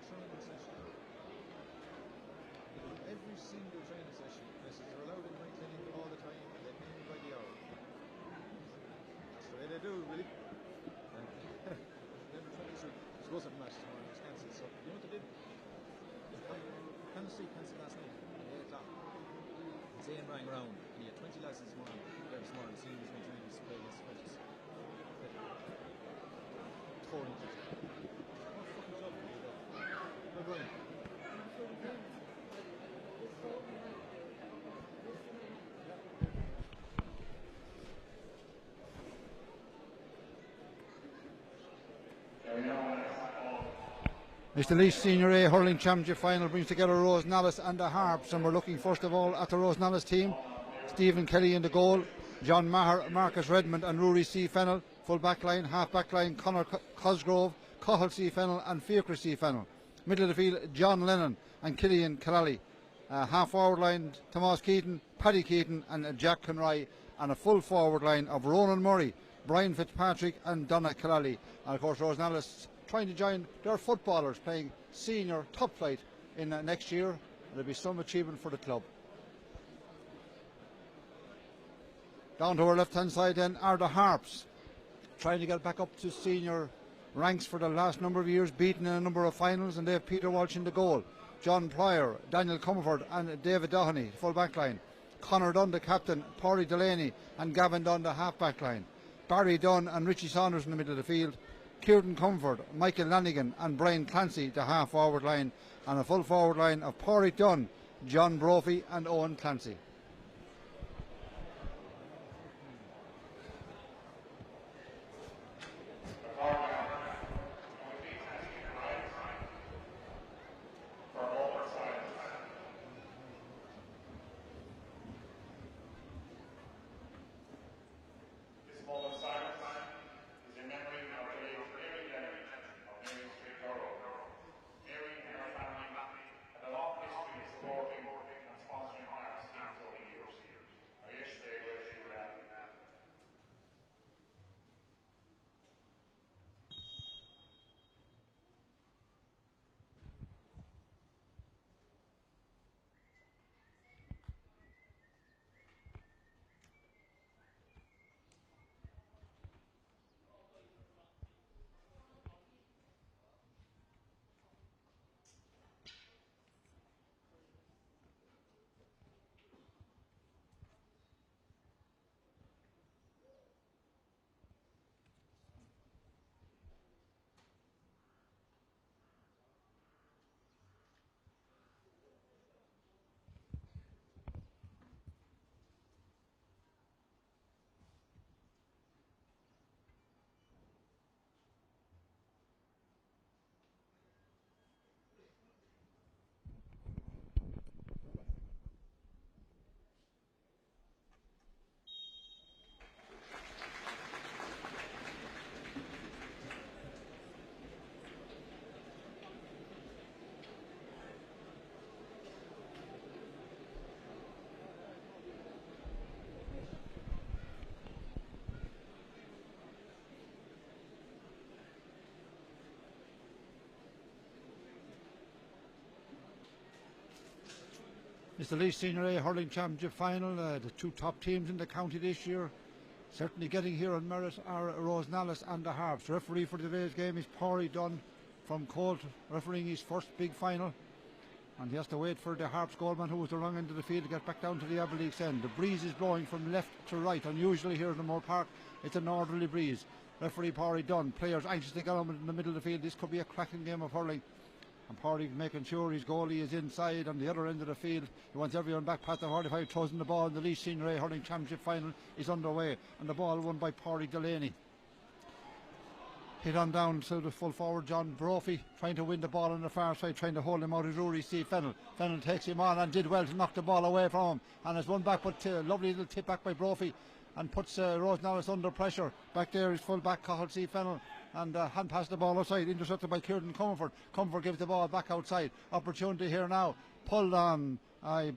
training session. Every single training session. They're allowed in my clinic all the time, and they pay me by the hour. That's the way they do, really. It wasn't a match tomorrow, it was cancelled. So, you know what they did? Street cancelled last night at 8 o'clock. Zane rang around, and he had 20 lads this morning. This morning, the seniors went training to play against the Frenchies. Tore into it. What fucking job did you do? We're going. It's the Laois Senior A Hurling Championship Final, brings together Rose Nollis and the Harps, and we're looking first of all at the Rose Nollis team. Stephen Kelly in the goal, John Maher, Marcus Redmond and Rory C. Fennell. Full back line, half back line, Conor Cosgrove, Cathal C. Fennell and Fiacre C. Fennell. Middle of the field, John Lennon and Killian Killally. Half forward line, Tomas Keaton, Paddy Keaton and Jack Conroy, and a full forward line of Ronan Murray, Brian Fitzpatrick and Donna Killally. And of course Rose Nollis trying to join their footballers playing senior top flight in next year. There'll be some achievement for the club. Down to our left hand side then are the Harps, trying to get back up to senior ranks for the last number of years, beaten in a number of finals, and they have Peter Walsh in the goal, John Pryor, Daniel Comerford and David Doheny, full back line, Conor Dunn the captain, Pádraig Delaney and Gavin Dunn the half back line, Barry Dunn and Richie Saunders in the middle of the field, Kieran Comfort, Michael Lanigan and Brian Clancy the half forward line, and a full forward line of Pádraig Dunn, John Brophy and Owen Clancy. It's the Laois Senior A Hurling Championship Final. The two top teams in the county this year, certainly getting here on merit, are Rose Nollis and the Harps. Referee for today's game is Pádraig Dunn from Colt, refereeing his first big final. And he has to wait for the Harps goalman, who was the wrong end of the field, to get back down to the Abberleaks end. The breeze is blowing from left to right. Unusually here in the Moore Park, it's a northerly breeze. Referee Pádraig Dunn, players anxious to get on in the middle of the field. This could be a cracking game of hurling. And Pádraig making sure his goalie is inside on the other end of the field. He wants everyone back past the 45, tossing the ball. The Laois Senior A Hurling Championship Final is underway, and the ball won by Pádraig Delaney. Hit on down to the full forward John Brophy, trying to win the ball on the far side, trying to hold him out is Rory C. Fennell. Fennell takes him on and did well to knock the ball away from him, and has one back, but lovely little tip back by Brophy, and puts Rose Nollis under pressure. Back there is full back Cathal C. Fennell, and hand past the ball outside, intercepted by Kieran Comfort. Comfort gives the ball back outside. Opportunity here now, pulled on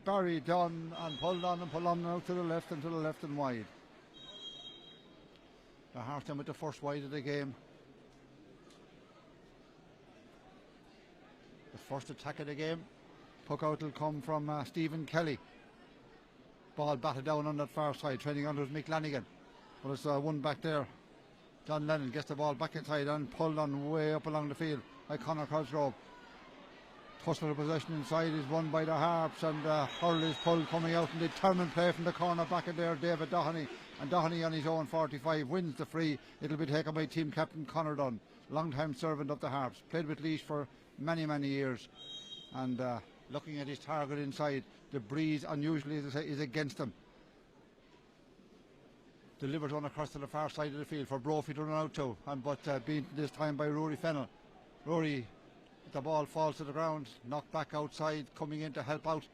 Barry Dunn, and pulled on out to the left and wide. The Harps with the first wide of the game. First attack of the game. Puck out will come from Stephen Kelly. Ball batted down on that far side, training under Mick Lanigan. But it's one back there. John Lennon gets the ball back inside and pulled on way up along the field by Conor Cosgrove. Tussle of possession inside is won by the Harps, and Hurl is pulled coming out, and determined play from the corner back in there, David Doheny. And Doheny on his own 45 wins the free. It'll be taken by team captain Conor Dunn, long-time servant of the Harps. Played with Laois for many, many years. And looking at his target inside, the breeze unusually is against him. Delivered one across to the far side of the field for Brophy to run out to, but beaten this time by Rory Fennell. Rory, the ball falls to the ground, knocked back outside, coming in to help out.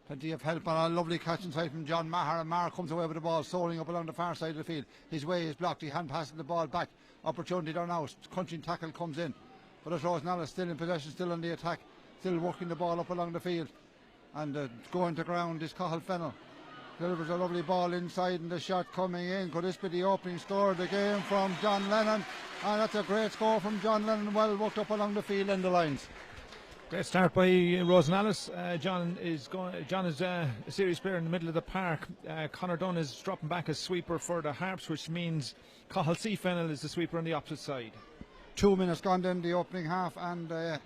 Plenty of help, and a lovely catch inside from John Maher, and Maher comes away with the ball, soaring up along the far side of the field. His way is blocked, he hand passes the ball back. Opportunity there now, crunching tackle comes in. But it's Rosenallis still in possession, still on the attack, still working the ball up along the field. And going to ground is Cathal Fennell. Delivers a lovely ball inside, and the shot coming in. Could this be the opening score of the game from John Lennon? And that's a great score from John Lennon, well worked up along the field and the lines. Great start by Rosenallis. John is a serious player in the middle of the park. Conor Dunn is dropping back a sweeper for the Harps, which means Cathal C. Fennell is the sweeper on the opposite side. 2 minutes gone then the opening half, and the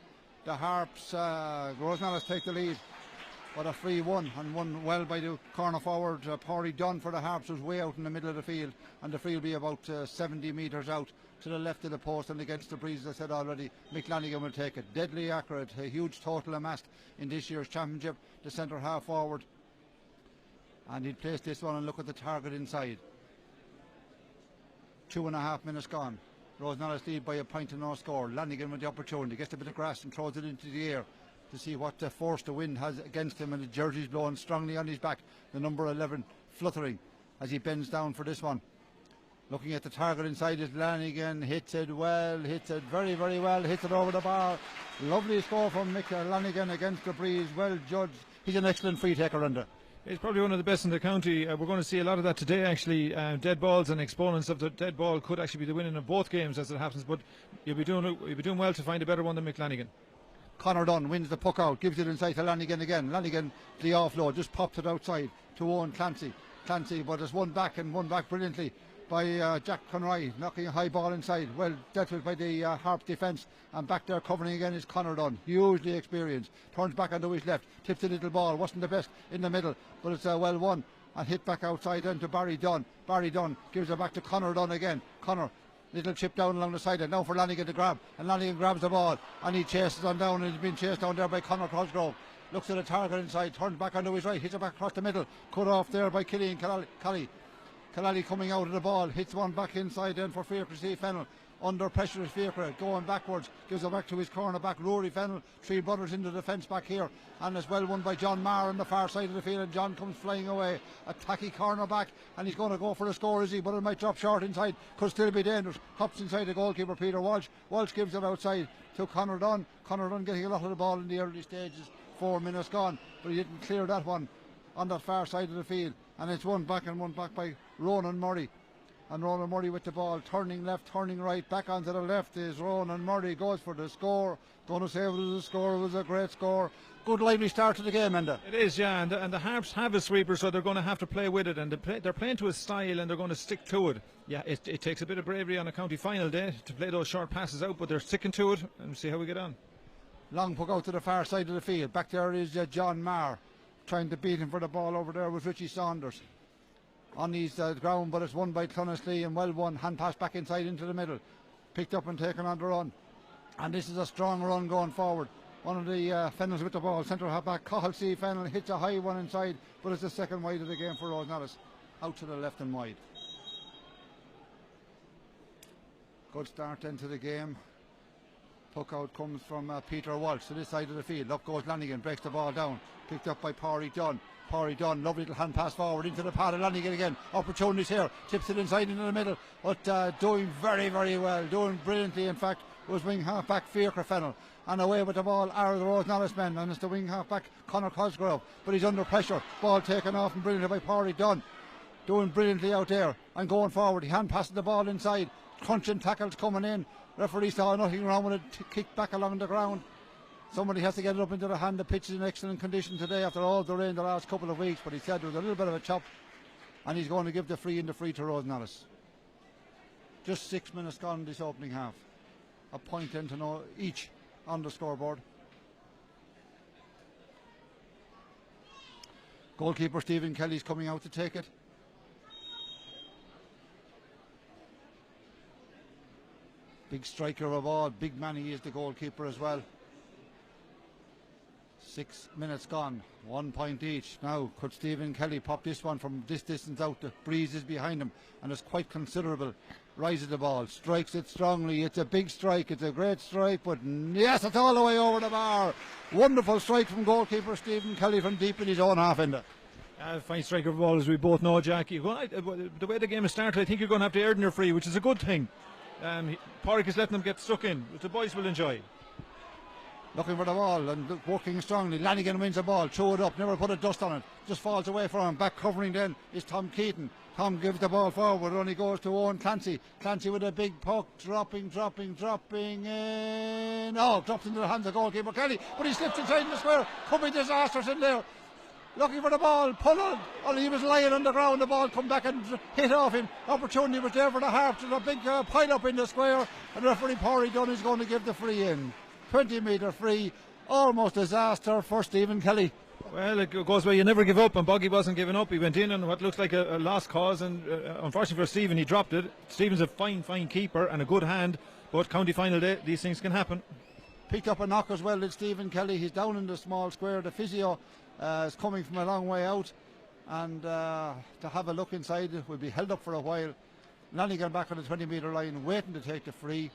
Harps, Rosenallis take the lead. But a free one, and won well by the corner forward. Pádraig Dunn for the Harps was way out in the middle of the field, and the free will be about 70 metres out to the left of the post, and against the breeze, as I said already, Mick Lanigan will take it. Deadly accurate, a huge total amassed in this year's championship, the centre half forward. And he'll place this one and look at the target inside. 2.5 minutes gone. Rosenallis lead by a point and no score. Lanigan with the opportunity, gets a bit of grass and throws it into the air to see what force the wind has against him, and the jersey's blowing strongly on his back. The number 11 fluttering as he bends down for this one. Looking at the target inside is Lanigan, hits it well, hits it very, very well, hits it over the bar. Lovely score from Mick Lanigan against the breeze, well judged. He's an excellent free taker, Enda. He's probably one of the best in the county. We're going to see a lot of that today, actually. Dead balls and exponents of the dead ball could actually be the winning of both games as it happens, but you'll be doing well to find a better one than Mick Lanigan. Conor Dunn wins the puck out, gives it inside to Lanigan again. Lanigan, the offload, just popped it outside to Owen Clancy. But it's won back brilliantly by Jack Conroy, knocking a high ball inside. Well dealt with by the Harp defence, and back there covering again is Conor Dunn, hugely experienced. Turns back onto his left, tips a little ball, wasn't the best in the middle, but it's well won, and hit back outside then to Barry Dunn. Barry Dunn gives it back to Conor Dunn again. Conor, little chip down along the side, and now for Lanigan to grab, and Lanigan grabs the ball, and he chases on down, and he's been chased down there by Conor Cosgrove. Looks at the target inside, turns back onto his right, hits it back across the middle, cut off there by Killian Kallally coming out of the ball, hits one back inside then for Fiacre C. Fennell. Under pressure is Fiacre, going backwards, gives it back to his corner back, Rory Fennell. Three brothers into the fence back here, and it's well won by John Maher on the far side of the field, and John comes flying away. A tacky corner back, and he's going to go for the score, is he? But it might drop short inside, could still be dangerous. Hops inside the goalkeeper, Peter Walsh. Walsh gives it outside to Conor Dunn. Conor Dunn getting a lot of the ball in the early stages. 4 minutes gone, but he didn't clear that one on that far side of the field, and it's won back by Ronan Murray. And Ronan Murray with the ball, turning left, turning right, back onto the left is Ronan Murray, goes for the score. Going to say it was a score, it was a great score. Good lively start to the game, Enda. It is, yeah, and the Harps have a sweeper, so they're going to have to play with it, and they're playing to a style, and they're going to stick to it. Yeah, it takes a bit of bravery on a county final day to play those short passes out, but they're sticking to it, and see how we get on. Long puck out to the far side of the field. Back there is John Maher, trying to beat him for the ball. Over there was Richie Saunders on his ground, but it's won by Clonaslee, and well won. Hand pass back inside into the middle, picked up and taken on the run, and this is a strong run going forward. One of the Fennels with the ball, centre half back Cathal C. Fennell hits a high one inside, but it's the second wide of the game for Rosenallis, out to the left and wide. Good start into the game. Puck out comes from Peter Walsh to this side of the field. Up goes Lanigan, breaks the ball down, picked up by Pádraig Dunn. Pádraig Dunn, lovely little hand pass forward into the path of Lanigan again. Opportunities here, tips it inside into the middle, but doing very, very well, doing brilliantly. In fact, was wing half back Fiacre Fennell, and away with the ball are the Rosenallis men, and it's the wing half back Conor Cosgrove, but he's under pressure. Ball taken off and brilliantly by Pádraig Dunn, doing brilliantly out there and going forward. He hand passes the ball inside, crunching tackles coming in. Referee saw nothing wrong with it, kicked back along the ground. Somebody has to get it up into the hand. The pitch is in excellent condition today after all the rain the last couple of weeks, but he said there was a little bit of a chop, and he's going to give the free in the free to Rosenallis. Just 6 minutes gone in this opening half. A point then to know each on the scoreboard. Goalkeeper Stephen Kelly's coming out to take it. Big striker of all, big man he is, the goalkeeper as well. 6 minutes gone, 1 point each. Now, could Stephen Kelly pop this one from this distance out? The breeze is behind him and it's quite considerable. Rises the ball, strikes it strongly. It's a big strike, it's a great strike, but yes, it's all the way over the bar. Wonderful strike from goalkeeper Stephen Kelly from deep in his own half end. Fine striker of ball, as we both know, Jackie. The way the game has started, I think you're going to have to earn your free, which is a good thing. Porrick is letting them get stuck in, which the boys will enjoy. Looking for the ball and working strongly. Lanigan wins the ball, throw it up, never put a dust on it, just falls away from him. Back covering then is Tom Keaton. Tom gives the ball forward, only goes to Owen Clancy. Clancy with a big puck, dropping in. Oh, drops into the hands of goalkeeper Kelly, but he slips inside the square. Could be disastrous in there. Looking for the ball, pull on. Oh, he was lying on the ground, the ball come back and hit off him. Opportunity was there for the Harps. There's a big pile up in the square, and referee Porry Dunn is going to give the free in. 20-metre free, almost disaster for Stephen Kelly. Well, it goes where you never give up, and Boggy wasn't giving up. He went in on what looks like a lost cause, and unfortunately for Stephen, he dropped it. Stephen's a fine keeper and a good hand, but county final day, these things can happen. Picked up a knock as well, did Stephen Kelly. He's down in the small square. The physio is coming from a long way out, and to have a look inside, it will be held up for a while. Lanigan back on the 20-metre line, waiting to take the free.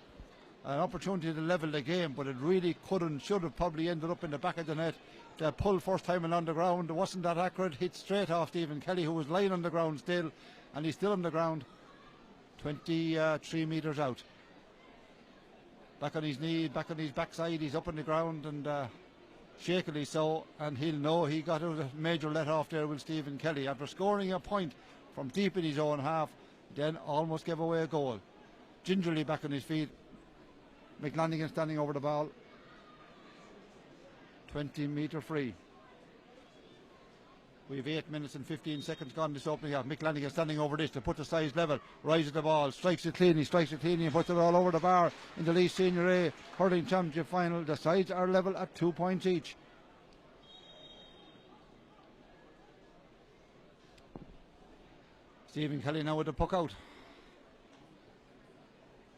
An opportunity to level the game, but it really should have probably ended up in the back of the net. The pull first time along the ground, it wasn't that accurate, hit straight off Stephen Kelly, who was lying on the ground still, and he's still on the ground, 23 metres out. Back on his knee, back on his backside, he's up on the ground, and shakily so, and he'll know he got a major let off there with Stephen Kelly after scoring a point from deep in his own half, then almost gave away a goal. Gingerly back on his feet, McLanigan standing over the ball. 20-metre free. We have 8 minutes and 15 seconds gone this opening half. McLanigan standing over this to put the size level, rises the ball, strikes it cleanly and puts it all over the bar in the Laois Senior A Hurling Championship final. The sides are level at 2 points each. Stephen Kelly now with the puck out.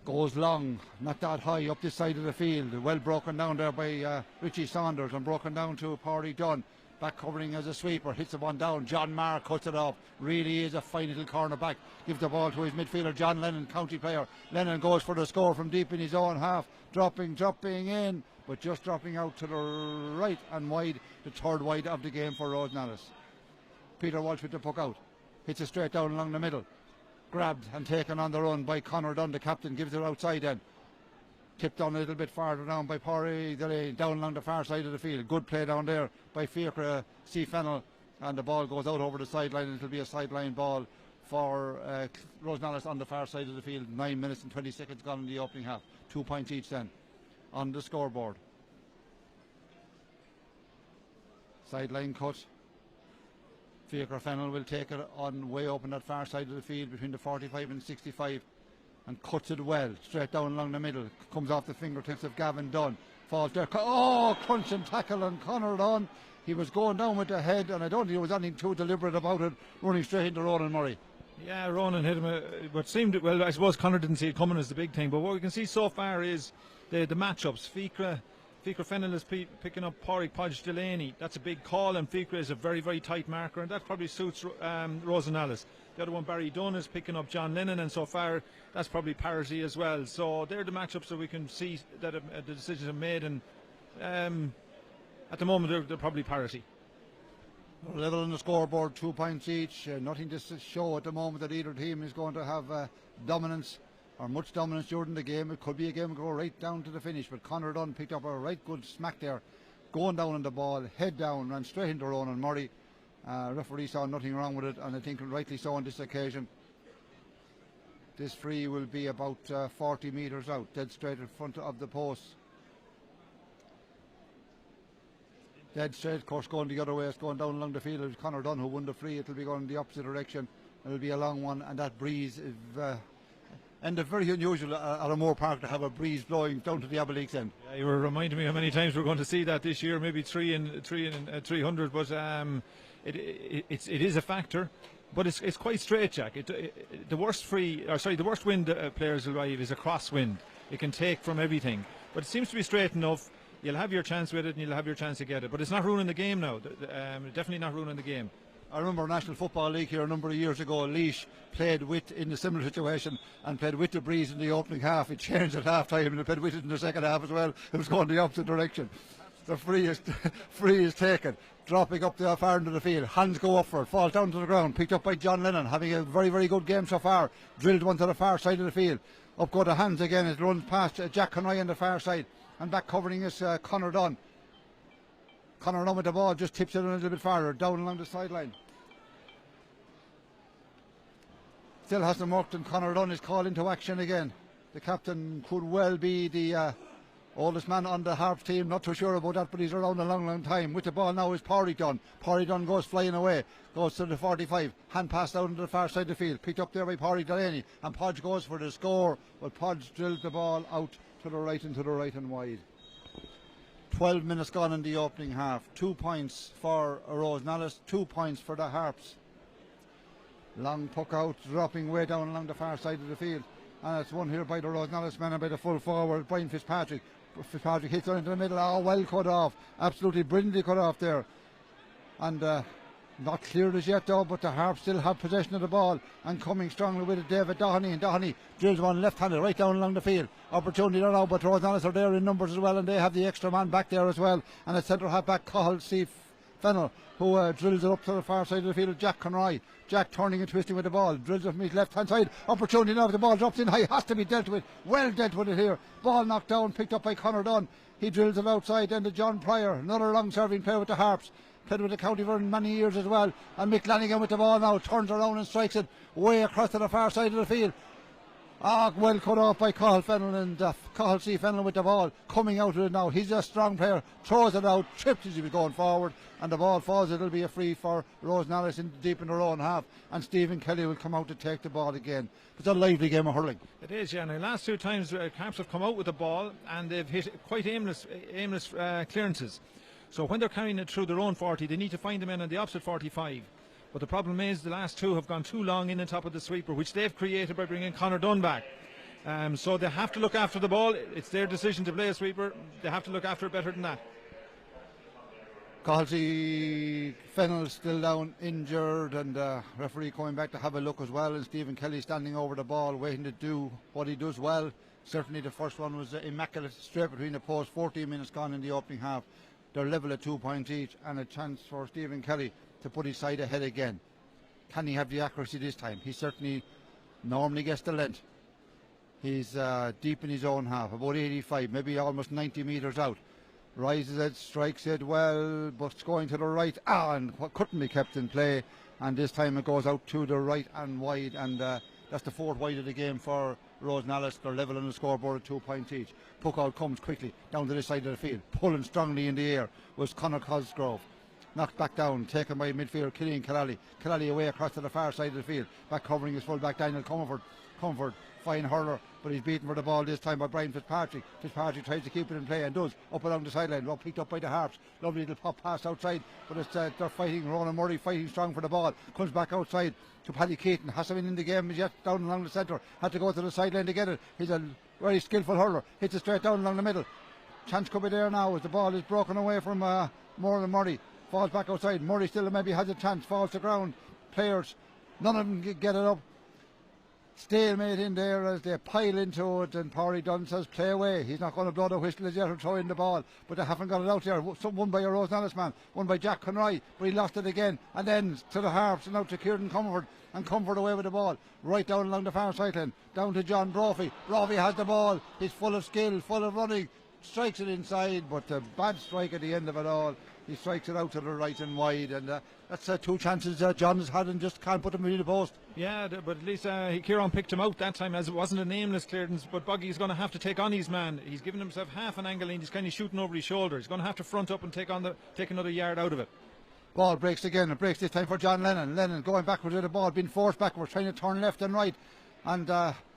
Goes long, not that high up this side of the field. Well broken down there by Richie Saunders and broken down to Porry Dunn. Back covering as a sweeper, hits the one down. John Marr cuts it off. Really is a fine little corner back. Gives the ball to his midfielder, John Lennon, county player. Lennon goes for the score from deep in his own half. Dropping in, but just dropping out to the right and wide. The third wide of the game for Rosenallis. Peter Walsh with the puck out. Hits it straight down along the middle. Grabbed and taken on the run by Conor Dunn, the captain, gives it outside then. Tipped on a little bit farther down by Porry, down along the far side of the field. Good play down there by Fiacre C. Fennell, and the ball goes out over the sideline, and it'll be a sideline ball for Rosenallis on the far side of the field. 9 minutes and 20 seconds gone in the opening half. 2 points each then on the scoreboard. Sideline cut. Fiacre Fennell will take it on way open that far side of the field between the 45 and 65 and cuts it well, straight down along the middle. Comes off the fingertips of Gavin Dunn. Falls there. Oh, crunch and tackle on Conor Dunn. He was going down with the head, and I don't think there was anything too deliberate about it, running straight into Ronan Murray. Yeah, Ronan hit him. What seemed, well, I suppose Conor didn't see it coming as the big thing, but what we can see so far is the matchups. Fiacre Fennell is picking up Porrick Podge Delaney. That's a big call, and Fiacre is a very, very tight marker, and that probably suits Rosenallis. The other one, Barry Dunn, is picking up John Lennon, and so far that's probably parity as well. So they're the matchups that we can see that the decisions are made, and at the moment they're probably parity. Level on the scoreboard, 2 points each. Nothing to show at the moment that either team is going to have dominance or much dominance during the game. It could be a game that go right down to the finish, but Conor Dunn picked up a right good smack there, going down on the ball, head down, ran straight into Ronan Murray. Referee saw nothing wrong with it, and I think rightly so on this occasion. This free will be about 40 metres out, dead straight in front of the post. Dead straight, of course, going the other way. It's going down along the field. It was Conor Dunn who won the free. It'll be going in the opposite direction. It'll be a long one, and that breeze is Enda very unusual at a Moore Park to have a breeze blowing down to the Abbelikes end. Yeah, you were reminding me how many times we're going to see that this year, maybe 300, but it is a factor. But it's quite straight, Jack. The worst wind players arrive is a crosswind. It can take from everything, but it seems to be straight enough. You'll have your chance with it, and you'll have your chance to get it. But it's not ruining the game now. Definitely not ruining the game. I remember National Football League here a number of years ago. Laois played in a similar situation and played with the breeze in the opening half. It changed at half time and it played with it in the second half as well. It was going the opposite direction. The free is taken, dropping up the far end of the field. Hands go up for it, falls down to the ground. Picked up by John Lennon, having a very, very good game so far. Drilled one to the far side of the field. Up go the hands again. It runs past Jack Conroy on the far side. And back covering is Conor Dunn. Conor Dunn with the ball, just tips it a little bit farther, down along the sideline. Still hasn't worked, and Conor Dunn is called into action again. The captain could well be the oldest man on the Harps team. Not too sure about that, but he's around a long, long time. With the ball now is Pádraig Dunn. Pádraig Dunn goes flying away, goes to the 45. Hand pass down to the far side of the field. Picked up there by Pádraig Delaney. And Podge goes for the score, but Podge drills the ball out to the right and wide. 12 minutes gone in the opening half. 2 points for Rosenallis, 2 points for the Harps. Long puck out, dropping way down along the far side of the field. And it's won here by the Rosenallis man and by the full forward, Brian Fitzpatrick. Fitzpatrick hits it into the middle. Oh, well cut off. Absolutely brilliantly cut off there. And not cleared as yet though, but the Harps still have possession of the ball and coming strongly with it. David Doheny, and Doheny drills one left-handed right down along the field. Opportunity there now, but Rosenallis are there in numbers as well, and they have the extra man back there as well. And a centre half back, Cathal C. Fennell, who drills it up to the far side of the field. Jack Conroy. Jack turning and twisting with the ball, drills it from his left hand side. Opportunity now, the ball drops in high, has to be dealt with. Well dealt with it here. Ball knocked down, picked up by Conor Dunn. He drills it outside, then to John Pryor, another long serving player with the Harps. Played with the county for many years as well. And Mick Lanigan with the ball now, turns around and strikes it way across to the far side of the field. Well cut off by Cathal Fennell, and Cathal C. Fennell with the ball coming out of it now. He's a strong player, throws it out, trips as he was going forward, and the ball falls. It'll be a free for Rosenallis deep in their own half, and Stephen Kelly will come out to take the ball again. It's a lively game of hurling. It is, yeah. Now, last 2 times Harps have come out with the ball and they've hit quite aimless clearances. So when they're carrying it through their own 40, they need to find the men on the opposite 45. But the problem is the last 2 have gone too long in on top of the sweeper, which they've created by bringing Conor Dunn back. So they have to look after the ball. It's their decision to play a sweeper. They have to look after it better than that. Cathal C. Fennell still down injured, and referee coming back to have a look as well, and Stephen Kelly standing over the ball waiting to do what he does well. Certainly the first one was immaculate, straight between the posts. 14 minutes gone in the opening half. They're level at 2 points each, and a chance for Stephen Kelly to put his side ahead again. Can he have the accuracy this time? He certainly normally gets the length. He's deep in his own half, about 85, maybe almost 90 metres out. Rises it, strikes it well, but it's going to the right, and couldn't be kept in play. And this time it goes out to the right and wide, and that's the 4th wide of the game for Rosenallis. They're level on the scoreboard at 2 points each. Puck out comes quickly down to this side of the field, pulling strongly in the air was Conor Cosgrove. Knocked back down, taken by midfielder Killian Killally. Killally away across to the far side of the field. Back covering his full back Daniel Comfort, fine hurler, but he's beaten for the ball this time by Brian Fitzpatrick. Fitzpatrick tries to keep it in play and does, up along the sideline. Well picked up by the Harps. Lovely little pop pass outside, but it's they're fighting. Ronan Murray fighting strong for the ball. Comes back outside to Paddy Keaton. Hasn't been in the game as yet, down along the centre. Had to go to the sideline to get it. He's a very skillful hurler. Hits it straight down along the middle. Chance could be there now as the ball is broken away from Nolan Murray. Falls back outside. Murray still maybe has a chance. Falls to ground. Players, none of them get it up. Stalemate in there as they pile into it, and Pádraig Dunn says play away. He's not going to blow the whistle as yet or throw in the ball, but they haven't got it out there. One by a Rosenallis man, one by Jack Conroy, but he lost it again, and then to the Harps and out to Kieran Comfort, and Comfort away with the ball right down along the far sideline, down to John Brophy. Brophy has the ball. He's full of skill, full of running, strikes it inside, but a bad strike at the end of it all, He strikes it out to the right and wide, and that's 2 chances John has had and just can't put them in the post. Yeah, but at least Kieran picked him out that time, as it wasn't a nameless clearance. But Boggy's going to have to take on his man. He's given himself half an angle and he's kind of shooting over his shoulder. He's going to have to front up and take another yard out of it. Ball breaks again. It breaks this time for John Lennon. Lennon going backwards with the ball, being forced backwards, trying to turn left and right. And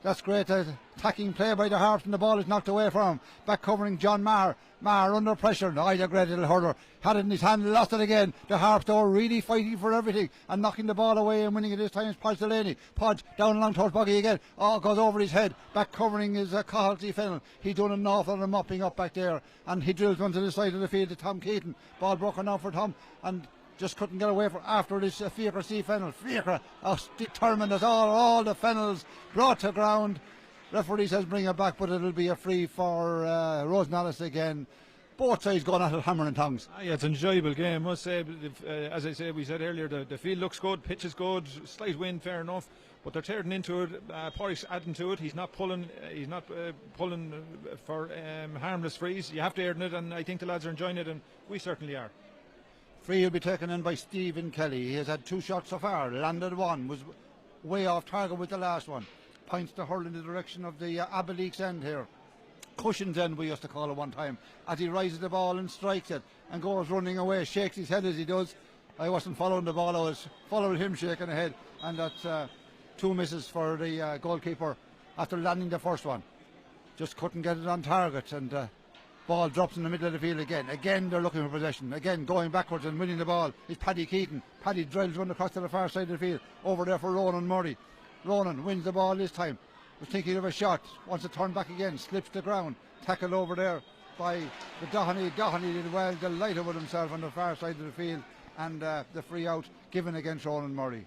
that's great attacking play by the Harps, and the ball is knocked away from him. Back covering John Maher. Maher under pressure. No, he's a great little hurler. Had it in his hand, lost it again. The Harps though really fighting for everything and knocking the ball away and winning it this time. It's Podge Delaney. Podge down along towards Boggy again. Oh, goes over his head. Back covering is Cathal C. Fennell. He's doing an awful lot of mopping up back there. And he drills one to the side of the field to Tom Keaton. Ball broken off for Tom. And just couldn't get away after this Fiacre C. Fennell. Fiacre determined as all the Fennells brought to ground. Referee says bring it back, but it'll be a free for Rosenallis again. Both sides going at it hammer and tongs. Yeah, it's an enjoyable game, I must say. As I said, we said earlier, the field looks good, pitch is good, slight wind, fair enough. But they're tearing into it. Porrick's adding to it. He's not pulling. Pulling for harmless frees. You have to earn it, and I think the lads are enjoying it, and we certainly are. Free will be taken in by Stephen Kelly. He has had 2 shots so far. Landed one, was way off target with the last one. Points to hurl in the direction of the Abbelik's end here. Cushion's end, we used to call it one time. As he rises the ball and strikes it and goes running away, shakes his head as he does. I wasn't following the ball, I was following him shaking the head. And that's 2 misses for the goalkeeper after landing the first one. Just couldn't get it on target, and ball drops in the middle of the field again. Again, they're looking for possession. Again, going backwards and winning the ball is Paddy Keaton. Paddy drills one across to the far side of the field. Over there for Ronan Murray. Ronan wins the ball this time. Was thinking of a shot. Wants to turn back again. Slips the ground. Tackled over there by the Doheny. Doheny did well. Delighted with himself on the far side of the field. And the free out given against Ronan Murray.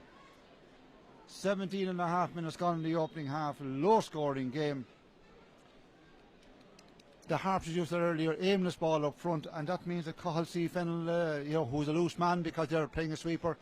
17.5 minutes gone in the opening half. Low scoring game. The Harps used it earlier, aimless ball up front, and that means that Cathal C. Fennell, who's a loose man because they're playing a sweeper,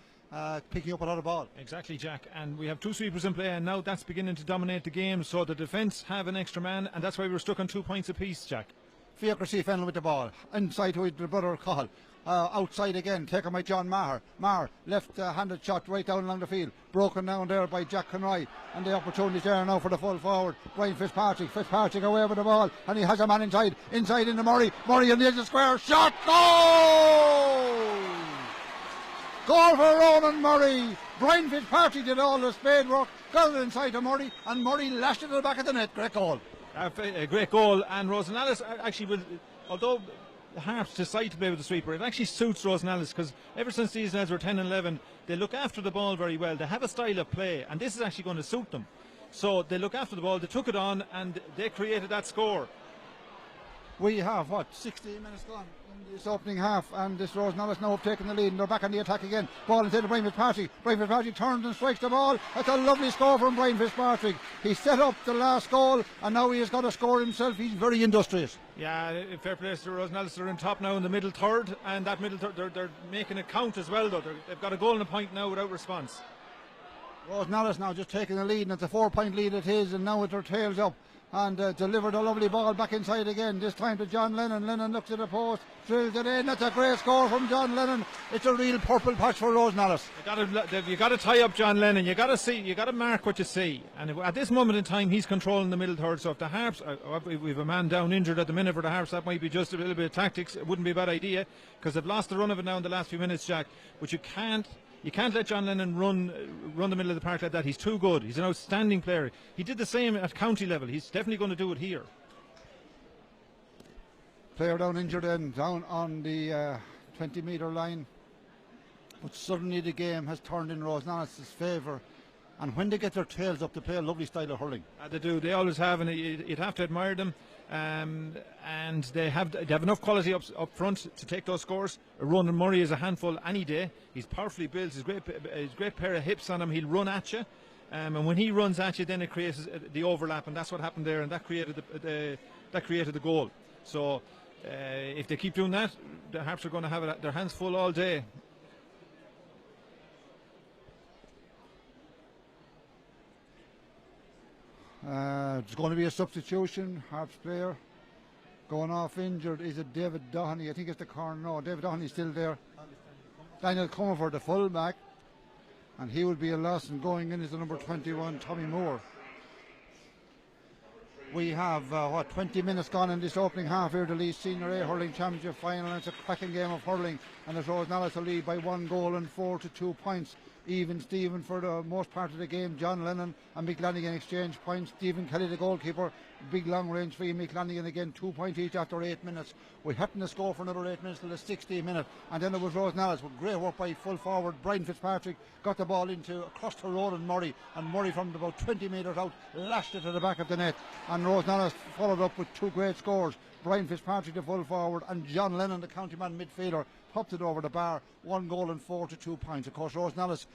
picking up a lot of ball. Exactly, Jack. And we have 2 sweepers in play, and now that's beginning to dominate the game. So the defence have an extra man, and that's why we're stuck on 2 points apiece, Jack. Fiacre C. Fennell with the ball, inside to the brother Cathal. Outside again, taken by John Maher. Maher, left-handed shot right down along the field. Broken down there by Jack Conroy. And the opportunity's there now for the full forward. Brian Fitzpatrick. Fitzpatrick away with the ball. And he has a man inside. Inside into Murray. Murray in the edge of the square. Shot! Goal! Goal for Ronan Murray. Brian Fitzpatrick did all the spade work. Got it inside to Murray. And Murray lashed it to the back of the net. Great goal. A great goal. And Rosenallis actually will, although the Harps decide to play with the sweeper, it actually suits Rosenallis, because ever since these lads were 10 and 11, they look after the ball very well. They have a style of play, and this is actually going to suit them. So they look after the ball, they took it on, and they created that score. We have, 16 minutes gone in this opening half, and this Rosenallis now have taken the lead, and they're back on the attack again. Ball into the Brian Fitzpatrick. Brian Fitzpatrick turns and strikes the ball. That's a lovely score from Brian Fitzpatrick. He set up the last goal, and now he has got a score himself. He's very industrious. Yeah, fair play to Rosenallis. They're in top now in the middle third, and that middle third, they're making it count as well, though. They've got a goal and a point now without response. Rosenallis now just taking the lead, and it's a 4-point lead it is, and now with their tails up. And delivered a lovely ball back inside again, this time to John Lennon. Lennon looks at the post, drills it in. That's a great score from John Lennon. It's a real purple patch for Rosenallis. You got to tie up John Lennon. You got to mark what you see. And at this moment in time, he's controlling the middle third. So if the Harps, we've a man down injured at the minute for the Harps, that might be just a little bit of tactics. It wouldn't be a bad idea, because they've lost the run of it now in the last few minutes, Jack. But you can't let John Lennon run the middle of the park like that. He's too good. He's an outstanding player. He did the same at county level. He's definitely going to do it here. Player down injured and down on the 20-metre line. But suddenly the game has turned in Rosenallis' favour. And when they get their tails up, they play a lovely style of hurling. They do. They always have, and you'd have to admire them. And they have enough quality up front to take those scores. Ronan Murray is a handful any day. He's powerfully built. He's a great pair of hips on him. He'll run at you, and when he runs at you, then it creates the overlap, and that's what happened there, and that created the goal. So if they keep doing that, the Harps are going to have their hands full all day. There's going to be a substitution. Harps player Going off injured is it David Doheny? I think it's the corner. No, David Doheny's still there. Daniel Comerford, the full back, and he will be a loss, and going in is the number 21, Tommy Moore. We have 20 minutes gone in this opening half here, the Laois Senior A Hurling Championship final, and it's a cracking game of hurling, and it Rose Nollis to lead by 1 goal and 4 to 2 points. Even Stephen for the most part of the game. John Lennon and Mick Lanigan exchange points. Stephen Kelly, the goalkeeper, big long range for Mick Lanigan again, 2 points each after 8 minutes. We hadn't to score for another 8 minutes till the 60th minute, and then it was Rose Nollis with great work by full forward Brian Fitzpatrick, got the ball into across to Roland Murray, and Murray from about 20 metres out lashed it to the back of the net, and Rose Nollis followed up with 2 great scores. Brian Fitzpatrick, the full forward, and John Lennon, the county man midfielder, popped it over the bar. 1 goal and 4 to 2 points. Of course, Rose Nollis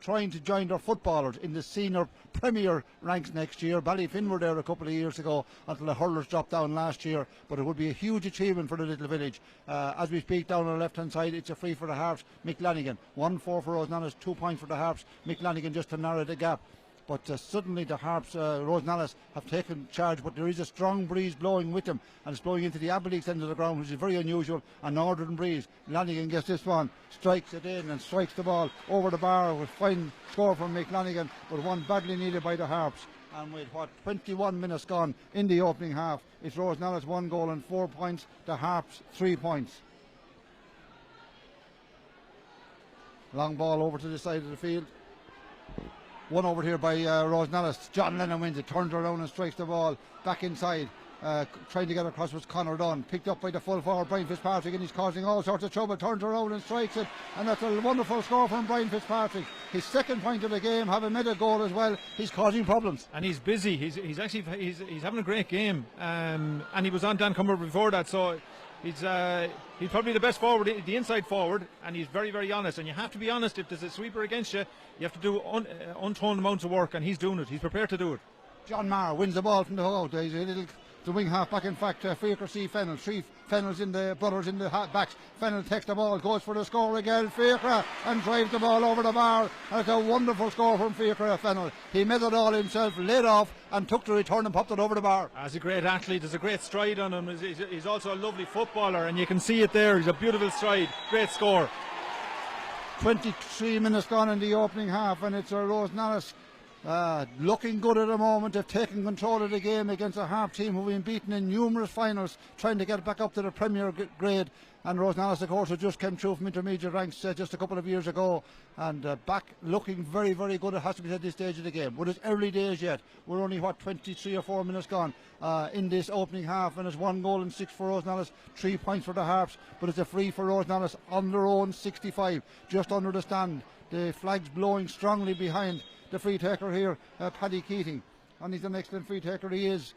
trying to join their footballers in the senior premier ranks next year. Ballyfin were there a couple of years ago until the hurlers dropped down last year, but it would be a huge achievement for the little village. As we speak, down on the left hand side, it's a free for the Harps. Mick Lanigan, 1-4 for Rose Nollis, 2 points for the Harps. Mick Lanigan just to narrow the gap. But suddenly the Harps, Rose Nollis, have taken charge, but there is a strong breeze blowing with them, and it's blowing into the Abbey end of the ground, which is very unusual, a northern breeze. Lanigan gets this one, strikes it in and strikes the ball over the bar with fine score from Mick Lanigan, but one badly needed by the Harps. And with 21 minutes gone in the opening half, it's Rose Nollis 1 goal and 4 points, the Harps 3 points. Long ball over to the side of the field. One over here by Rose Nollis. John Lennon wins it, turns around and strikes the ball back inside. Trying to get across was Conor Dunn. Picked up by the full forward Brian Fitzpatrick, and he's causing all sorts of trouble. Turns around and strikes it, and that's a wonderful score from Brian Fitzpatrick. His second point of the game, having made a goal as well. He's causing problems. And he's busy. He's having a great game. And he was on Dan Cumber before that, so he's probably the best forward, the inside forward, and he's very, very honest. And you have to be honest. If there's a sweeper against you, you have to do untold amounts of work, and he's doing it. He's prepared to do it. John Marr wins the ball from the hugout. He's a little the wing half back. In fact, Faker C. Fennell, 3 Fennels in the brothers in the backs. Fennell takes the ball, goes for the score again. Faker and drives the ball over the bar. And it's a wonderful score from Faker Fennell. He made it all himself, laid off, and took the return and popped it over the bar. As a great athlete, there's a great stride on him. He's also a lovely footballer, and you can see it there. He's a beautiful stride. Great score. 23 minutes gone in the opening half, and it's a Rose Nollis looking good at the moment. They've taken control of the game against a Harp team who've been beaten in numerous finals, trying to get back up to the Premier grade. And Rose Nollis, of course, who just came through from intermediate ranks just a couple of years ago, and back looking very, very good, it has to be at this stage of the game. But it's early days yet. We're only 23 or 4 minutes gone in this opening half, and it's 1 goal and 6 for Rose Nollis, 3 points for the Harps. But it's a free for Rose Nollis on their own 65, just under the stand. The flag's blowing strongly behind the free taker here, Paddy Keating, and he's an excellent free taker. He is.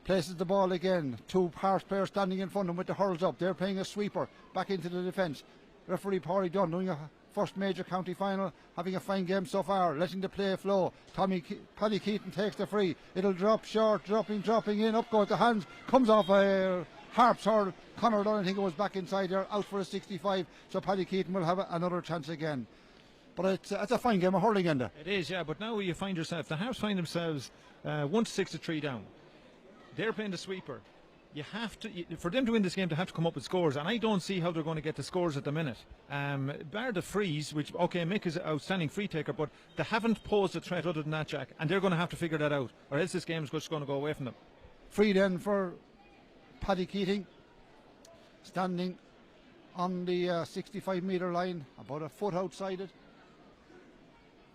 Places the ball again. 2 Harps players standing in front of him with the hurls up. They're playing a sweeper back into the defence. Referee Paulie Dunn doing a first major county final, having a fine game so far, letting the play flow. Paddy Keaton takes the free. It'll drop short, dropping in. Up goes the hands. Comes off a Harps hurl. Conor Dunn, I think it was back inside there, out for a 65. So Paddy Keaton will have another chance again. But it's a fine game of hurling, Enda. It is, yeah. But now you find yourself, the Harps find themselves 1-6 to 3 down. They're playing the sweeper. You have to, for them to win this game, they have to come up with scores, and I don't see how they're going to get the scores at the minute. Bar the frees, which, okay, Mick is an outstanding free taker, but they haven't posed a threat other than that, Jack, and they're going to have to figure that out, or else this game is just going to go away from them. Free then for Paddy Keating, standing on the 65-metre line, about a foot outside it.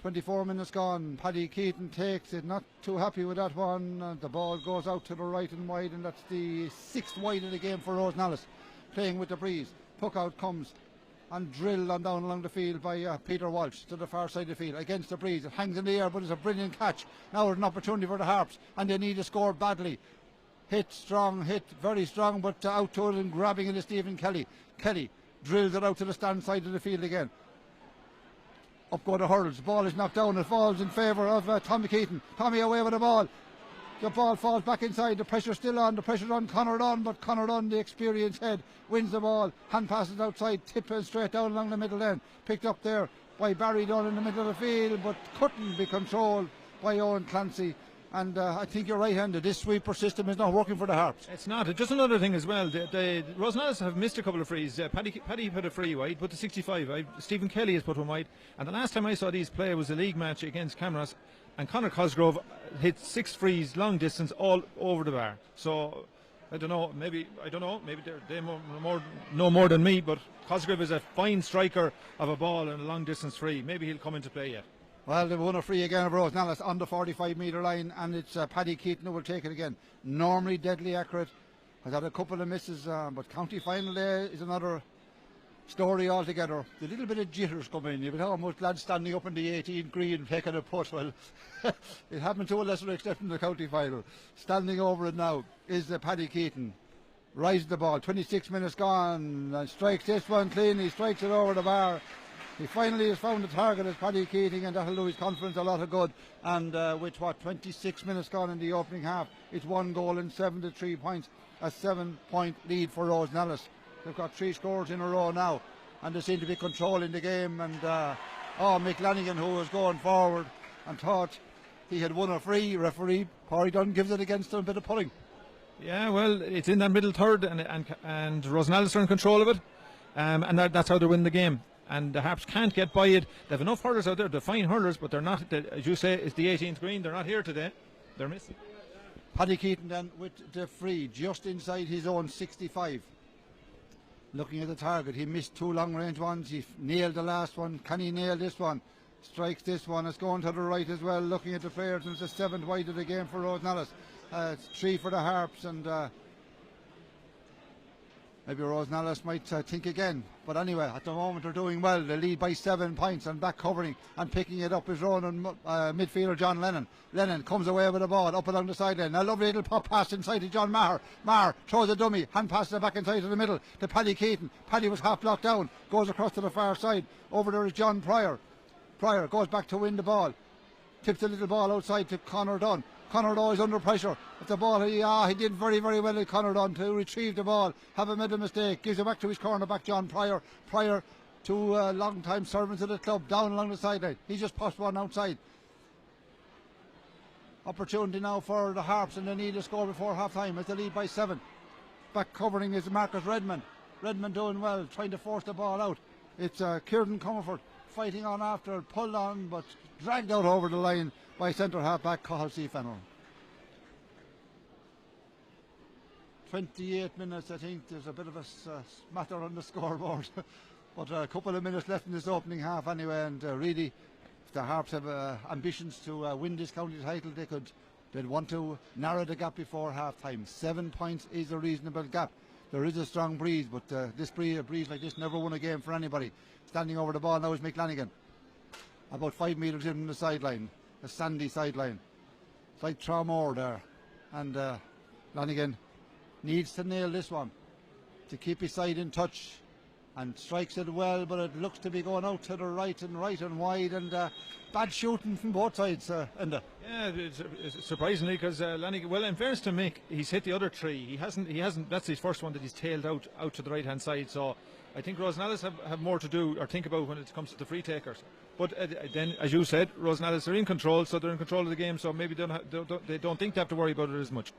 24 minutes gone. Paddy Keaton takes it, not too happy with that one. The ball goes out to the right and wide, and that's the 6th wide of the game for Rose Nollis, playing with the breeze. Puck out comes and drilled on down along the field by Peter Walsh to the far side of the field against the breeze. It hangs in the air, but it's a brilliant catch. Now there's an opportunity for the Harps, and they need to score badly. Hit strong, hit very strong, but out to it and grabbing it is Stephen Kelly. Kelly drills it out to the stand side of the field again. Up go the hurls. The ball is knocked down. It falls in favour of Tommy Keaton. Tommy away with the ball. The ball falls back inside. The pressure's still on. The pressure's on Conor Dunn, but Conor Dunn, the experienced head, wins the ball. Hand passes outside, tipping straight down along the middle end. Picked up there by Barry Dunn in the middle of the field, but couldn't be controlled by Owen Clancy. And I think you're right-handed. This sweeper system is not working for the Harps. It's not. Just another thing as well. The Rosenallis have missed a couple of frees. Paddy put a free wide, put the 65. Stephen Kelly has put one wide. And the last time I saw these play was a league match against Camross, and Conor Cosgrove hit 6 frees long distance all over the bar. So I don't know. Maybe they know more than me. But Cosgrove is a fine striker of a ball and a long distance free. Maybe he'll come into play yet. Well, they've won a free again of Rosenallis on the 45-metre line, and it's Paddy Keaton who will take it again. Normally deadly accurate. Has had a couple of misses, but county final day is another story altogether. The little bit of jitters come in. You've almost lads standing up in the 18 green taking a putt. Well, it happened to a lesser extent in the county final. Standing over it now is Paddy Keaton. Rises the ball, 26 minutes gone, and strikes this one clean. He strikes it over the bar. He finally has found the target as Paddy Keating, and that'll do his confidence a lot of good. And with 26 minutes gone in the opening half, it's 1 goal and 73 points, a 7-point lead for Rosenallis. They've got 3 scores in a row now, and they seem to be controlling the game. And Mick Lanigan, who was going forward and thought he had won a free, referee Corey Dunn gives it against him, a bit of pulling. Yeah, well, it's in that middle third, and Rosenallis are in control of it, and that's how they win the game. And the Harps can't get by it. They have enough hurlers out there. They're fine hurlers, but they're not, as you say, it's the 18th green. They're not here today. They're missing. Paddy Keaton then with the free, just inside his own 65. Looking at the target, he missed 2 long-range ones. He nailed the last one. Can he nail this one? Strikes this one. It's going to the right as well. Looking at the players, and it's the 7th wide of the game for Rosenallis. It's 3 for the Harps, and maybe Rosenallis might think again. But anyway, at the moment they're doing well. They lead by 7 points, and back covering and picking it up is Ronan midfielder John Lennon. Lennon comes away with the ball up along the sideline. A lovely little pop pass inside to John Maher. Maher throws a dummy, hand passes it back inside to the middle to Paddy Keaton. Paddy was half blocked down, goes across to the far side. Over there is John Pryor. Pryor goes back to win the ball. Tips a little ball outside to Conor Dunn. Conor Dunn is under pressure. At the ball, he did very, very well at Conor Dunn to retrieve the ball. Haven't made a mistake. Gives it back to his cornerback, John Pryor. Pryor, 2 long-time servants of the club, down along the sideline. He just passed one outside. Opportunity now for the Harps, and they need a score before half-time as they lead by 7. Back covering is Marcus Redmond. Redmond doing well, trying to force the ball out. It's Kieran Comerford fighting on after, pulled on, but dragged out over the line by centre half-back Cathal C. Fennell. 28 minutes, I think. There's a bit of a smatter on the scoreboard. But a couple of minutes left in this opening half anyway, and really, if the Harps have ambitions to win this county title, they'd want to narrow the gap before half-time. 7 points is a reasonable gap. There is a strong breeze, but a breeze like this never won a game for anybody. Standing over the ball now is Mick Lanigan. About 5 metres in from the sideline. A sandy sideline. It's like Tramore there. And Lanigan needs to nail this one to keep his side in touch, and strikes it well, but it looks to be going out to the right and wide, and bad shooting from both sides. Enda. Yeah, it's surprisingly, because Lanigan, well, in fairness to Mick, he's hit the other 3. He hasn't. That's his first one that he's tailed out to the right hand side. So I think Rosenallis have more to do or think about when it comes to the free takers. But then, as you said, Rosenallis are in control, so they're in control of the game. So maybe they don't think they have to worry about it as much.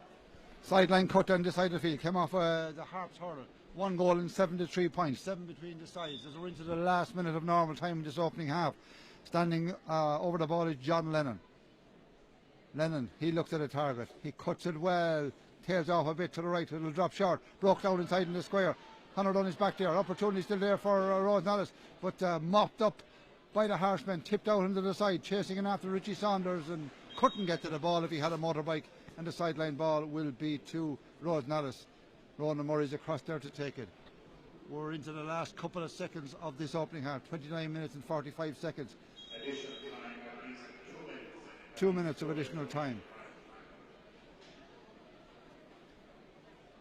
Sideline cut down the side of the field. Came off the Harps hurler. 1 goal and 73 points. 7 between the sides as we're into the last minute of normal time in this opening half. Standing over the ball is John Lennon. Lennon, he looks at a target. He cuts it well. Tails off a bit to the right. It'll drop short. Broke down inside in the square. Conor Dunn is back there. Opportunity still there for Rosenallis, but mopped up by the Harpsmen. Tipped out into the side. Chasing in after Richie Saunders, and couldn't get to the ball if he had a motorbike. And the sideline ball will be to Rosenallis. Ronan Murray's across there to take it. We're into the last couple of seconds of this opening half. 29 minutes and 45 seconds. 2 minutes of additional time.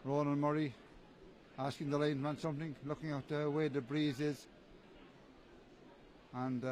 Ronan Murray asking the lineman something, looking at the way the breeze is. And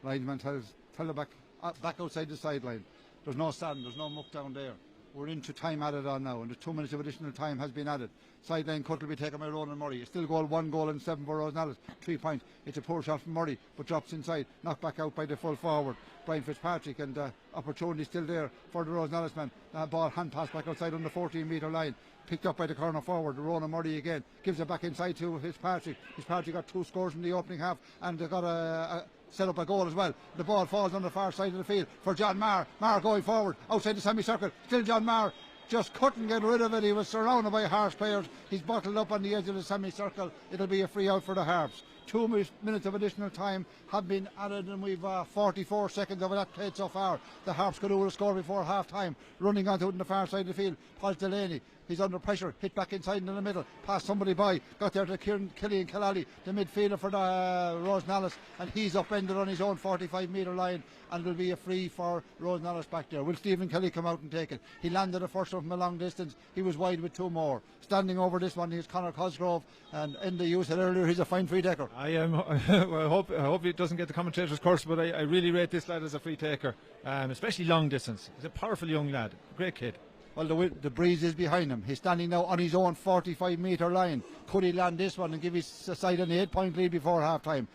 lineman tell her back outside the sideline. There's no sand, there's no muck down there. we're into time added on now, and the 2 minutes of additional time has been added. Sideline cut will be taken by Ronan Murray. It's still goal, 1 goal and 7 for Rosenallis. 3 points. It's a poor shot from Murray, but drops inside, knocked back out by the full forward, Brian Fitzpatrick, and opportunity still there for the Rosenallis man. Ball hand pass back outside on the 14-metre line. Picked up by the corner forward, Ronan Murray again, gives it back inside to Fitzpatrick. Fitzpatrick got 2 scores in the opening half, and they got a set up a goal as well. The ball falls on the far side of the field for John Marr. Marr going forward, outside the semicircle, still John Marr. Just couldn't get rid of it. He was surrounded by Harps players. He's bottled up on the edge of the semicircle. It'll be a free out for the Harps. 2 minutes of additional time have been added, and we've 44 seconds of that played so far. The Harps could have scored before half time. Running onto it on the far side of the field, Paul Delaney. He's under pressure, hit back inside into the middle, passed somebody by, got there to Killian Killally, the midfielder for the Rosenallis, and he's upended on his own 45-metre line, and it'll be a free for Rosenallis back there. Will Stephen Kelly come out and take it? He landed the first one from a long distance. He was wide with 2 more. Standing over this one, he's Conor Cosgrove, and Enda, you said earlier, he's a fine free taker. I hope he doesn't get the commentator's curse, but I really rate this lad as a free taker, especially long distance. He's a powerful young lad, great kid. Well, the breeze is behind him. He's standing now on his own 45-metre line. Could he land this one and give his side an 8-point lead before half-time?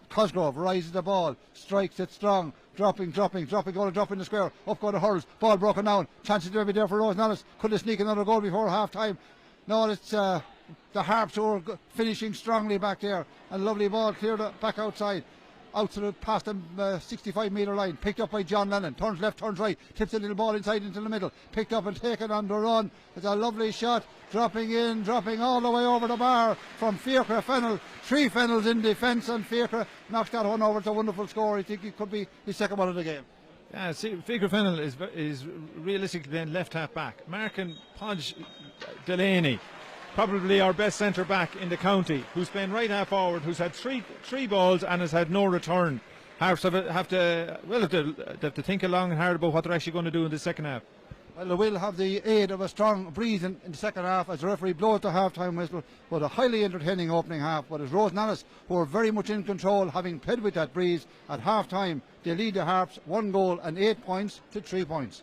Cosgrove rises the ball, strikes it strong, dropping, going to drop in the square. Up go the Hurls, ball broken down. Chances to be there for Rosenallis. Could they sneak another goal before half-time? No, it's the Harps who are finishing strongly back there. And lovely ball cleared back outside. Out to the past the 65-metre line, picked up by John Lennon, turns left, turns right, tips a little ball inside into the middle, picked up and taken on the run. It's a lovely shot, dropping all the way over the bar from Fiacre Fennell. 3 Fennels in defence, and Fiacre knocks that one over. It's a wonderful score. I think it could be his second one of the game. Yeah, see, Fiacre Fennell is realistically then left half back. Mark and Podge Delaney, probably our best centre back in the county, who's playing right half forward, who's had three balls and has had no return. Harps have to think long and hard about what they're actually going to do in the second half. Well, they will have the aid of a strong breeze in the second half as the referee blows the half-time whistle. But a highly entertaining opening half. But it's Rosenallis who are very much in control, having played with that breeze. At half-time, they lead the Harps 1 goal and 8 points to 3 points.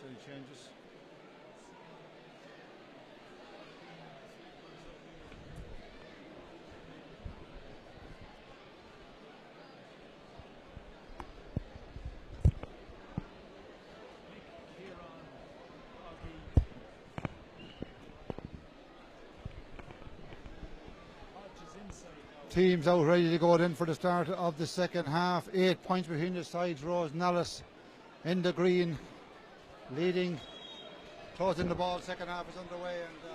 Any changes? Teams out ready to go in for the start of the second half. 8 points between the sides. Rose Nollis in the green, leading, closing the ball. Second half is underway, and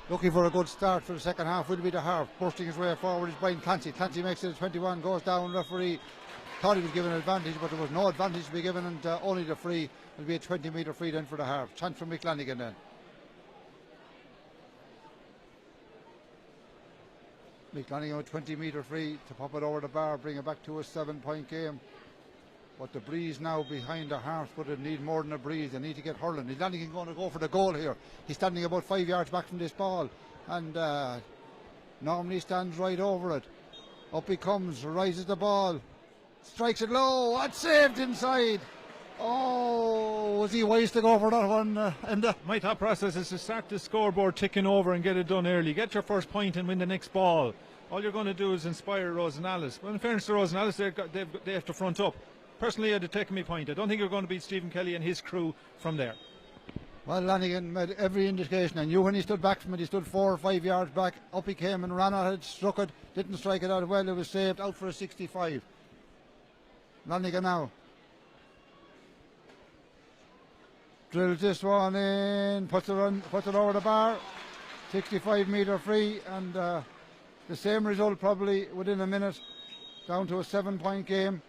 looking for a good start for the second half will be the Harp. Bursting his way forward is Brian Clancy. Clancy makes it a 21, goes down. Referee thought he was given an advantage, but there was no advantage to be given, and only the free. Will be a 20-metre free then for the Harp. Chance for Mick Lanigan then. Mick Lanigan with 20-metre free to pop it over the bar, bring it back to a 7-point game. But the breeze now behind the Harps, but they need more than a breeze. They need to get hurling. Is Lanigan going to go for the goal here? He's standing about 5 yards back from this ball, and normally stands right over it. Up he comes, rises the ball, strikes it low. What saved inside? Oh, was he wise to go for that one? My thought process is to start the scoreboard ticking over and get it done early. Get your first point and win the next ball. All you're going to do is inspire Rosenallis. Well, in fairness to Rosenallis, they have to front up. Personally, I'd have taken my point. I don't think you're going to beat Stephen Kelly and his crew from there. Well, Lanigan made every indication. I knew when he stood back from it, he stood 4 or 5 yards back. Up he came and ran at it, struck it, didn't strike it out well. It was saved, out for a 65. Lanigan now drills this one in, puts it over the bar. 65-metre free, and the same result probably within a minute. Down to a 7-point game.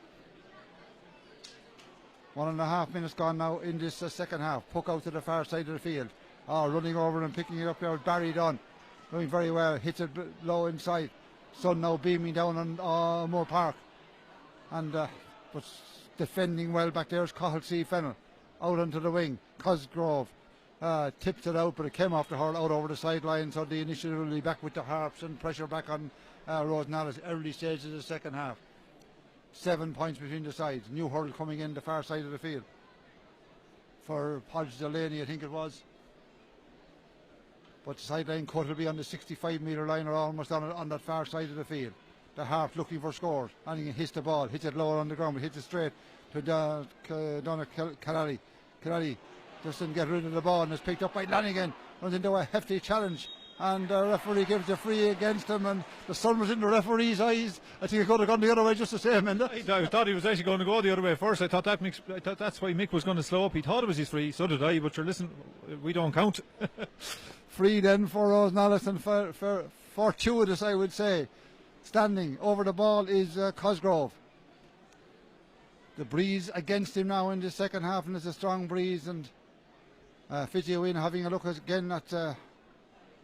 1.5 minutes gone now in this second half. Puck out to the far side of the field. Running over and picking it up there. Barry Dunn doing very well. Hits it low inside. Sun now beaming down on Moore Park. And but defending well back there is Cathal C. Fennell. Out onto the wing. Cosgrove tipped it out, but it came off the hurl out over the sideline. So the initiative will be back with the Harps and pressure back on Rosenallis early stages of the second half. 7 points between the sides. New hurl coming in the far side of the field for Podge Delaney, I think it was. But the sideline cut will be on the 65-metre line, or almost on that far side of the field. The Harps looking for scores. And he hits the ball, hits it lower on the ground, but hits it straight to Donna Calali. Calali just didn't get rid of the ball and is picked up by Lanigan. Runs into a hefty challenge, and the referee gives the free against him, and the sun was in the referee's eyes. I think it could have gone the other way just the same, Enda. I thought he was actually going to go the other way first. I thought that's why Mick was going to slow up. He thought it was his free, so did I, but sure, listen, we don't count. Free then for Rosenallis, and fortuitous, I would say. Standing over the ball is Cosgrove. The breeze against him now in the second half, and it's a strong breeze, and Fitzhugh having a look again at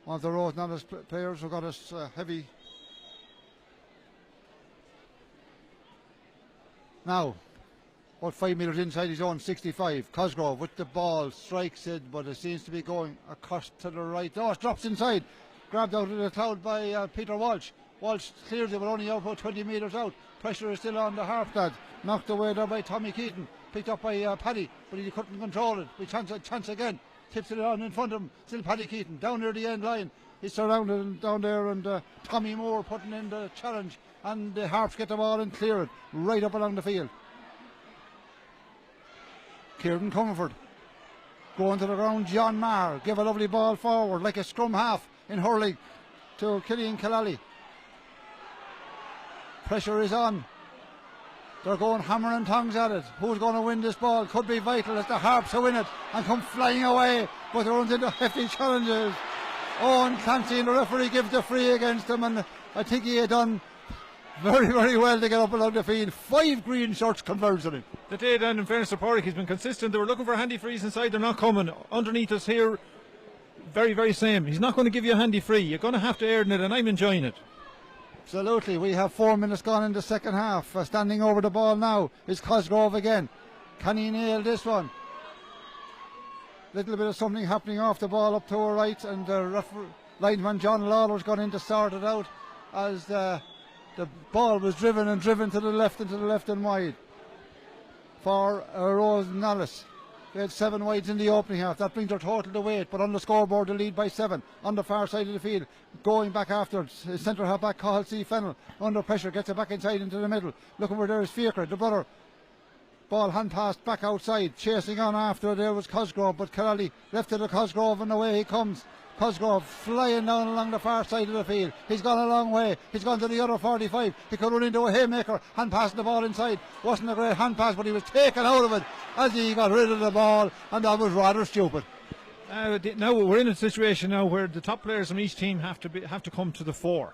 one of the Rosenallis players who got us heavy. Now, about 5 metres inside his own 65. Cosgrove with the ball, strikes it, but it seems to be going across to the right. Oh, it drops inside. Grabbed out of the cloud by Peter Walsh. Walsh clears it, but only out about 20 metres out. Pressure is still on the Harp lads. Knocked away there by Tommy Keaton. Picked up by Paddy, but he couldn't control it. We chance again. Tips it on in front of him. Still Paddy Keaton down near the end line. He's surrounded down there, and Tommy Moore putting in the challenge, and the Harps get the ball and clear it right up along the field. Kieran Comfort going to the ground. John Marr give a lovely ball forward like a scrum half in hurling to Killian Killally. Pressure is on. They're going hammer and tongs at it. Who's going to win this ball? Could be vital as the Harps win it and come flying away, but they're into hefty challenges. Owen Clancy and the referee gives the free against them, and I think he had done very, very well to get up along the field. 5 green shirts converged on him. They did, and in fairness to Pádraig, he's been consistent. They were looking for handy frees inside, they're not coming. Underneath us here, very, very same. He's not going to give you a handy free. You're going to have to earn it, and I'm enjoying it. Absolutely. We have 4 minutes gone in the second half. Standing over the ball now is Cosgrove again. Can he nail this one? Little bit of something happening off the ball up to our right, and the linesman John Lawler's gone in to sort it out as the ball was driven to the left and wide for Rose Nollis. They had 7 wides in the opening half. That brings their total to 8, but on the scoreboard they lead by 7 on the far side of the field. Going back afterwards, centre half back Cathal C. Fennell under pressure, gets it back inside into the middle. Looking where there is Fiacre, the brother. Ball hand passed back outside, chasing on after there was Cosgrove, but Killally left it to Cosgrove, and away he comes. Cosgrove flying down along the far side of the field. He's gone a long way. He's gone to the other 45. He could run into a haymaker, hand passing the ball inside. Wasn't a great hand pass, but he was taken out of it as he got rid of the ball, and that was rather stupid. Now we're in a situation now where the top players on each team have to come to the fore.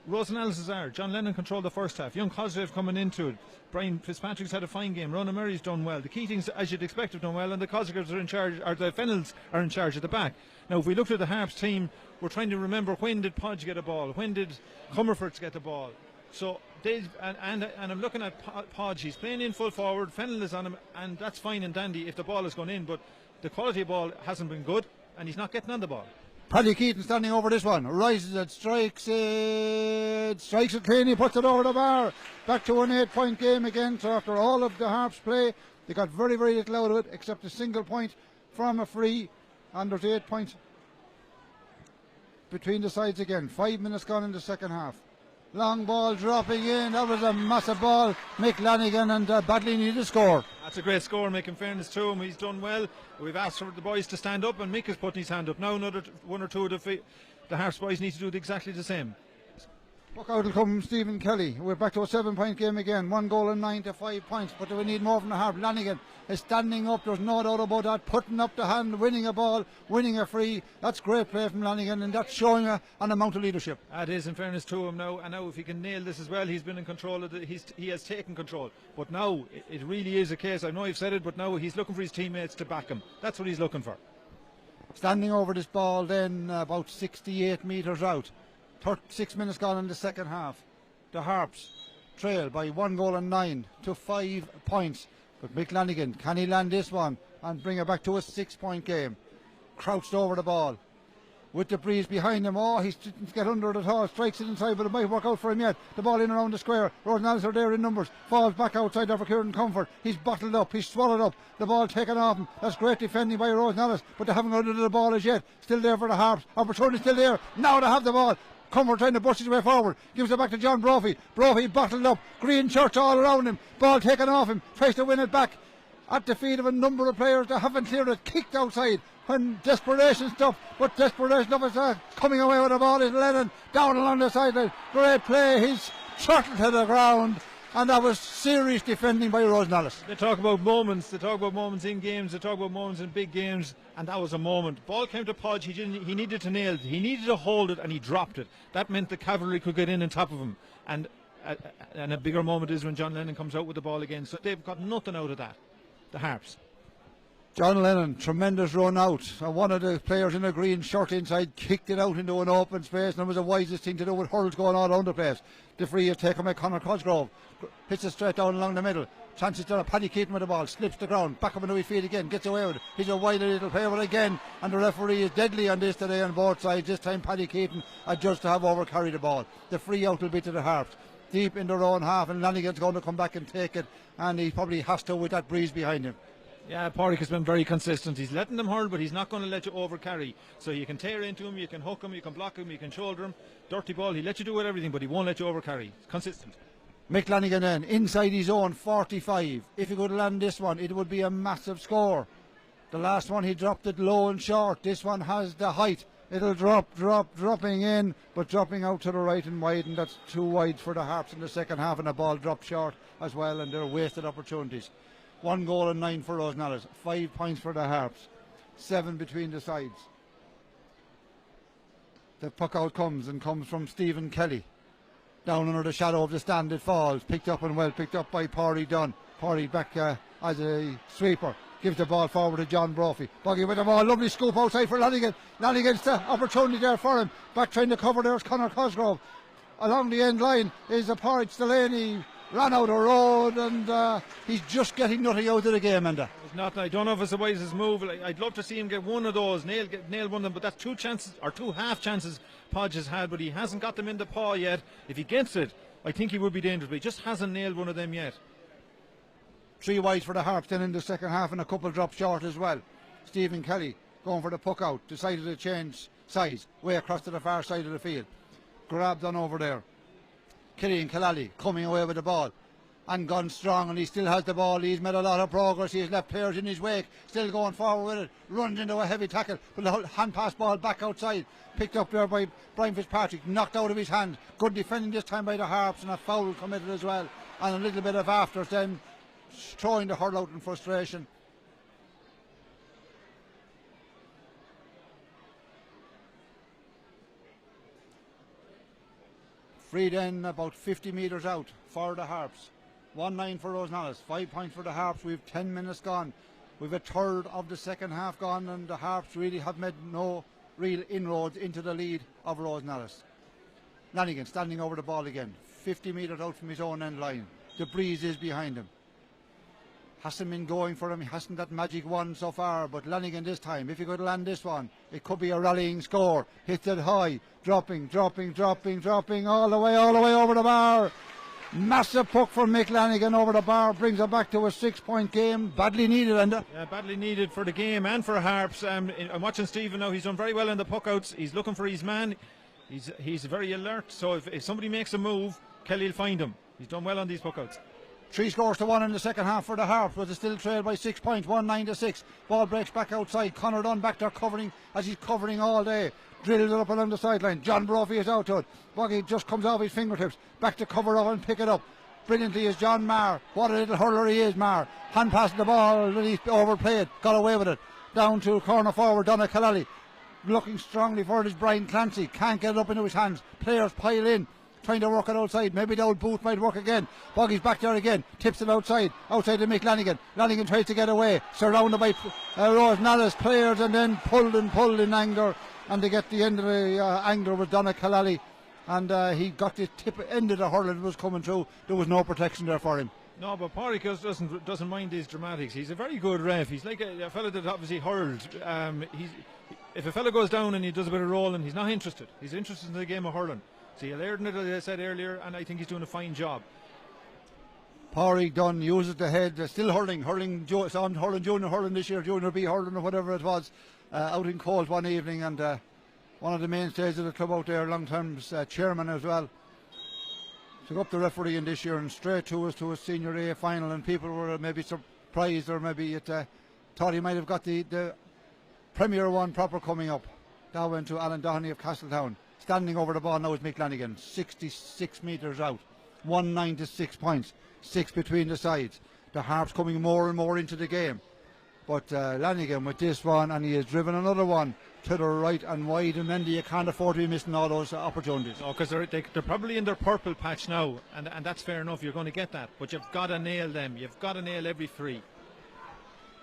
Rosenellis are. John Lennon controlled the first half. Young Cosgrave coming into it. Brian Fitzpatrick's had a fine game. Ronan Murray's done well. The Keatings, as you'd expect, have done well, and the Cosgraves are in charge, or the Fennells are in charge at the back. Now, if we looked at the Harps team, we're trying to remember, when did Podge get a ball? When did Comerfords get the ball? So, and I'm looking at Podge. He's playing in full forward. Fennell is on him, and that's fine and dandy if the ball has gone in, but the quality of ball hasn't been good, and he's not getting on the ball. Paddy Keaton standing over this one, rises it, strikes it clean, he puts it over the bar. Back to an 8-point game again. So after all of the Harps play, they got very, very little out of it except a single point from a free, and there's 8 points between the sides again. 5 minutes gone in the second half. Long ball dropping in, that was a massive ball. Mick Lanigan, and badly needed a score. That's a great score, Mick, in fairness to him. He's done well. We've asked for the boys to stand up, and Mick is putting his hand up. Now another 1 or 2 of the Harps boys need to do exactly the same. Puck out will come Stephen Kelly. We're back to a 7-point game again. 1 goal and 9 to 5 points, but we need more from the Harp. Lanigan is standing up, there's no doubt about that, putting up the hand, winning a ball, winning a free. That's great play from Lanigan, and that's showing an amount of leadership. That is, in fairness to him now, and now if he can nail this as well, he's been in control of he has taken control. But now it really is a case, I know I've said it, but now he's looking for his teammates to back him. That's what he's looking for. Standing over this ball then, about 68 metres out. 6 minutes gone in the second half. The Harps trail by 1 goal and 9 to 5 points. But Mick Lanigan, can he land this one and bring it back to a 6-point game? Crouched over the ball with the breeze behind him. Oh, he didn't get under it at all. Strikes it inside, but it might work out for him yet. The ball in around the square. Rosenellis are there in numbers. Falls back outside there for Kieran Comfort. He's bottled up. He's swallowed up. The ball taken off him. That's great defending by Rosenellis, but they haven't got rid of the ball as yet. Still there for the Harps. Opportunity still there. Now they have the ball. Comfort trying to push his way forward, gives it back to John Brophy. Brophy bottled up, green shirts all around him, ball taken off him, tries to win it back at the feet of a number of players that haven't cleared it, kicked outside when desperation stuff, but desperation of it coming away with the ball is Lennon down along the sideline. Great play, he's throttled to the ground, and that was serious defending by Rosenellis. They talk about moments in games, they talk about moments in big games, and that was a moment. Ball came to Podge, he needed to nail it, he needed to hold it, and he dropped it. That meant the cavalry could get in on top of him, and a bigger moment is when John Lennon comes out with the ball again. So they've got nothing out of that, the Harps. John Lennon, tremendous run out. One of the players in a green shirt inside kicked it out into an open space, and it was the wisest thing to do with hurls going all around the place. The free is taken by Conor Cosgrove. Hits it straight down along the middle. Chances to Paddy Keaton with the ball. Slips the ground. Back up into his feet again. Gets away with it. He's a wily little player again. And the referee is deadly on this today on both sides. This time Paddy Keaton adjusts to have overcarried the ball. The free out will be to the Harps. Deep in their own half, and Lanigan's going to come back and take it. And he probably has to with that breeze behind him. Yeah, Pádraig has been very consistent. He's letting them hurl, but he's not going to let you overcarry. So you can tear into him, you can hook him, you can block him, you can shoulder him. Dirty ball, he'll let you do with everything, but he won't let you overcarry. Consistent. Mick Lanigan then, inside his own 45. If he could land this one, it would be a massive score. The last one he dropped it low and short. This one has the height. It'll dropping in, but dropping out to the right and wide, and that's too wide for the Harps in the second half, and the ball dropped short as well, and they're wasted opportunities. 1 goal and 9 for Rosenallis, 5 points for the Harps, 7 between the sides. The puck out comes from Stephen Kelly. Down under the shadow of the stand it falls, picked up and well picked up by Pádraig Dunn. Pádraig back as a sweeper. Gives the ball forward to John Brophy. Buggy with the ball. Lovely scoop outside for Lanigan. Lanigan's the opportunity there for him. Back trying to cover. There's Conor Cosgrove. Along the end line is the Pádraig Delaney. Ran out of road, and he's just getting nutty out of the game, Enda. It's not. I don't know if it's the wisest move. I'd love to see him get one of those, nail one of them, but that's 2 chances, or 2 half chances Podge has had, but he hasn't got them in the paw yet. If he gets it, I think he would be dangerous, but he just hasn't nailed one of them yet. 3 wide for the Harps then in the second half, and a couple dropped short as well. Stephen Kelly going for the puck out, decided to change size, way across to the far side of the field. Grabbed on over there. Killian Killally coming away with the ball and gone strong, and he still has the ball. He's made a lot of progress. He has left players in his wake, still going forward with it, runs into a heavy tackle, but the hand pass ball back outside, picked up there by Brian Fitzpatrick, knocked out of his hand. Good defending this time by the Harps, and a foul committed as well, and a little bit of after then throwing the hurl out in frustration. Free then about 50 metres out for the Harps. 1-9 for Rosenallis, 5 points for the Harps. We've 10 minutes gone. We've a third of the second half gone, and the Harps really have made no real inroads into the lead of Rosenallis. Lanigan standing over the ball again, 50 metres out from his own end line. The breeze is behind him. Hasn't been going for him, he hasn't that magic one so far, but Lanigan this time, if he could land this one, it could be a rallying score. Hits it high, dropping all the way over the bar. Massive puck from Mick Lanigan over the bar, brings it back to a 6-point game. Badly needed, Enda. Yeah, badly needed for the game and for Harps. I'm watching Stephen now, he's done very well in the puck outs. He's looking for his man, he's very alert, so if somebody makes a move, Kelly will find him. He's done well on these puck outs. 3 scores to 1 in the second half for the Harps, but it's still trailed by 6 points, 1-9-6. Ball breaks back outside. Conor Dunn back there covering, as he's covering all day. Drills it up along the sideline. John Brophy is out to it. Buggy just comes off his fingertips. Back to cover up and pick it up. Brilliantly is John Marr. What a little hurler he is, Marr. Hand passing the ball, really overplayed. Got away with it. Down to corner forward, Donna Killally. Looking strongly for it is Brian Clancy. Can't get it up into his hands. Players pile in, trying to work it outside. Maybe the old boot might work again. Boggy's back there again. Tips it outside to Mick Lanigan. Lanigan tries to get away. Surrounded by Rosenallis players, and then pulled in anger. And they get the end of the anger with Donna Killally. And he got the tip end of the hurl that was coming through. There was no protection there for him. No, but Pádraig doesn't mind these dramatics. He's a very good ref. He's like a fella that obviously hurled. If a fella goes down and he does a bit of rolling, he's not interested. He's interested in the game of hurling. So he learned it, as I said earlier, and I think he's doing a fine job. Pádraig Dunn uses the head, still hurling junior hurling this year, junior B hurling or whatever it was, out in Colt one evening, and one of the mainstays of the club out there, long-term chairman as well. Took up the refereeing this year and straight to a senior A final, and people were maybe surprised, or maybe thought he might have got the Premier one proper coming up. That went to Alan Doheny of Castletown. Standing over the ball now is Mick Lanigan, 66 metres out, 1-9-6 points, 6 between the sides. The Harps coming more and more into the game. But Lanigan with this one, and he has driven another one to the right and wide, and then you can't afford to be missing all those opportunities. No, because they're probably in their purple patch now, and that's fair enough, you're going to get that. But you've got to nail them, you've got to nail every free.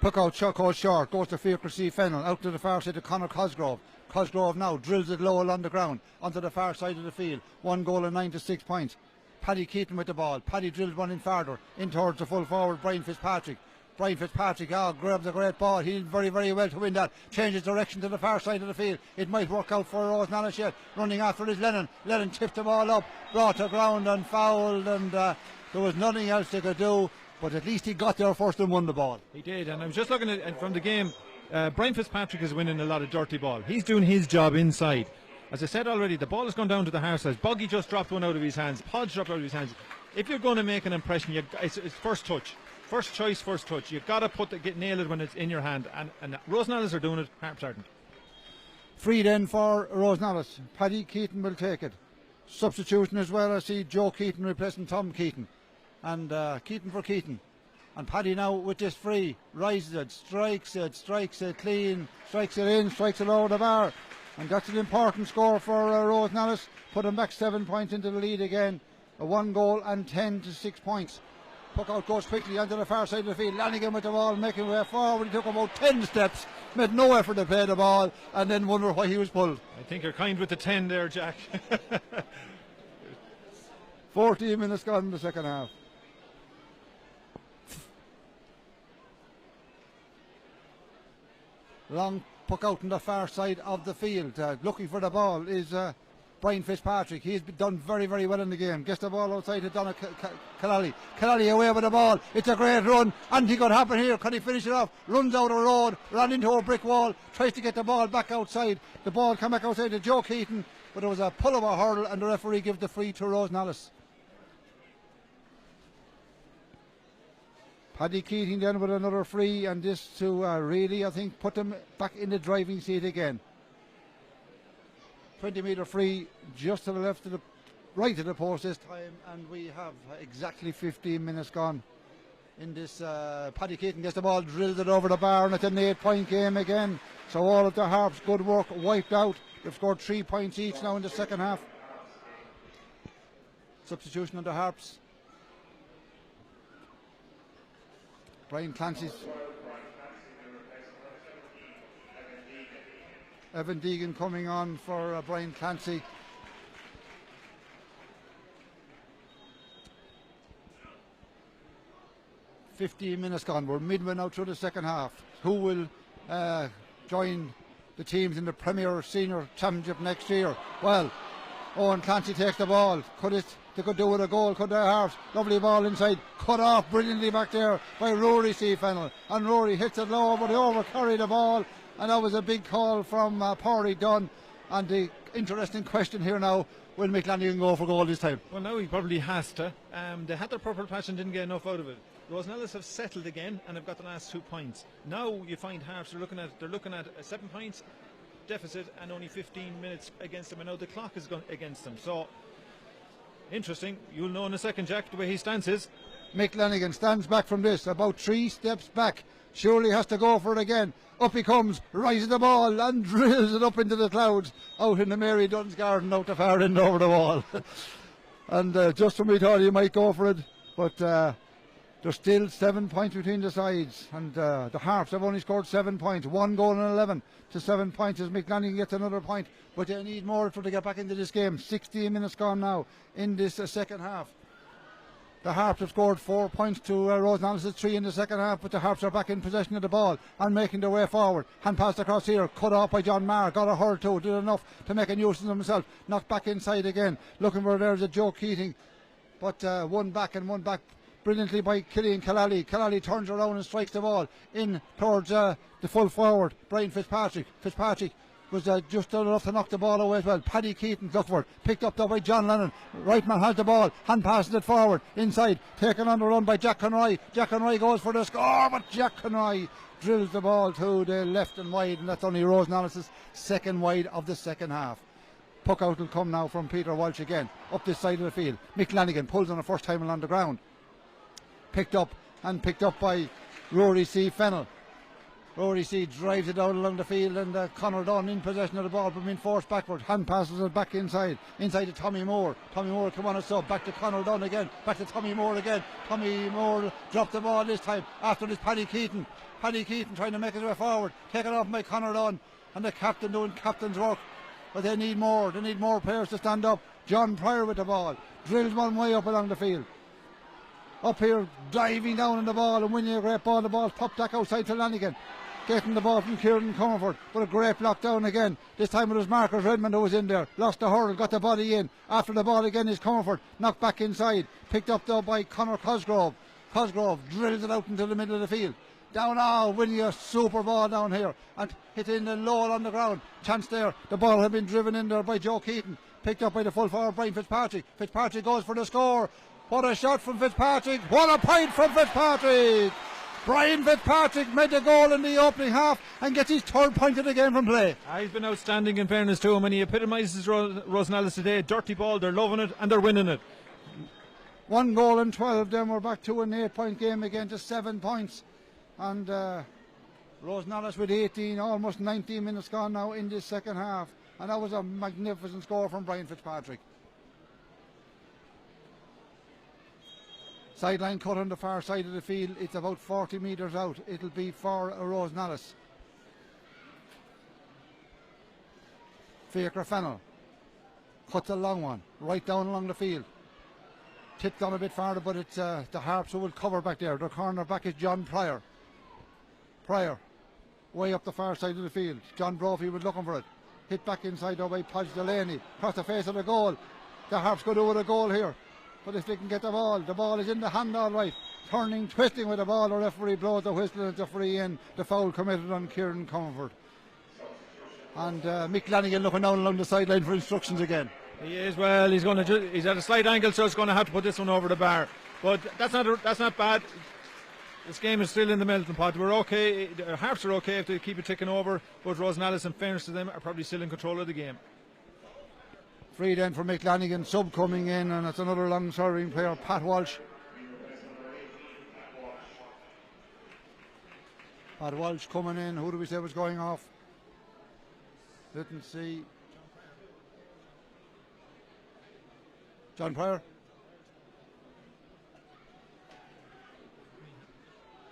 Puck out, goes short, goes to Fiacre C. Fennell, out to the far side to Conor Cosgrove. Cosgrove now drills it low along the ground, onto the far side of the field. 1 goal and 9-6 points. Paddy Keaton with the ball. Paddy drills one in farther, in towards the full forward, Brian Fitzpatrick. Brian Fitzpatrick grabs a great ball. He did very, very well to win that. Changes direction to the far side of the field. It might work out for Rosenallis yet. Running after it is Lennon. Lennon tipped the ball up, brought to ground and fouled, and there was nothing else they could do. but at least he got there first and won the ball. He did, and I was just looking at from the game. Brian Fitzpatrick is winning a lot of dirty ball. He's doing his job inside. As I said already, the ball has gone down to the half side. Boggy just dropped one out of his hands. Podge dropped out of his hands. If you're going to make an impression, it's first touch. First choice, first touch. You've got to nail it when it's in your hand. And Rosenallis are doing it, Harps aren't. Free then for Rosenallis. Paddy Keaton will take it. Substitution as well. I see Joe Keaton replacing Tom Keaton. And Keaton for Keaton. And Paddy now with this free, rises it, strikes it clean, strikes it in, strikes it over the bar. And that's an important score for Rosenallis, put him back 7 points into the lead again. A 1 goal and 10 to 6 points. Puck out goes quickly onto the far side of the field. Lanigan with the ball, making way forward. He took about 10 steps, made no effort to play the ball, and then wonder why he was pulled. I think you're kind with the 10 there, Jack. 14 minutes gone in the second half. Long puck out on the far side of the field. Looking for the ball is Brian Fitzpatrick. He's done very, very well in the game. Gets the ball outside to Donna Kalali. Kalali away with the ball. It's a great run. Anything could happen here. Can he finish it off? Runs out the road, ran into a brick wall, tries to get the ball back outside. The ball come back outside to Joe Keaton, but there was a pull of a hurdle and the referee gives the free to Rosenallis. Paddy Keating then with another free, and this to really, I think, put them back in the driving seat again. 20-metre free just to the left of the right of the post this time, and we have exactly 15 minutes gone in this. Paddy Keating gets the ball, drills it over the bar, and it's an 8-point game again. So all of the Harps, good work, wiped out. They've scored 3 points each now in the second half. Substitution on the Harps. Brian Clancy's. Evan Deegan coming on for Brian Clancy. "15 minutes gone. We're midway now through the second half. Who will join the teams in the Premier Senior Championship next year? Well, Owen Clancy takes the ball. They could do with a goal, could they? Harps, lovely ball inside, cut off brilliantly back there by Rory Seafennel, and Rory hits it low, but he overcarried the ball, and that was a big call from Pádraig Dunn. And the interesting question here now, will McLanigan go for goal this time? Well, now he probably has to. They had their purple patch and didn't get enough out of it. Rosenallis have settled again and have got the last 2 points. Now you find Harps are looking at 7 points deficit and only 15 minutes against them, and now the clock is gone against them. So interesting. You'll know in a second, Jack, the way he stands is. Mick Lanigan stands back from this, about 3 steps back. Surely has to go for it again. Up he comes, rises the ball and drills it up into the clouds, out in the Mary Dunn's garden, out the far end over the wall. And just when we thought he might go for it, but there's still 7 points between the sides, and the Harps have only scored 7 points, 1 goal and 11 to 7 points as McLanigan gets another point, but they need more to get back into this game. 16 minutes gone now in this second half. The Harps have scored 4 points to Rosenallis' 3 in the second half, but the Harps are back in possession of the ball and making their way forward. Hand passed across here, cut off by John Maher, got a hurl too, did enough to make a nuisance of himself, knocked back inside again, looking for there's a Joe Keating, but one back brilliantly by Killian Kalali. Kalali turns around and strikes the ball in towards the full forward, Brian Fitzpatrick. Fitzpatrick was just done enough to knock the ball away as well. Paddy Keaton looked for it, picked up there by John Lennon. Right man has the ball, hand passes it forward, inside, taken on the run by Jack Conroy. Jack Conroy goes for the score, but Jack Conroy drills the ball to the left and wide, and that's only Rosenallis' second wide of the second half. Puck out will come now from Peter Walsh again, up this side of the field. Mick Lanigan pulls on the first time along the ground. Picked up by Rory C. Fennell. Rory C. drives it out along the field, and Conor Dunn in possession of the ball, but being forced backward. Hand passes it back inside to Tommy Moore. Tommy Moore come on a sub, back to Conor Dunn again, back to Tommy Moore again. Tommy Moore dropped the ball this time after this Paddy Keaton. Paddy Keaton trying to make his way forward, taken off by Conor Dunn, and the captain doing captain's work. But they need more players to stand up. John Pryor with the ball, drills one way up along the field. Up here, diving down on the ball and winning a great ball. The ball popped back outside to Lanigan. Getting the ball from Kieran Comerford, but a great block down again. This time it was Marcus Redmond who was in there. Lost the hurdle, got the body in. After the ball again is Comerford, knocked back inside. Picked up though by Conor Cosgrove. Cosgrove drills it out into the middle of the field. Down winning a super ball down here and hit in the low on the ground. Chance there. The ball had been driven in there by Joe Keaton. Picked up by the full forward Brian Fitzpatrick. Fitzpatrick goes for the score. What a shot from Fitzpatrick. What a point from Fitzpatrick. Brian Fitzpatrick made the goal in the opening half and gets his third point of the game from play. He's been outstanding in fairness to him, and he epitomises Rosenellis today. Dirty ball, they're loving it and they're winning it. 1 goal and 12. Then we're back to an 8-point game again to 7 points. And Rosenellis with 18, almost 19 minutes gone now in this second half. And that was a magnificent score from Brian Fitzpatrick. Sideline cut on the far side of the field. It's about 40 metres out. It'll be for Rosenellis. Fiacre Fennell cuts a long one right down along the field. Tipped on a bit farther, but it's the Harps who will cover back there. The corner back is John Pryor. Pryor way up the far side of the field. John Brophy was looking for it. Hit back inside though by Podge Delaney. Across the face of the goal. The Harps go do with a goal here. But if they can get the ball is in the hand all right. Turning, twisting with the ball. The referee blows the whistle and it's a free in. The foul committed on Kieran Comfort. And Mick Lanigan looking down along the sideline for instructions again. He is. Well, he's at a slight angle, so he's going to have to put this one over the bar. But that's not bad. This game is still in the melting pot. We're okay. The Harps are okay if they keep it ticking over. But Rosenellis, in fairness to them, are probably still in control of the game. Free then for Mick Lanigan, sub coming in, and it's another long serving player, Pat Walsh. Pat Walsh coming in. Who do we say was going off? Didn't see. John Pryor.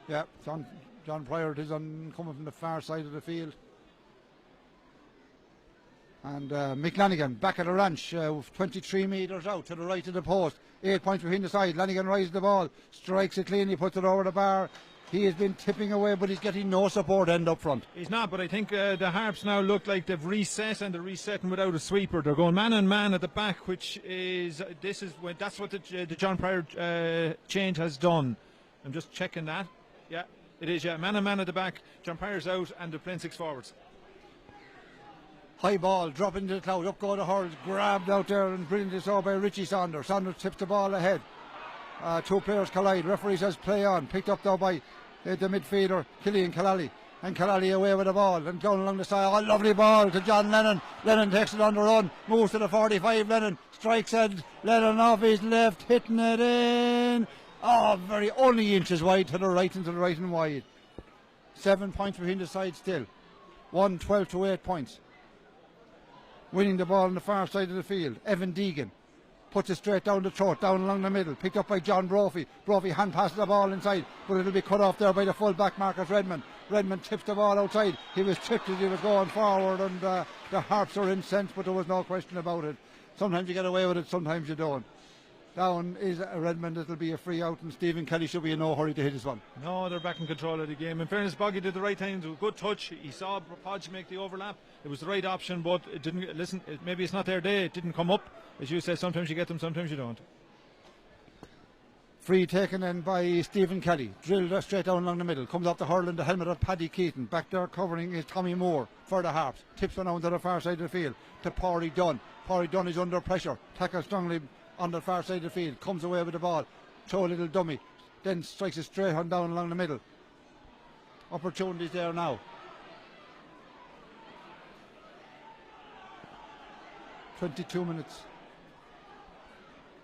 Yeah, John Pryor. It is coming from the far side of the field. And Mick Lanigan back at the ranch, 23 metres out to the right of the post. 8 points behind the side. Lanigan rises the ball, strikes it clean, he puts it over the bar. He has been tipping away, but he's getting no support end up front. He's not, but I think the Harps now look like they've reset, and they're resetting without a sweeper. They're going man and man at the back, which is that's what the John Pryor change has done. I'm just checking that. Yeah, it is. Yeah, man and man at the back. John Pryor's out, and they're playing 6 forwards. High ball, dropping into the cloud, up go the hurls, grabbed out there and brilliant this over by Richie Saunders. Saunders tips the ball ahead. 2 players collide. Referee says play on. Picked up though by the midfielder Killian Kalali. And Kalali away with the ball and down along the side. Oh, lovely ball to John Lennon. Lennon takes it on the run, moves to the 45. Lennon strikes it. Lennon off his left, hitting it in. Oh, very only inches wide to the right and to the right and wide. 7 points behind the side still. 1-12 to 8 points. Winning the ball on the far side of the field. Evan Deegan puts it straight down the throat, down along the middle. Picked up by John Brophy. Brophy hand passes the ball inside, but it'll be cut off there by the full back Marcus Redmond. Redmond tips the ball outside. He was tipped as he was going forward, and the Harps are incensed, but there was no question about it. Sometimes you get away with it, sometimes you don't. Down is Redmond. It'll be a free out, and Stephen Kelly should be in no hurry to hit his one. No, they're back in control of the game. In fairness, Boggy did the right thing. It was a good touch. He saw Podge make the overlap. It was the right option, but it didn't. Listen, maybe it's not their day. It didn't come up. As you said, sometimes you get them, sometimes you don't. Free taken in by Stephen Kelly. Drilled straight down along the middle. Comes off the hurl in the helmet of Paddy Keaton. Back there covering is Tommy Moore for the Harps. Tips one out to the far side of the field to Pori Dunn. Pori Dunn is under pressure. Tackles strongly on the far side of the field. Comes away with the ball. Throw a little dummy. Then strikes it straight on down along the middle. Opportunities there now. 22 minutes.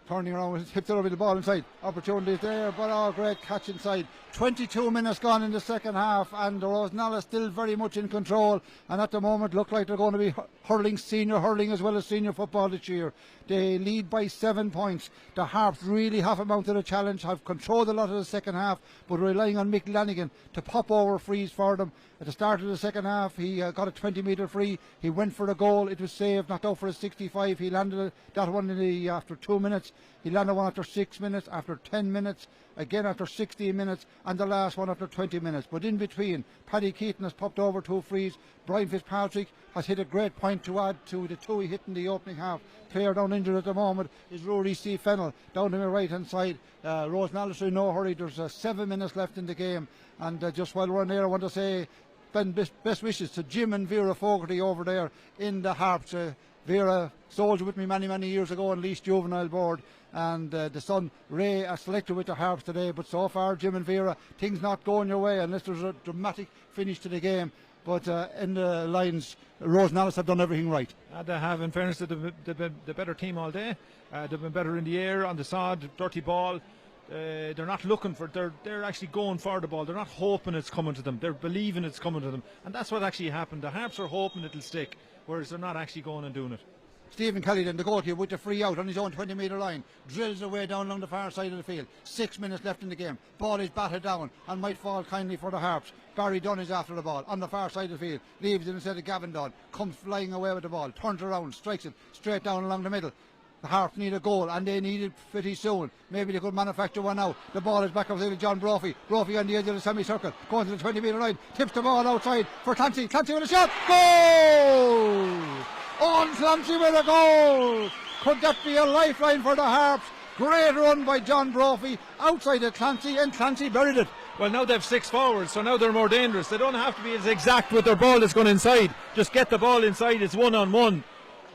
Turning around, hips it over the ball inside. Opportunities there, but great catch inside. 22 minutes gone in the second half, and Rosenellis still very much in control. And at the moment, look like they're going to be hurling senior hurling as well as senior football this year. They lead by 7 points. The Harps really have mounted a challenge, have controlled a lot of the second half, but relying on Mick Lanigan to pop over frees for them. At the start of the second half, he got a 20-metre free. He went for the goal. It was saved, knocked out for a 65. He landed that one after 2 minutes. He landed one after 6 minutes, after 10 minutes, again after 16 minutes, and the last one after 20 minutes. But in between, Paddy Keaton has popped over 2 frees. Brian Fitzpatrick has hit a great point to add to the 2 he hit in the opening half. Player down injured at the moment is Rory C. Fennell down to my right hand side. Rosenallis in no hurry. There's 7 minutes left in the game, and just while we're on there, I want to say best wishes to Jim and Vera Fogarty over there in the Harps. Vera soldier with me many years ago on Laois Juvenile Board, and the son Ray are selected with the Harps today. But so far, Jim and Vera, things not going your way unless there's a dramatic finish to the game. But in the Lyons, Rosenallis have done everything right. They have, in fairness, they've been the better team all day. They've been better in the air, on the sod, dirty ball. They're not looking for it. They're actually going for the ball. They're not hoping it's coming to them. They're believing it's coming to them. And that's what actually happened. The Harps are hoping it'll stick, whereas they're not actually going and doing it. Stephen Kelly then, the goalkeeper, with the free out on his own 20-metre line, drills away down along the far side of the field. 6 minutes left in the game. Ball is batted down and might fall kindly for the Harps. Barry Dunn is after the ball on the far side of the field. Leaves it instead of Gavin Dunn. Comes flying away with the ball. Turns around, strikes it straight down along the middle. The Harps need a goal, and they need it pretty soon. Maybe they could manufacture one now. The ball is back up to John Brophy. Brophy on the edge of the semicircle, going to the 20-metre line. Tips the ball outside for Clancy. Clancy with a shot. Goal! On Clancy with a goal! Could that be a lifeline for the Harps? Great run by John Brophy outside of Clancy, and Clancy buried it. Well, now they have 6 forwards, so now they're more dangerous. They don't have to be as exact with their ball that's going inside. Just get the ball inside. It's 1-on-1.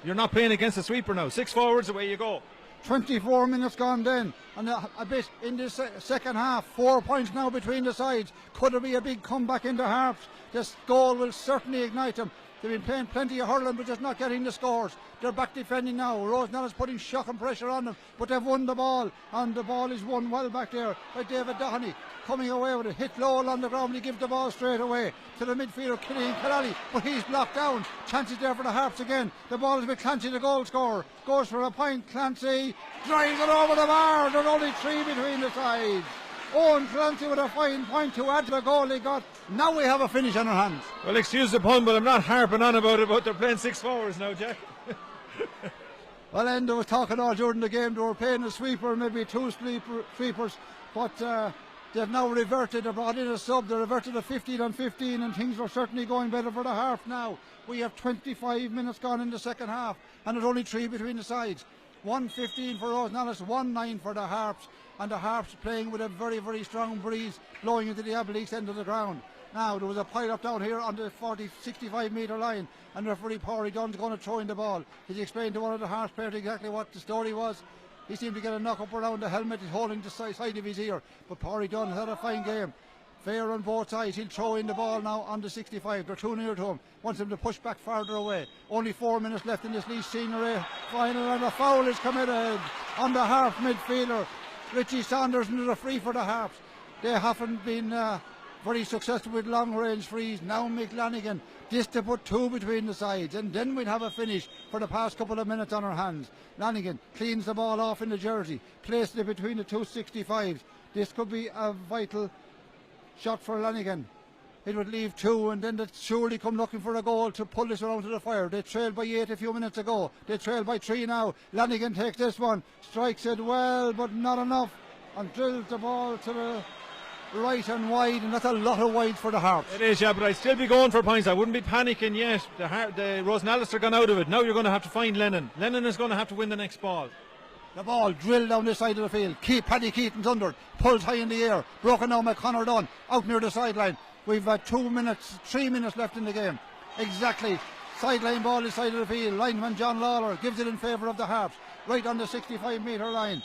You're not playing against a sweeper now. 6 forwards, away you go. 24 minutes gone then, and a bit in this second half. 4 points now between the sides. Could there be a big comeback in the Harps? This goal will certainly ignite them. They've been playing plenty of hurling, but just not getting the scores. They're back defending now. Rosenell is putting shock and pressure on them, but they've won the ball, and the ball is won well back there by David Doheny. Coming away with it, hit low on the ground, he gives the ball straight away to the midfielder Killian Kerrally, but he's blocked down. Chances there for the Harps again. The ball is with Clancy, the goal scorer. Goes for a point. Clancy drives it over the bar. There's only 3 between the sides. Owen Clancy with a fine point to add to the goal he got. Now we have a finish on our hands. Well, excuse the pun, but I'm not harping on about it, but they're playing 6 forwards now, Jack. Well, Enda was talking all during the game. They were playing a sweeper, maybe 2 sweepers, but they've now reverted. They brought in a sub. They reverted to 15-on-15, and things are certainly going better for the Harps now. We have 25 minutes gone in the second half, and there's only 3 between the sides. 1:15 for Rosenallis, 1:09 for the Harps, and the Harps playing with a very strong breeze blowing into the oblique end of the ground. Now there was a pile up down here on the 65 metre line, and referee Pádraig Dunn's going to throw in the ball. He's explained to one of the Harps players exactly what the story was. He seemed to get a knock up around the helmet. He's holding the side of his ear, but Pádraig Dunn had a fine game. Fair on both sides. He'll throw in the ball now on the 65. They're too near to him. Wants him to push back farther away. Only 4 minutes left in this Laois Senior final, and a foul is committed on the Harp midfielder Richie Saunders, and there's a free for the Harps. They haven't been very successful with long range frees. Now Mick Lanigan, this to put 2 between the sides, and then we'd have a finish for the past couple of minutes on our hands. Lanigan cleans the ball off in the jersey, places it between the 2 65s. This could be a vital shot for Lanigan. It would leave 2, and then they'd surely come looking for a goal to pull this around to the fire. They trailed by 8 a few minutes ago. They trailed by 3 now. Lanigan takes this one, strikes it well, but not enough, and drills the ball to the right and wide, and that's a lot of wide for the Harps. It is, yeah, but I'd still be going for points. I wouldn't be panicking yet. The Rosenallis are gone out of it. Now you're going to have to find Lennon. Lennon is going to have to win the next ball. The ball drilled down this side of the field. Paddy Keaton's under it. Pulls high in the air. Broken down by Conor Dunn. Out near the sideline. We've 3 minutes left in the game. Exactly. Sideline ball this side of the field. Lineman John Lawler gives it in favour of the Harps. Right on the 65 metre line.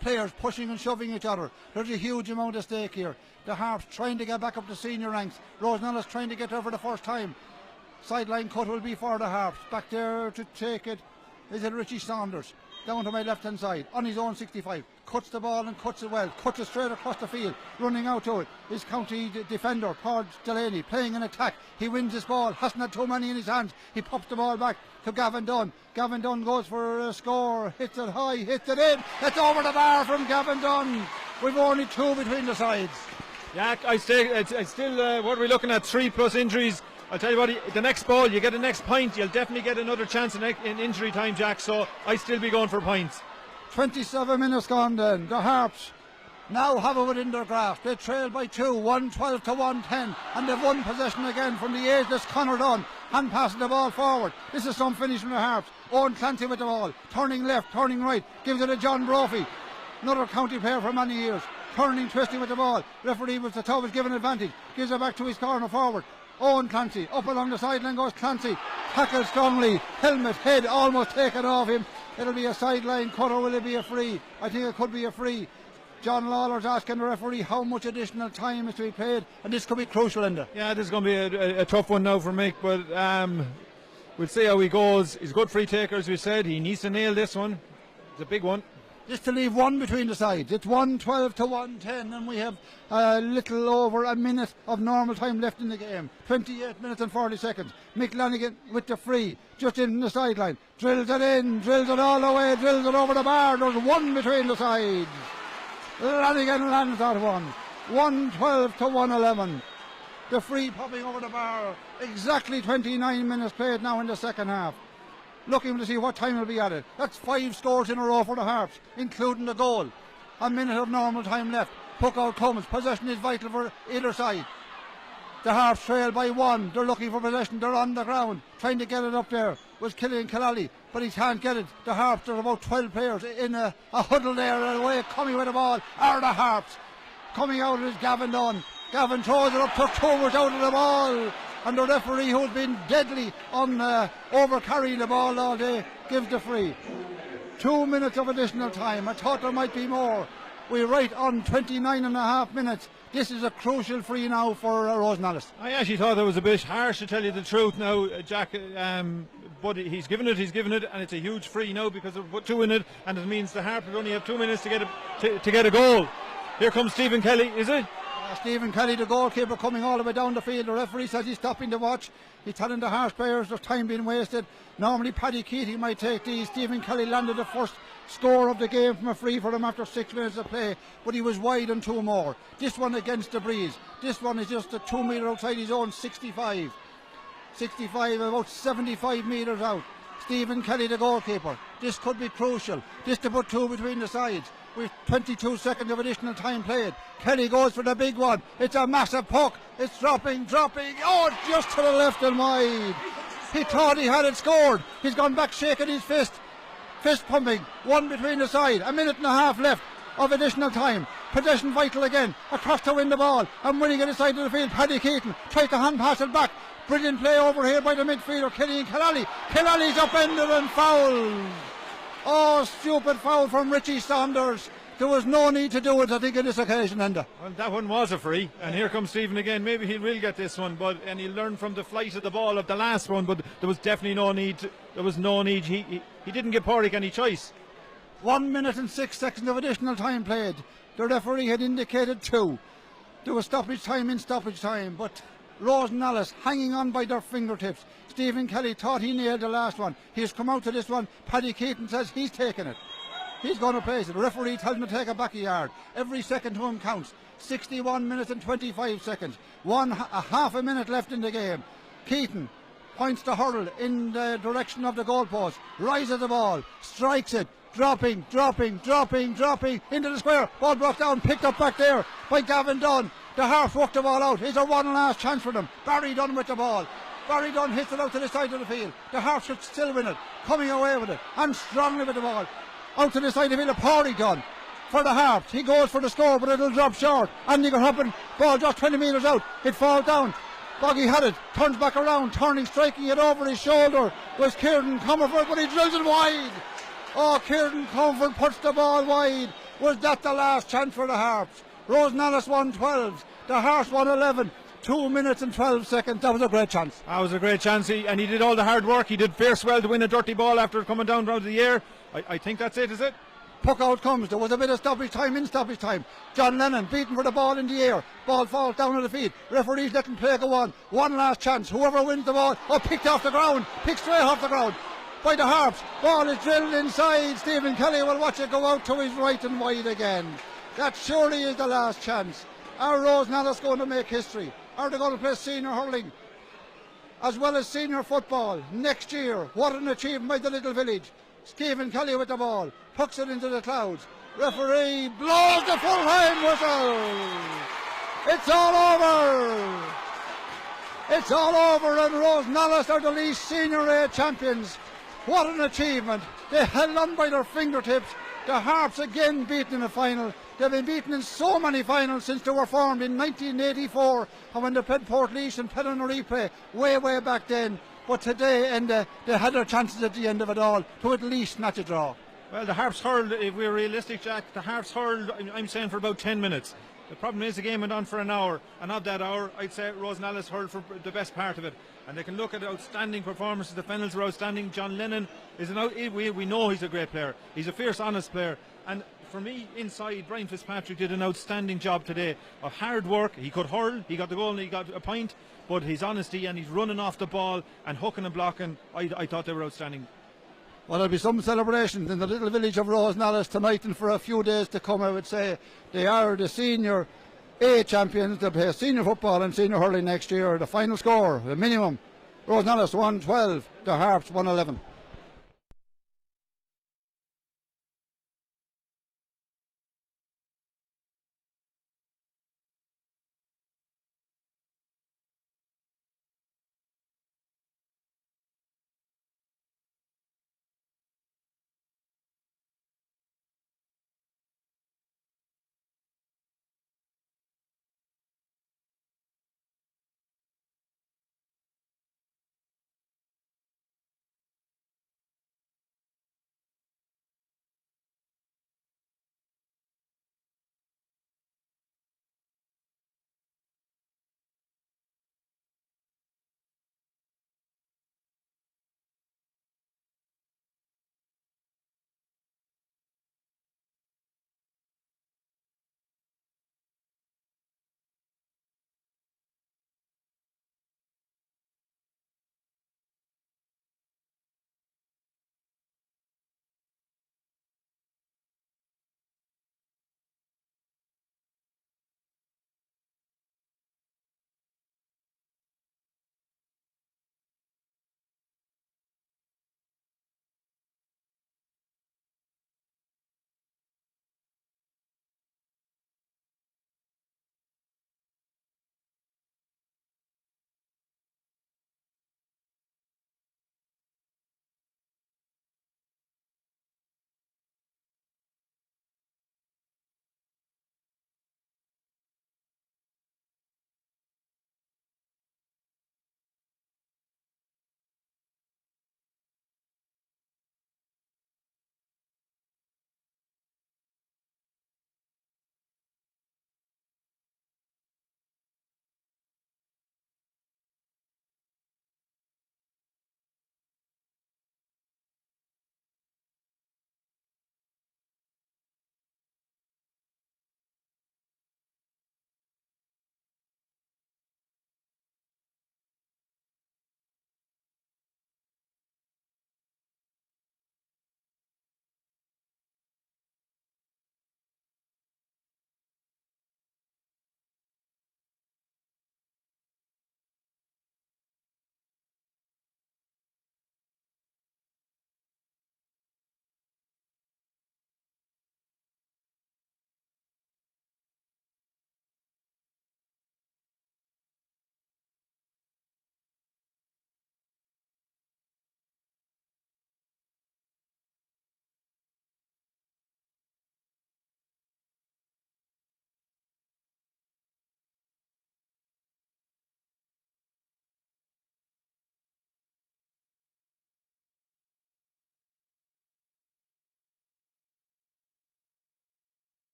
Players pushing and shoving each other. There's a huge amount at stake here. The Harps trying to get back up to senior ranks. Rosenallis trying to get there for the first time. Sideline cut will be for the Harps. Back there to take it is it Richie Saunders. Down to my left hand side on his own 65, cuts the ball and cuts it well, cuts it straight across the field. Running out to it is county defender Paul Delaney, playing an attack. He wins this ball, hasn't had too many in his hands. He pops the ball back to Gavin Dunn. Gavin Dunn goes for a score, hits it high, hits it in. It's over the bar from Gavin Dunn. We've only 2 between the sides. Yeah, I still what are we looking at? 3+ injuries. I'll tell you what, the next ball, you get the next point, you'll definitely get another chance in injury time, Jack, so I'd still be going for points. 27 minutes gone then. The Harps now have it within their grasp. They trail by 2, 112 to 110, and they've won possession again from the ageless Conor Dunn, hand passing the ball forward. This is some finish from the Harps. Owen Clancy with the ball, turning left, turning right, gives it to John Brophy, another county player for many years, turning, twisting with the ball. Referee was the Towers given advantage, gives it back to his corner forward. Owen Clancy, up along the sideline goes Clancy, tackled strongly, helmet, head almost taken off him. It'll be a sideline cut, or will it be a free? I think it could be a free. John Lawler's asking the referee how much additional time is to be played, and this could be crucial, Enda. Yeah, this is going to be a tough one now for Mick, but we'll see how he goes. He's a good free taker, as we said. He needs to nail this one. It's a big one. Just to leave one between the sides. It's 112 to 110, and we have a little over a minute of normal time left in the game. 28 minutes and 40 seconds. Mick Lanigan with the free, just in the sideline. Drills it in, drills it all the way, drills it over the bar. There's one between the sides. Lanigan lands that one. 112 to 111. The free popping over the bar. Exactly 29 minutes played now in the second half. Looking to see what time will be added. That's 5 scores in a row for the Harps, including the goal. A minute of normal time left. Puck out comes. Possession is vital for either side. The Harps trail by 1. They're looking for possession. They're on the ground, trying to get it up there. Was Killian Killally, but he can't get it. The Harps, there's about 12 players in a huddle there away. Coming with the ball are the Harps. Coming out is Gavin Dunn. Gavin throws it up, took 2 hours out of the ball. And the referee, who's been deadly on over-carrying the ball all day, gives the free. 2 minutes of additional time. I thought there might be more. We're right on 29 and a half minutes. This is a crucial free now for Rosenallis. I actually thought that was a bit harsh, to tell you the truth now, Jack. But he's given it, and it's a huge free now because they've put 2 in it, and it means the Harpers only have 2 minutes to get a goal. Here comes Stephen Kelly, is it? Stephen Kelly, the goalkeeper, coming all the way down the field. The referee says he's stopping the watch. He's telling the Harps players there's time being wasted. Normally Paddy Keating might take these. Stephen Kelly landed the first score of the game from a free for him after 6 minutes of play, but he was wide on 2 more. This one against the breeze. This one is just a 2 metre outside his own 65, about 75 metres out. Stephen Kelly, the goalkeeper. This could be crucial. This to put 2 between the sides. With 22 seconds of additional time played. Kelly goes for the big one. It's a massive puck. It's dropping. Oh, it's just to the left and wide. He thought he had it scored. He's gone back shaking his fist. Fist pumping. 1 between the side. A minute and a half left of additional time. Possession vital again. Across to win the ball. And winning it inside of the field. Paddy Keaton tries to hand pass it back. Brilliant play over here by the midfielder, Killian Killally. Killally's upended and fouled. Oh, stupid foul from Richie Saunders. There was no need to do it, I think, on this occasion, Enda. Well, that one was a free, and here comes Stephen again. Maybe he will get this one, and he'll learn from the flight of the ball of the last one, but there was definitely no need. There was no need. He didn't give Porrick any choice. 1 minute and 6 seconds of additional time played. The referee had indicated 2. There was stoppage time, but Rosenallis hanging on by their fingertips. Stephen Kelly thought he nailed the last one. He's come out to this one. Paddy Keaton says he's taken it. He's going to place it. The referee tells him to take it back a yard. Every second to him counts. 61 minutes and 25 seconds. A half a minute left in the game. Keaton points the hurl in the direction of the goalpost. Rises the ball. Strikes it. Dropping into the square. Ball brought down, picked up back there by Gavin Dunn. The Harps worked the ball out. Here's a one last chance for them. Barry Dunn with the ball. Barry Dunn hits it out to the side of the field. The Harps should still win it. Coming away with it. And strongly with the ball. Out to the side of the field. Porrick Dunn for the Harps. He goes for the score, but it'll drop short. Andy could happen. Ball just 20 metres out. It falls down. Boggy had it. Turns back around. Turning, striking it over his shoulder. Was Kieran Comerford, but he drills it wide. Oh, Kieran Comerford puts the ball wide. Was that the last chance for the Harps? Rosenallis won 12. The Harps won 11. 2 minutes and 12 seconds. That was a great chance. That was a great chance, and he did all the hard work. He did fierce well to win a dirty ball after coming down out of the air. I think that's it, is it? Puck out comes. There was a bit of stoppage time. John Lennon beaten for the ball in the air. Ball falls down at the feet. Referees letting play go on. One last chance. Whoever wins the ball. Oh, picked off the ground. Picked straight off the ground by the Harps. Ball is drilled inside. Stephen Kelly will watch it go out to his right and wide again. That surely is the last chance. Are Rosenallis going to make history? Are they going to play senior hurling as well as senior football next year? What an achievement by the little village. Stephen Kelly with the ball, pucks it into the clouds. Referee blows the full-time whistle. It's all over. It's all over, and Rosenallis are the Laois Senior A champions. What an achievement. They held on by their fingertips. The Harps again beaten in the final. They've been beaten in so many finals since they were formed in 1984, and when they played Port Laois and played on a replay way back then. But today, Enda, they had their chances at the end of it all to at least snatch a draw. Well, the Harps hurled, if we're realistic, Jack, the Harps hurled, I'm saying, for about 10 minutes. The problem is the game went on for an hour, and of that hour, I'd say Rosenallis hurled for the best part of it. And they can look at outstanding performances. The finals were outstanding. John Lennon is we know he's a great player. He's a fierce, honest player. And for me, inside, Brian Fitzpatrick did an outstanding job today of hard work. He could hurl, he got the goal and he got a point, but his honesty and he's running off the ball and hooking and blocking, I thought they were outstanding. Well, there'll be some celebrations in the little village of Rosenallis tonight and for a few days to come. I would say they are the Senior A champions. They'll play senior football and senior hurling next year. The final score, the minimum, Rosenallis 112, the Harps 111.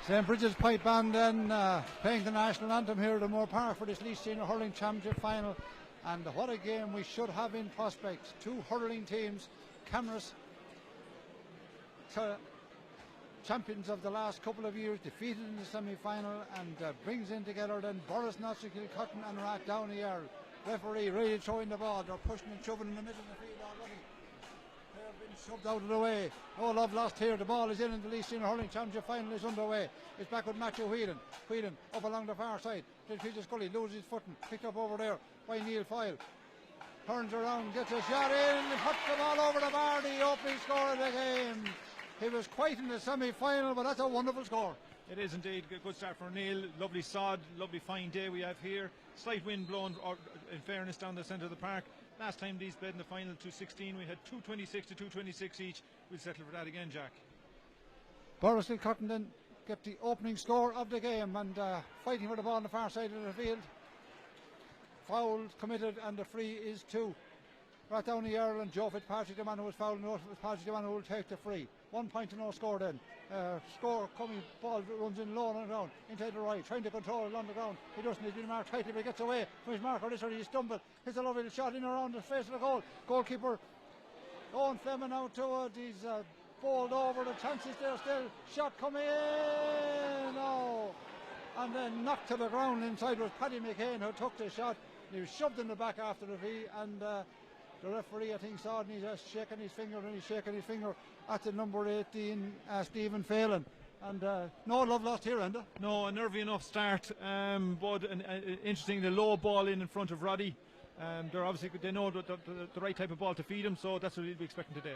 St. Bridget's Pipe Band then playing the national anthem here at the Moore Park for this Laois Senior Hurling Championship final. And what a game we should have in prospect. Two hurling teams, cameras, champions of the last couple of years, defeated in the semi-final, and brings in together then Boris Kilcotton and Rat Downey Earl. Referee really throwing the ball. They're pushing and shoving in the middle of the field already. They've been shoved out of the way. No love lost here. The ball is in and the Laois Senior Hurling Championship final is underway. It's back with Matthew Whelan. Whelan up along the far side. Peter Scully loses his footing. Picked up over there by Neil Fyle. Turns around, gets a shot in, puts the ball over the bar. The opening score of the game. He was quite in the semi-final, but that's a wonderful score. It is indeed. Good start for Neil. Lovely sod, lovely fine day we have here. Slight wind blowing, in fairness, down the centre of the park. Last time these played in the final, 2-16, we had 226 to 226 each. We'll settle for that again, Jack. Boris Kilcotton then get the opening score of the game, and fighting for the ball on the far side of the field. Foul committed, and the free is 2. Right down the Earl and Joe Fitzpatrick, the man who was fouled, and Fitzpatrick, the man who will take the free. 1 point to no score then. Score coming, ball runs in low on the ground, into the right, trying to control it on the ground. He doesn't, he's been marked tightly, but he gets away from his marker. This he stumbled. Hits a lovely shot in around the face of the goal. Goalkeeper Owen Fleming out towards, he's bowled over, the chances there still. Shot coming in, oh! And then knocked to the ground. Inside was Paddy McCain who took the shot. He was shoved in the back after the V, and the referee, I think, saw it, and he's shaking his finger, and he's shaking his finger at the number 18, Stephen Phelan. And no love lost here, Enda. No, a nervy enough start, but interesting, the low ball in front of Roddy. They're obviously, they know the right type of ball to feed him, so that's what we'll be expecting today.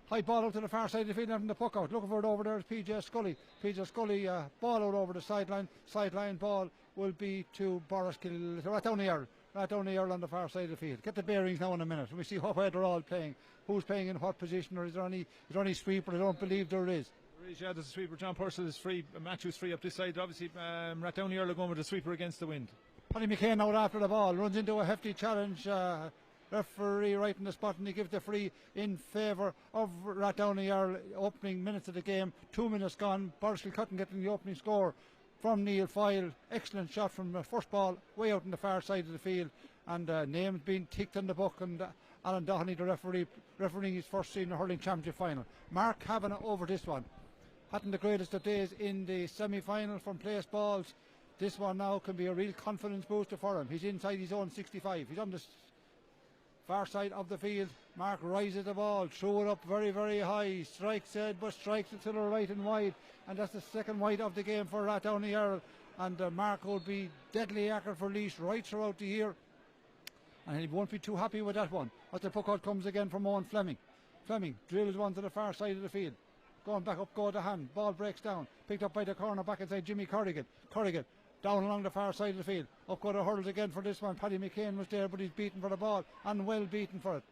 High ball out to the far side of the field, and the puck out. Looking for it over there is PJ Scully. PJ Scully, ball out over the sideline. Sideline ball will be to Boris Right down the Earl. Right down the Earl on the far side of the field. Get the bearings now in a minute. We see what way they're all playing. Who's playing in what position, or is there any sweeper? I don't believe there is. There is, yeah, there's a sweeper. John Purcell is free. Matthew's free up this side. Obviously, Rat Downey Earl are going with the sweeper against the wind. Paddy McCain out after the ball. Runs into a hefty challenge. Referee right in the spot, and he gives the free in favour of Rat Downey Earl. Opening minutes of the game. 2 minutes gone. Boris Kilcotton getting the opening score from Neil Fyle. Excellent shot from the first ball way out on the far side of the field, and names being ticked in the book, and Alan Doherty, the referee, refereeing his first Senior Hurling Championship final. Mark Kavanagh over this one. Hadn't the greatest of days in the semi-final from place balls. This one now can be a real confidence booster for him. He's inside his own 65. He's on the far side of the field. Mark rises the ball, threw it up very, very high, strikes it, but strikes it to the right and wide, and that's the second wide of the game for Rat Downey Earl. And Mark will be deadly accurate for Laois right throughout the year, and he won't be too happy with that one. But the puck out comes again from Owen Fleming. Fleming drills one to the far side of the field, going back up, go to hand, ball breaks down, picked up by the corner back inside Jimmy Corrigan. Down along the far side of the field. Up go the hurls again for this one. Paddy McCain was there, but he's beaten for the ball, and well beaten for it.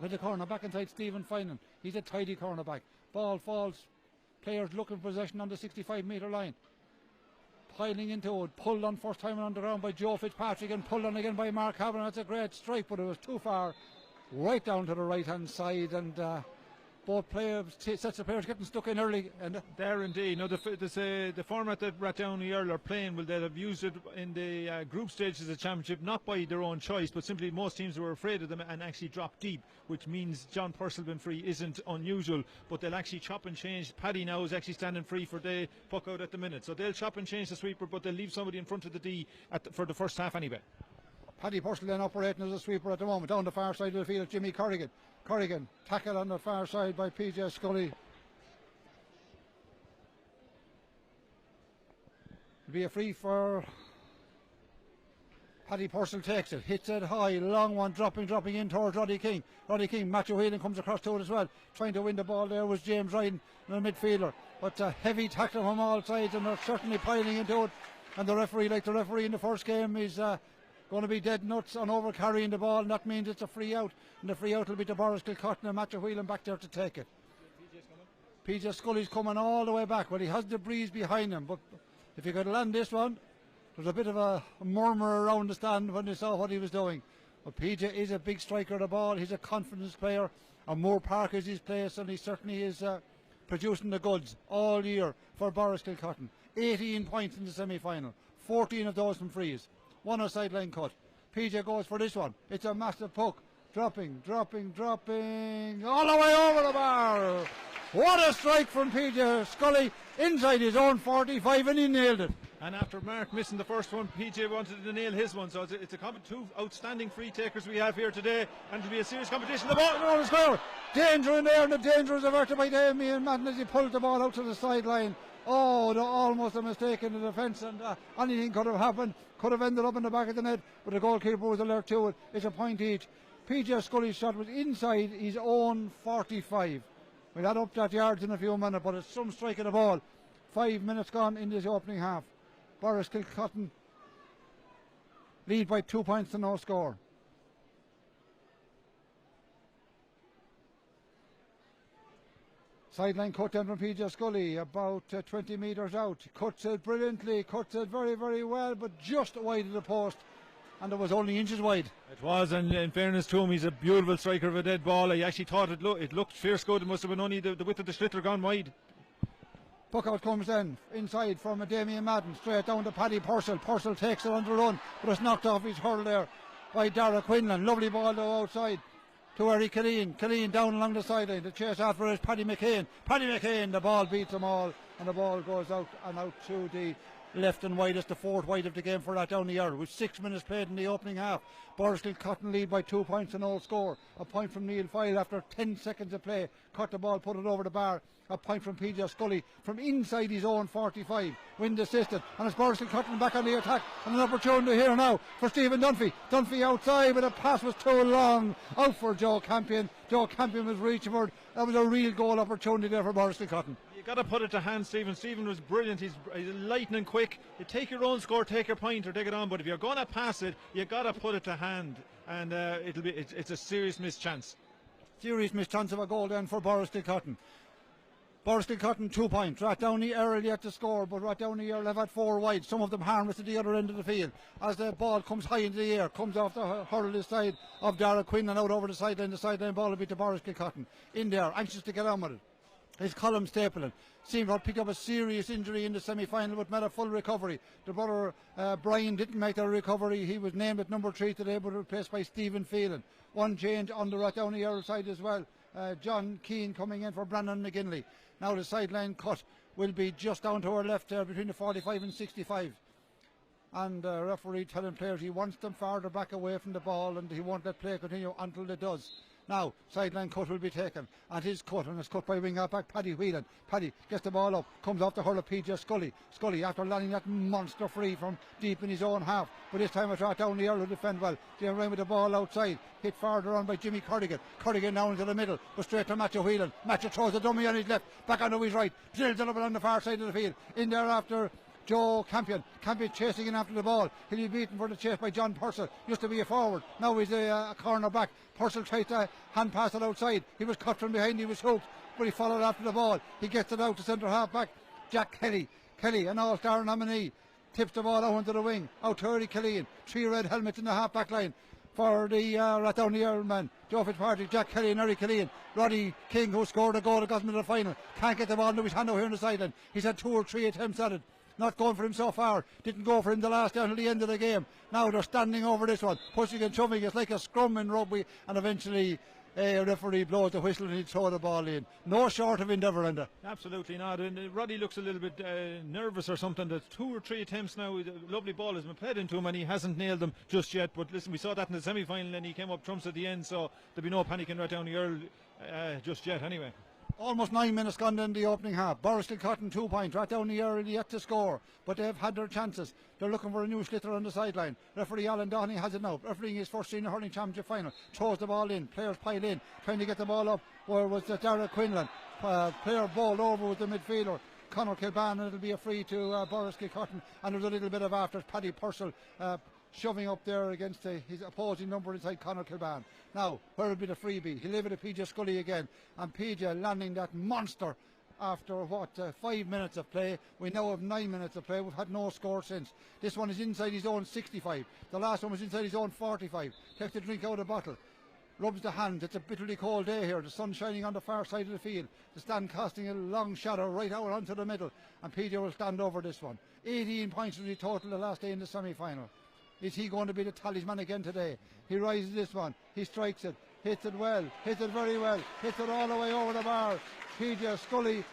With the corner back inside Stephen Finan. He's a tidy cornerback. Ball falls. Players looking for possession on the 65-metre line. Piling into it. Pulled on first time on the ground by Joe Fitzpatrick, and pulled on again by Mark Kavanagh. That's a great strike, but it was too far. Right down to the right-hand side, and both players, sets of players getting stuck in early. And there indeed. Now the format that Rat Downey Earl are playing, will they have used it in the group stages of the championship, not by their own choice, but simply most teams were afraid of them and actually dropped deep, which means John Purcell being free isn't unusual, but they'll actually chop and change. Paddy now is actually standing free for the puck out at the minute, so they'll chop and change the sweeper, but they'll leave somebody in front of the D for the first half anyway. Paddy Purcell then operating as a sweeper at the moment. Down the far side of the field, Jimmy Corrigan. Corrigan tackled on the far side by PJ Scully. It'll be a free for Paddy Purcell. Takes it, hits it high, long one, dropping in towards Roddy King. Matthew Whelan comes across to it as well. Trying to win the ball there was James Ryan, the midfielder. But a heavy tackle from all sides, and they're certainly piling into it. And the referee, like the referee in the first game, is going to be dead nuts on over carrying the ball, and that means it's a free out, and the free out will be to Boris Kilcotton, and Matthew Whelan back there to take it. PJ Scully's coming all the way back. Well, he has the breeze behind him, but if he could land this one, there's a bit of a murmur around the stand when they saw what he was doing. But PJ is a big striker of the ball. He's a confidence player, and Moore Park is his place, and he certainly is producing the goods all year for Borriskilcotton. 18 points in the semi-final, 14 of those from frees, one a sideline cut. PJ goes for this one. It's a massive puck. Dropping all the way over the bar. What a strike from PJ Scully inside his own 45, and he nailed it. And after Mark missing the first one, PJ wanted to nail his one. So it's a two outstanding free takers we have here today, and it'll be a serious competition. The ball on the score. Danger in there, and the danger is averted by Damien Madden as he pulled the ball out to the sideline. Oh, almost a mistake in the defence, and anything could have happened. Could have ended up in the back of the net, but the goalkeeper was alert to it. It's a point each. PJ Scully's shot was inside his own 45. We'll add up that yards in a few minutes, but it's some strike of the ball. 5 minutes gone in this opening half. Borriskilcotton lead by 2 points to no score. Sideline cut down from PJ Scully, about 20 metres out. Cuts it brilliantly, cuts it very, very well, but just wide of the post, and it was only inches wide. It was, and in fairness to him, he's a beautiful striker of a dead ball. I actually thought it looked fierce good. It must have been only the width of the sliotar gone wide. Puck out comes then, inside from Damien Madden, straight down to Paddy Purcell. Purcell takes it on the run, but it's knocked off his hurl there by Dara Quinlan. Lovely ball though outside to Eric Killeen. Killeen down along the sideline. The chase after is Paddy McCain. Paddy McCain, the ball beats them all, and the ball goes out and out to the left and widest, the fourth wide of the game for that down the yard, with 6 minutes played in the opening half. Borriskilcotton lead by 2 points and all score. A point from Neil Fyle after 10 seconds of play. Cut the ball, put it over the bar. A point from PJ Scully from inside his own 45. Wind assisted, and it's Borriskilcotton back on the attack, and an opportunity here now for Stephen Dunphy. Dunphy outside, but the pass was too long. Out for Joe Campion. Joe Campion was reachable. That was a real goal opportunity there for Borriskilcotton. You got to put it to hand, Stephen. Stephen was brilliant. He's lightning quick. You take your own score, take your point, or take it on. But if you're going to pass it, you got to put it to hand, and it's a serious missed chance. Serious missed chance of a goal then for Borriskilcotton. Borriskilcotton 2 points. Rathdowney early at the score, but Rathdowney are left at 4 wide. Some of them harmless at the other end of the field. As the ball comes high into the air, comes off the hurl this side of Dara Quinn and out over the sideline ball will be to Borriskilcotton. In there, anxious to get on with it. It's Colm Stapleton. Seemed to pick up a serious injury in the semi-final, but made a full recovery. The brother Brian didn't make the recovery. He was named at number 3 today, but replaced by Stephen Phelan. One change on the Rathdowney Earl side as well. John Keane coming in for Brandon McGinley. Now the sideline cut will be just down to our left there between the 45 and 65. And referee telling players he wants them farther back away from the ball, and he won't let play continue until it does. Now, sideline cut will be taken, and his cut, and it's cut by wing back Paddy Whelan. Paddy gets the ball up, comes off the hurl of PJ Scully. Scully, after landing that monster free from deep in his own half, but this time it's right down the air to defend well. Jim Ryan with the ball outside, hit farther on by Jimmy Corrigan. Corrigan down into the middle, but straight to Matthew Whelan. Matthew throws the dummy on his left, back onto his right, drills it up on the far side of the field. In there after Joe Campion. Campion chasing in after the ball. He'll be beaten for the chase by John Purcell. Used to be a forward. Now he's a corner back. Purcell tries to hand pass it outside. He was cut from behind. He was hooked, but he followed after the ball. He gets it out to centre half back. Jack Kelly. Kelly, an all-star nominee, tips the ball out into the wing. Out to Eddie Killeen. 3 red helmets in the half back line for the Rathdowney Earl man. Joe Fitzpatrick, Jack Kelly and Eric Killeen. Roddy King, who scored a goal that got him to the final, can't get the ball into his hand out here on the sideline. He's had 2 or 3 attempts at it. Not going for him so far. Didn't go for him the last down until the end of the game. Now they're standing over this one, pushing and shoving. It's like a scrum in rugby, and eventually a referee blows the whistle and he'll throw the ball in. No short of endeavour, Enda. Absolutely not. And Roddy looks a little bit nervous or something. There's 2 or 3 attempts now. The lovely ball has been played into him and he hasn't nailed them just yet. But listen, we saw that in the semi-final and he came up trumps at the end, so there'll be no panicking right down the Earl just yet anyway. Almost 9 minutes gone in the opening half. Borriskilcotton 2 points. Rathdowney Earl yet to score, but they've had their chances. They're looking for a new sliotar on the sideline. Referee Alan Downey has it now. Refereeing his first senior hurling championship final. Throws the ball in. Players pile in, trying to get the ball up. Where was the Dara Quinlan? Player bowled over with the midfielder Conor Kilban, and it'll be a free to Borriskilcotton. And there's a little bit of after Paddy Purcell shoving up there against his opposing number inside Conor Kilban. Now, where will be the freebie? He'll leave it to PJ Scully again, and PJ landing that monster after 5 minutes of play. We now have 9 minutes of play. We've had no score since. This one is inside his own 65. The last one was inside his own 45. Takes the drink out of the bottle. rubs the hands. It's a bitterly cold day here. The sun shining on the far side of the field. The stand casting a long shadow right out onto the middle. And Peter will stand over this one. 18 points was the total the last day in the semi-final. Is he going to be the talisman again today? He rises this one. He strikes it. Hits it well. Hits it very well. Hits it all the way over the bar. Peter Scully,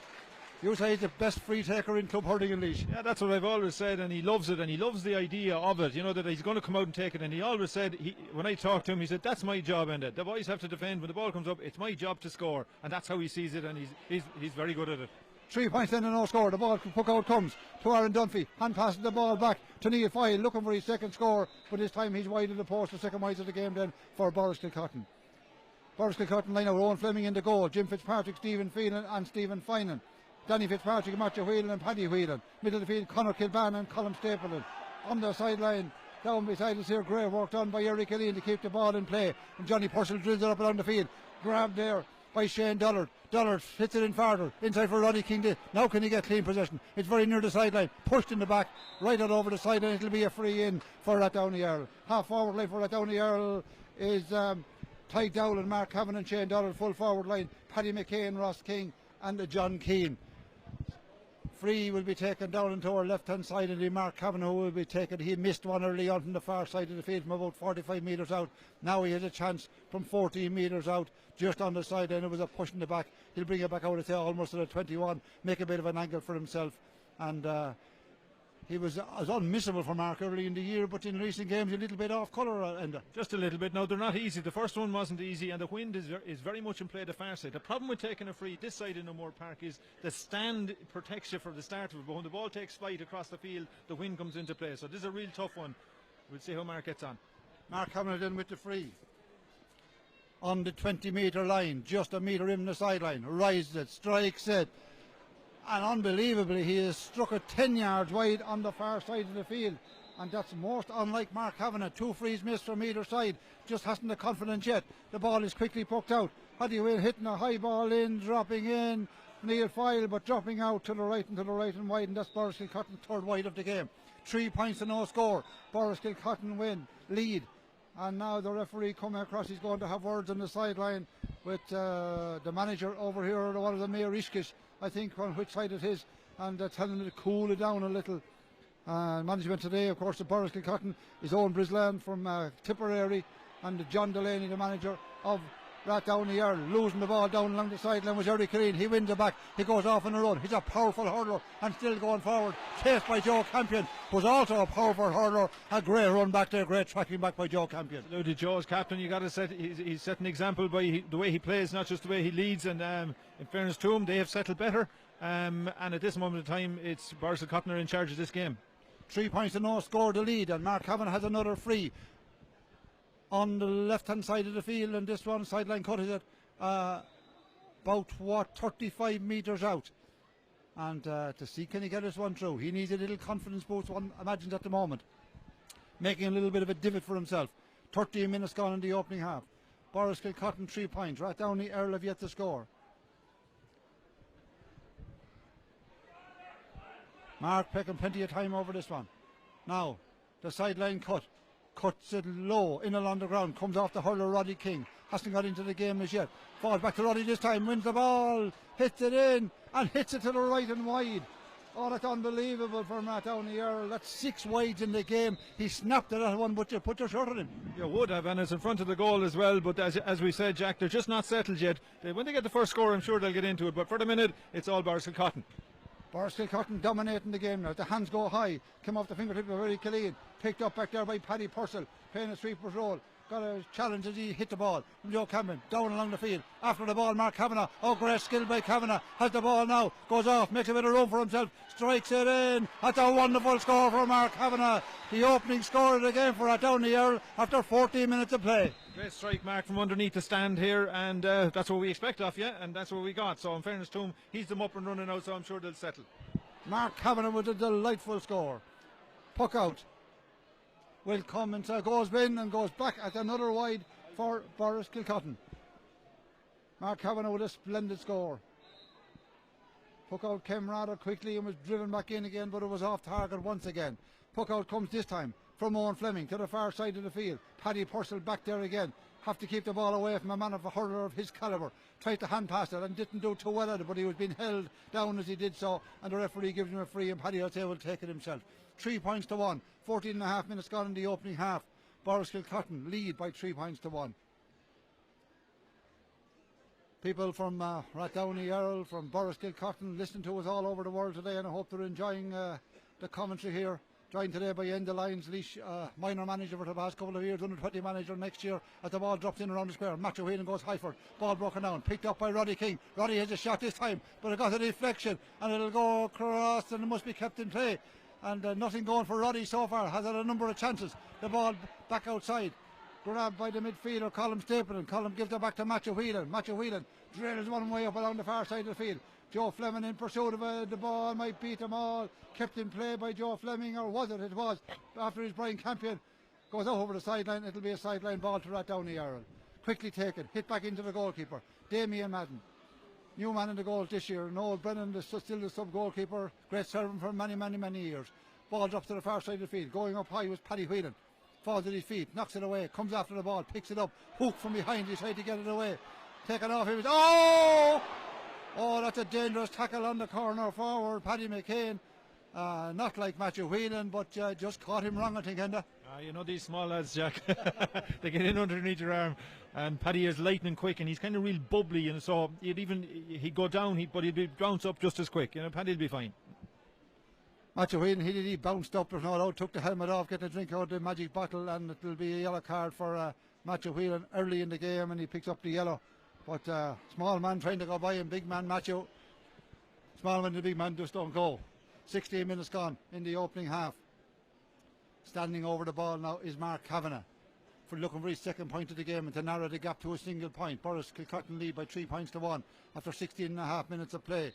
you say he's the best free taker in club hurling in Laois. Yeah, that's what I've always said, and he loves it, and he loves the idea of it, you know, that he's going to come out and take it. And he always said, when I talked to him, he said, that's my job, Enda. The boys have to defend. When the ball comes up, it's my job to score. And that's how he sees it, and he's very good at it. 3 points in and no score. The ball puck out comes to Aaron Dunphy. Hand passes the ball back to Neil Fyle, looking for his second score, but this time he's wide of the post. The second wide of the game then for Boris Kilcotton. Boris Kilcotton line out. Owen Fleming in the goal. Jim Fitzpatrick, Stephen Phelan and Stephen Finan. Danny Fitzpatrick, Matthew Whelan and Paddy Whelan. Middle of the field, Conor Kilban and Colin Stapleton. On the sideline, down beside us here, great work done by Eric Killeen to keep the ball in play. And Johnny Purcell drills it up along the field. Grabbed there by Shane Dollard. Dollard hits it in farther. Inside for Roddy King. Now can he get clean possession? It's very near the sideline. Pushed in the back. Right out over the sideline. It'll be a free in for Rathdowney Earl. Half forward line for Rathdowney Earl is Ty Dowland, Mark Cavan and Shane Dollard. Full forward line. Paddy McCain, Ross King and John Keane. Free will be taken down into our left hand side, and the Mark Kavanagh will be taken. He missed one early on from the far side of the field from about 45 metres out. Now he has a chance from 14 metres out just on the side, and it was a push in the back. He'll bring it back out, it's almost at a 21, make a bit of an angle for himself. And he was unmissable for Mark early in the year, but in recent games a little bit off colour. Enda. Just a little bit. No, they're not easy. The first one wasn't easy, and the wind is very much in play the far side. The problem with taking a free this side in O'Moore Park is the stand protects you for the start of it, but when the ball takes flight across the field, the wind comes into play. So this is a real tough one. We'll see how Mark gets on. Mark Hamilton with the free. On the 20-metre line, just a metre in the sideline, rises it, strikes it. And unbelievably, he has struck it 10 yards wide on the far side of the field. And that's most unlike Mark Kavanagh. 2 frees missed from either side. Just hasn't the confidence yet. The ball is quickly poked out. Paddy Will hitting a high ball in, dropping in. Neil Fyle, but dropping out to the right and wide. And that's Boris Kilcotton, third wide of the game. 3 points to no score. Boris Kilcotton lead. And now the referee coming across. He's going to have words on the sideline with the manager over here, one of the Mayor Ishkish, I think, on which side it is, and telling him to cool it down a little. Management today, of course, the Boris Kilcotton, his own Brisland from Tipperary, and John Delaney, the manager of Rathdowney Earl, losing the ball down along the sideline was Eric Killeen. He wins it back, he goes off on a run. He's a powerful hurler and still going forward, chased by Joe Campion, who's also a powerful hurler. A great run back there, great tracking back by Joe Campion. Absolutely, Joe's captain. You got to set, he's set an example by the way he plays, not just the way he leads. And in fairness to him, they have settled better. And at this moment in time, it's Boris Kilcotton in charge of this game. 3 points to no score to lead, and Mark Kavanagh has another free on the left hand side of the field, and this one sideline cut is it about 35 metres out, and to see can he get this one through. He needs a little confidence boost, one imagines at the moment, making a little bit of a divot for himself. 13 minutes gone in the opening half. Boris Kilcotton 3 points. Rathdowney Earl have yet to score. Mark picking plenty of time over this one. Now the sideline cuts it low in along the ground, comes off the hurler Roddy King, hasn't got into the game as yet, falls back to Roddy this time, wins the ball, hits it in and hits it to the right and wide. Oh, that's unbelievable for Rathdowney Earl. That's 6 wides in the game. He snapped at that one, but you put your shirt on him. You would have, and it's in front of the goal as well, but as we said, Jack, they're just not settled yet. When they get the first score, I'm sure they'll get into it, but for the minute it's all Boris Kilcotton. Boris Kilcotton dominating the game now. The hands go high. Came off the fingertip of Eric Killeen. Picked up back there by Paddy Purcell. Playing a sweeper's role. Got a challenge as he hit the ball from Joe Cameron. Down along the field. After the ball, Mark Kavanagh. Oh, great skill by Kavanagh. Has the ball now. Goes off. Makes a bit of room for himself. Strikes it in. That's a wonderful score for Mark Kavanagh. The opening score of the game for Rathdowney Earl after 14 minutes of play. Great strike, Mark, from underneath the stand here, and that's what we expect of you, and that's what we got. So in fairness to him, he's them up and running now, so I'm sure they'll settle. Mark Kavanagh with a delightful score. Puck out will come and goes in and goes back at another wide for Boris Kilcotton. Mark Kavanagh with a splendid score. Puck out came rather quickly and was driven back in again, but it was off target once again. Puck out comes this time from Owen Fleming to the far side of the field. Paddy Purcell back there again. have to keep the ball away from a man of a hurler of his calibre. Tried to hand pass it and didn't do too well at it, but he was being held down as he did so, and the referee gives him a free, and Paddy, I'd say, will take it himself. 3 points to 1. 14 and a half minutes gone in the opening half. Borriskilcotton lead by 3 points to 1. People from Rathdowney Earl, from Borriskilcotton, listen to us all over the world today, and I hope they're enjoying the commentary here. Joined today by Enda, Lyons, minor manager for the past couple of years, under 20 manager next year, as the ball drops in around the square. Matthew Whelan goes high for it. Ball broken down, picked up by Roddy King. Roddy has a shot this time, but it got a deflection, and it'll go across, and it must be kept in play. And nothing going for Roddy so far. Has had a number of chances. The ball back outside. Grabbed by the midfielder, Colm Stapleton. Colm gives it back to Matthew Whelan. Matthew Whelan drills one way up along the far side of the field. Joe Fleming in pursuit of the ball, might beat them all. Kept in play by Joe Fleming, or was it? It was. After his Brian Campion goes over the sideline, it'll be a sideline ball to Rathdowney Earl. Quickly taken, hit back into the goalkeeper, Damien Madden. New man in the goal this year. Noel Brennan is still the sub-goalkeeper. Great servant for many years. Ball drops to the far side of the field. Going up high was Paddy Whelan. Falls at his feet, knocks it away, comes after the ball, picks it up, hook from behind, he tried to get it away. Taken off him. Oh, that's a dangerous tackle on the corner forward. Paddy McCain, not like Matthew Whelan, but just caught him wrong, I think, Enda. You know these small lads, Jack. They get in underneath your arm, and Paddy is lightning quick, and he's kind of real bubbly, and so he'd go down, but he'd bounce up just as quick. You know, Paddy'll be fine. Matthew Whelan, he bounced up, there's no doubt, took the helmet off, getting a drink out of the magic bottle, and it will be a yellow card for Matthew Whelan early in the game, and he picks up the yellow. But small man trying to go by him, big man Matthew. Small man and the big man just don't go. 16 minutes gone in the opening half. Standing over the ball now is Mark Kavanagh, for looking for his second point of the game and to narrow the gap to a single point. Borriskilcotton lead by 3 points to 1 after 16 and a half minutes of play.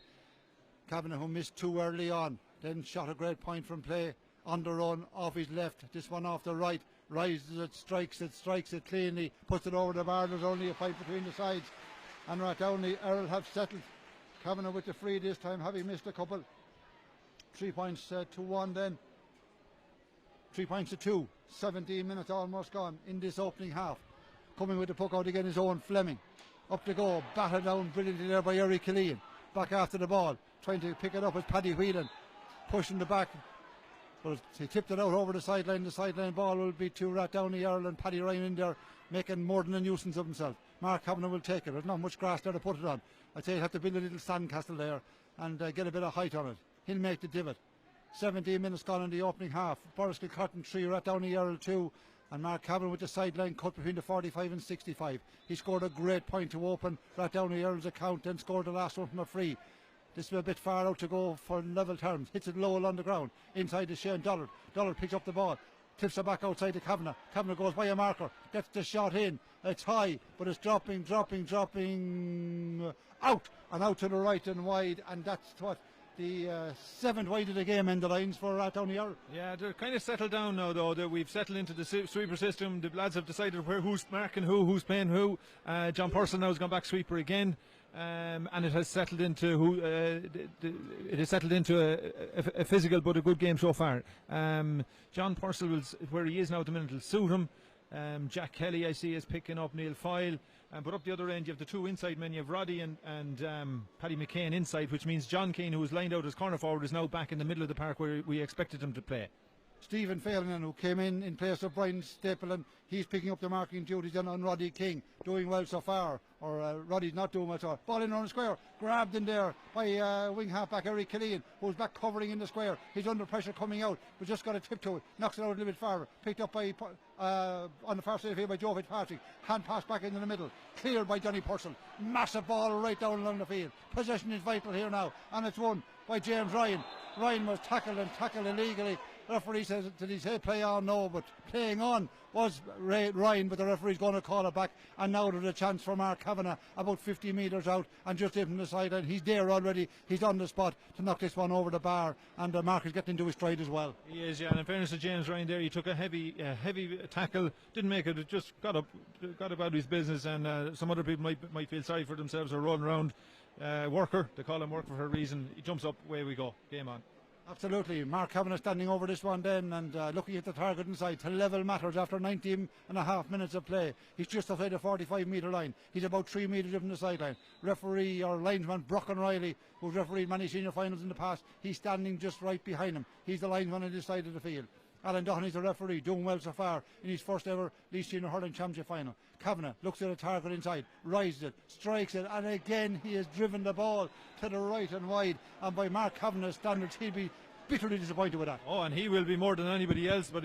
Kavanagh, who missed 2 early on, then shot a great point from play on the run off his left, this one off the right, rises it, strikes it cleanly, puts it over the bar. There's only a fight between the sides, and Rathdowney Earl have settled. Kavanagh with the free this time, having missed a couple. 3 points to 1 then. 3 points to 2. 17 minutes almost gone in this opening half. Coming with the puck out again is Owen Fleming. Up to go, battered down brilliantly there by Eric Killeen. Back after the ball, trying to pick it up as Paddy Whelan, pushing the back, but he tipped it out over the sideline. The sideline ball will be to Rathdowney Earl, and Paddy Ryan in there making more than a nuisance of himself. Mark Kavanagh will take it. There's not much grass there to put it on. I'd say he'll have to build a little sandcastle there and get a bit of height on it. He'll make the divot. 17 minutes gone in the opening half. Borriskilcotton 3, Rathdowney Earl 2, and Mark Kavanagh with the sideline cut between the 45 and 65. He scored a great point to open Rathdowney Earl's account, then scored the last one from a free. This is a bit far out to go for level terms. Hits it low along the ground. Inside to Shane Dollard. Dollard picks up the ball. Tips it back outside to Kavanagh. Kavanagh goes by a marker. Gets the shot in. It's high, but it's dropping out. And out to the right and wide. And that's what the 7th wide of the game in the lines for Rathdowney Earl. Yeah, they're kind of settled down now, though. We've settled into the sweeper system. The lads have decided who's marking who's playing who. John Purcell now has gone back sweeper again. And it has settled into a physical but a good game so far. John Purcell, where he is now at the minute, will suit him. Jack Kelly, I see, is picking up Neil Foyle. But up the other end, you have the 2 inside men. You have Roddy and Paddy McCain inside, which means John Keane, who was lined out as corner forward, is now back in the middle of the park where we expected him to play. Stephen Phelan, who came in place of Brian Stapleton, he's picking up the marking duties on Roddy King, doing well so far, or Roddy's not doing well so far. Ball in on the square, grabbed in there by wing half-back Eric Killeen, who's back covering in the square. He's under pressure coming out, but just got a tip to it, knocks it out a little bit farther, picked up by on the far side of the field by Joe Fitzpatrick, hand pass back into the middle, cleared by Johnny Purcell. Massive ball right down along the field. Possession is vital here now, and it's won by James Ryan. Ryan was tackled illegally. The referee says, did he say play on? No, but playing on was Ryan, but the referee's going to call it back. And now there's a chance for Mark Kavanagh about 50 metres out and just in from the sideline. He's there already. He's on the spot to knock this one over the bar. And Mark is getting into his stride as well. He is, yeah. And in fairness to James Ryan there, he took a heavy tackle. Didn't make it. It just got about his business. And some other people might feel sorry for themselves or rolling around. Worker, they call him Worker for a reason. He jumps up, away we go. Game on. Absolutely. Mark Kavanagh standing over this one then and looking at the target inside to level matters after 19.5 minutes of play. He's just outside the 45-metre line. He's about 3 metres from the sideline. Referee or linesman Brocken Riley, who's refereed many senior finals in the past, he's standing just right behind him. He's the linesman on this side of the field. Alan Doheney's the referee, doing well so far in his first ever Laois Senior Hurling Championship final. Kavanagh looks at a target inside, rises it, strikes it, and again he has driven the ball to the right and wide. And by Mark Kavanagh's standards, he'll be bitterly disappointed with that. Oh, and he will be more than anybody else, but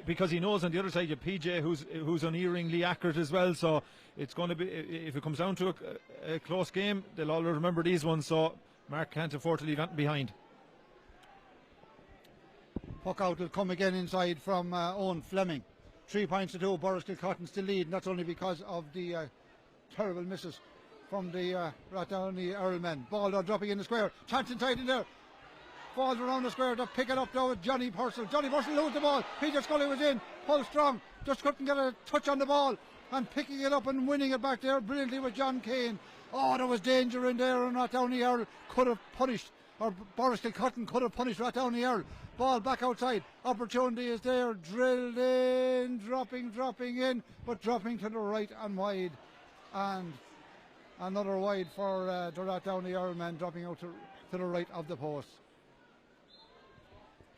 because he knows on the other side you have PJ who's unerringly accurate as well. So it's going to be, if it comes down to a close game, they'll all remember these ones. So Mark can't afford to leave anything behind. Puck out will come again inside from Owen Fleming. 3 points to 2. Boris Kilcotton still lead, and that's only because of the terrible misses from the Rathdowney Earl men. Ball now dropping in the square. Chance inside in there. Falls around the square to pick it up now with Johnny Purcell. Johnny Purcell loses the ball. Peter Scully was in. Pull strong. Just couldn't get a touch on the ball. And picking it up and winning it back there brilliantly with John Kane. Oh, there was danger in there, and Rathdowney Earl could have punished, or Boris Kilcotton could have punished Rathdowney Earl. Ball back outside. Opportunity is there. Drilled in. Dropping in. But dropping to the right and wide. And another wide for the Rathdowney Earl men, dropping out to the right of the post.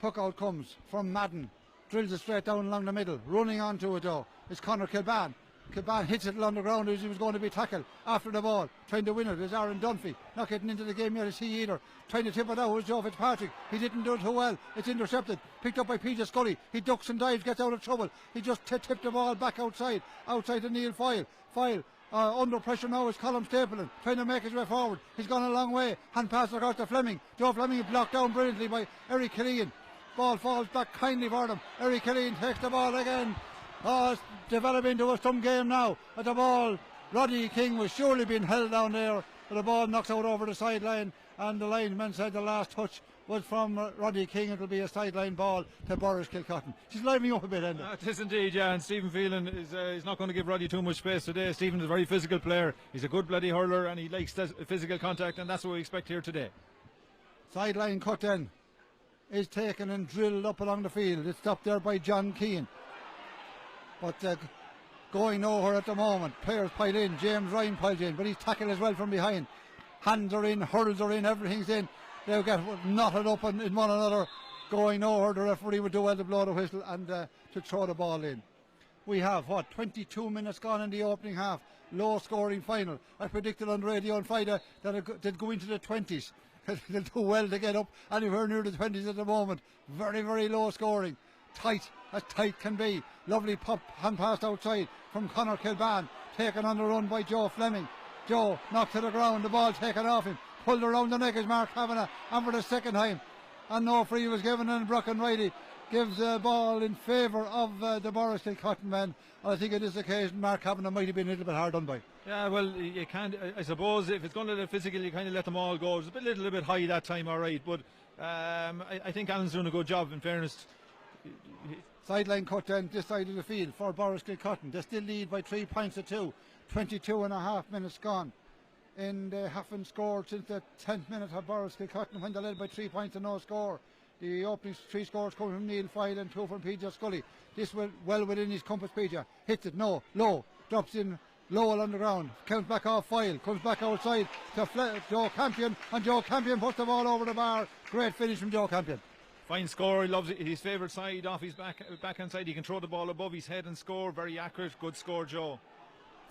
Puck out comes from Madden. Drills it straight down along the middle. Running onto it though is Conor Kilban. Kilban hits it along the ground as he was going to be tackled after the ball. Trying to win it is Aaron Dunphy. Not getting into the game yet is he either. Trying to tip it out was Joe Fitzpatrick. He didn't do it too well. It's intercepted. Picked up by Peter Scully. He ducks and dives, gets out of trouble. He just tipped the ball back outside to Neil Foyle. Under pressure now is Colm Stapleton, trying to make his way forward. He's gone a long way. Hand pass across to Fleming. Joe Fleming is blocked down brilliantly by Eric Killian. Ball falls back kindly for them. Eric Killian takes the ball again. Oh, it's developing into a some game now. At the ball, Roddy King was surely being held down there, but the ball knocks out over the sideline, and the linesman said the last touch was from Roddy King. It'll be a sideline ball to Boris Kilcotton. She's livening up a bit, Enda. It is indeed, yeah, and Stephen Phelan is not going to give Roddy too much space today. Stephen is a very physical player. He's a good bloody hurler, and he likes physical contact, and that's what we expect here today. Sideline cut then is taken and drilled up along the field. It's stopped there by John Keane. But going nowhere at the moment. Players pile in. James Ryan piles in, but he's tackled as well from behind. Hands are in, hurls are in, everything's in. They'll get knotted up in one another. Going nowhere. The referee would do well to blow the whistle and to throw the ball in. We have 22 minutes gone in the opening half. Low scoring final. I predicted on the radio on Friday that they'd go into the 20s. They'll do well to get up anywhere near the 20s at the moment. Very, very low scoring. Tight, as tight can be. Lovely pop hand passed outside from Conor Kilban. Taken on the run by Joe Fleming. Joe knocked to the ground, the ball taken off him. Pulled around the neck is Mark Kavanagh. And for the second time, and no free was given, and Brocken Riley gives the ball in favour of the Boris Kilcotton men. I think on this occasion Mark Kavanagh might have been a little bit hard done by. Yeah, well, you can't, I suppose if it's going to the physical, you kind of let them all go. It's a little bit high that time, all right, but I think Alan's doing a good job, in fairness. Sideline cut then this side of the field for Boris Kilcotton. They still lead by 3 points to 2. 22.5 minutes gone. And they haven't scored since the 10th minute of Boris Kilcotton when they led by 3 points to no score. The opening 3 scores coming from Neil Foyle and 2 from Peter Scully. This went well within his compass. Peter hits it, no, low, drops in low on the ground, counts back off Foyle, comes back outside to Joe Campion, and Joe Campion puts the ball over the bar. Great finish from Joe Campion. Fine score. He loves it. His favourite side off his backhand side. He can throw the ball above his head and score. Very accurate. Good score, Joe.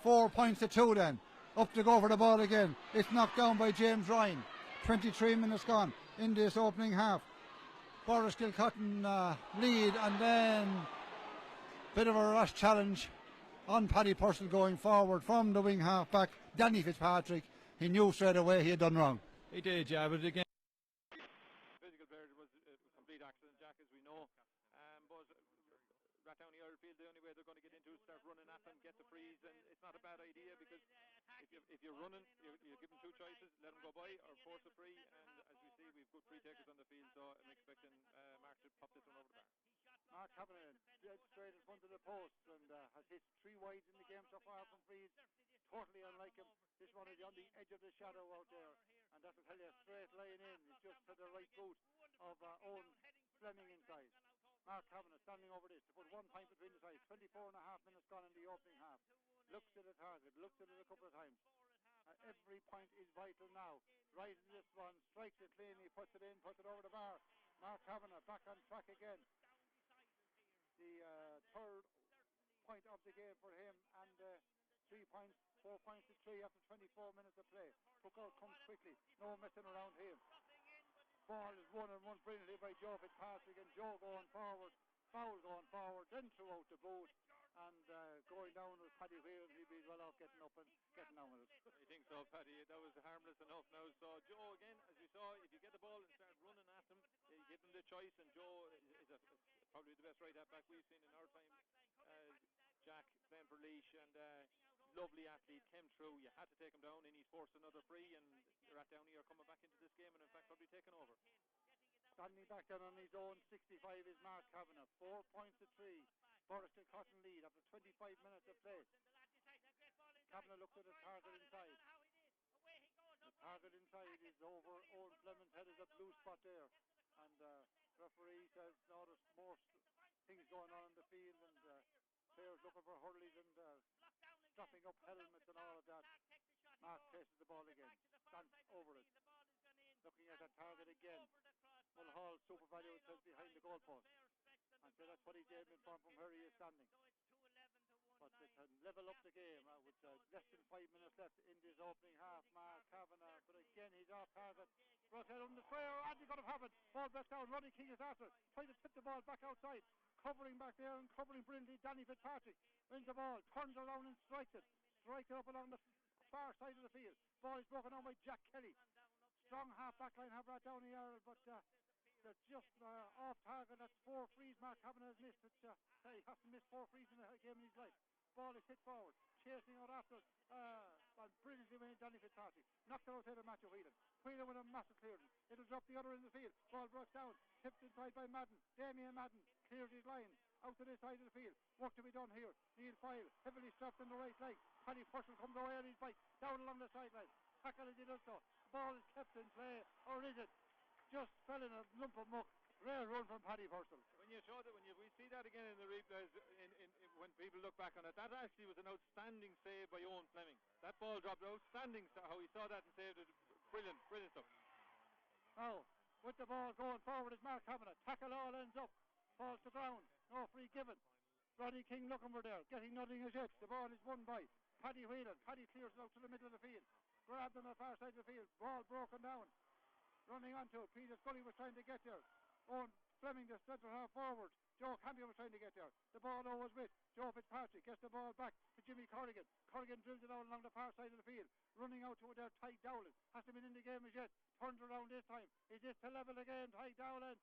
4 points to 2 then. Up to go for the ball again. It's knocked down by James Ryan. 23 minutes gone in this opening half. Boris Kilcotton lead, and then bit of a rash challenge on Paddy Purcell going forward from the wing half back. Danny Fitzpatrick. He knew straight away he had done wrong. He did, yeah, but again. Rathdowney Earl feel the only way they're going to get into is start running at them, get the freeze, and it's not a bad idea because if you're running, you give them 2 choices, let them go by or force a free, and as we see, we've good free takers on the field, so I'm expecting Mark to pop this one over the bar. Mark Kavanagh dead straight in front of the post and has hit 3 wides in the game so far from frees. Totally unlike him. This one is on the edge of the shadow out there, and that'll tell you a straight line in. It's just to the right boot of Owen Fleming inside. Mark Kavanagh standing over this to put 1 point between the sides. 24 and a half minutes gone in the opening half. Looks at the target, looks at it a couple of times. Every point is vital now. Right in this one, strikes it cleanly, puts it in, puts it over the bar. Mark Kavanagh back on track again. The third point of the game for him, and 3 points, 4 points to 3 after 24 minutes of play. Puck out comes quickly, no messing around here. Ball is won and won brilliantly by Joe Fitzpatrick, and Joe going forward, foul going forward, then threw out the boot, and going down with Paddy Whelan. He'd be well off getting up and getting on with it. I think so, Paddy. That was harmless enough now. So Joe, again, as we saw, if you get the ball and start running at him, you give him the choice, and Joe is probably the best right half back we've seen in our time. Jack playing for Laois, and lovely athlete, came through. You had to take him down, and he's forced another free, and Rat Downey are coming back into this game, and in fact probably taking over. Standing back down on his own 65 is Mark Kavanagh. 4 points to 3. Boris Cotton lead after 25 minutes of play. Kavanagh looks at the target inside. The target inside is over Owen Fleming's head. Is a blue spot there, and referee says no, there's more things going on in the field, and players looking for hurleys and strapping up helmets and all of that. Mark chases the ball again, stands over it, looking at that target again. Mulhall super value says behind the goalpost, and so that's what he's aiming from where he is standing. But they can level up the game with less than 5 minutes left in this opening half. Mark Kavanagh, but again he's off target. Brought out on the square, and he could have happened. Ball back down. Roddy King is after, trying to tip the ball back outside. Covering back there and covering brilliantly. Danny Fitzpatrick wins the ball, turns around and strikes it. Strikes it up along the far side of the field. Ball is broken on by Jack Kelly. Strong half back line have Rat Downey Earl, but they're just off target. That's 4 frees Mark Kavanagh has missed. He hasn't missed 4 frees in a game in his life. Ball is hit forward, chasing out after and brilliantly winning Danny Fitzpatrick. Knocked it outside of Matthew Whelan. Whelan with a massive clearance. It'll drop the other in the field. Ball broke down, tipped inside by Madden. Damien Madden clears his line out to this side of the field. Work to be done here. Neil File heavily strapped in the right leg. Paddy Purcell comes away on his bike down along the sideline. Tackle as he does so. The ball is kept in play, or is it just fell in a lump of muck? Rare run from Paddy Purcell. When you show that, we see that again in the replays, when people look back on it, that actually was an outstanding save by Owen Fleming. That ball dropped, outstanding how he saw that and saved it. Brilliant stuff. Now, with the ball going forward is Mark Kavanagh. Tackle all ends up, falls to ground. No free given. Roddy King looking for there, getting nothing as yet. The ball is won by Paddy Whelan. Paddy clears it out to the middle of the field. Grabbed on the far side of the field. Ball broken down. Running onto it. Peter Scully was trying to get there. Owen Fleming, the centre half forward. Joe Campion was trying to get there. The ball was with Joe Fitzpatrick. Gets the ball back to Jimmy Corrigan. Corrigan drills it out along the far side of the field. Running out to there, Ty Dowland. Hasn't been in the game as yet. Turns around this time. Is this to level again? Ty Dowland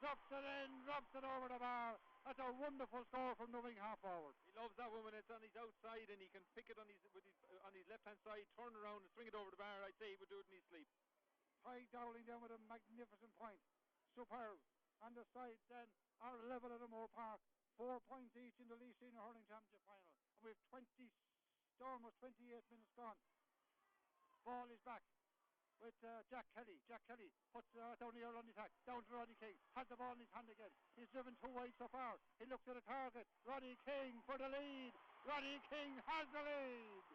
drops it in, drops it over the bar. That's a wonderful score from the wing half forward. He loves that one when it's on his outside and he can pick it on his left hand side, turn around and swing it over the bar. I'd say he would do it in his sleep. Ty Dowling down with a magnificent point. Superb. On the side then are level at the Moore Park. 4 points each in the Laois Senior Hurling Championship final. And we've almost 28 minutes gone. Ball is back with Jack Kelly. Jack Kelly puts down the air on the attack. Down to Roddy King. Has the ball in his hand again. He's driven 2 wide so far. He looks at the target. Roddy King for the lead. Roddy King has the lead.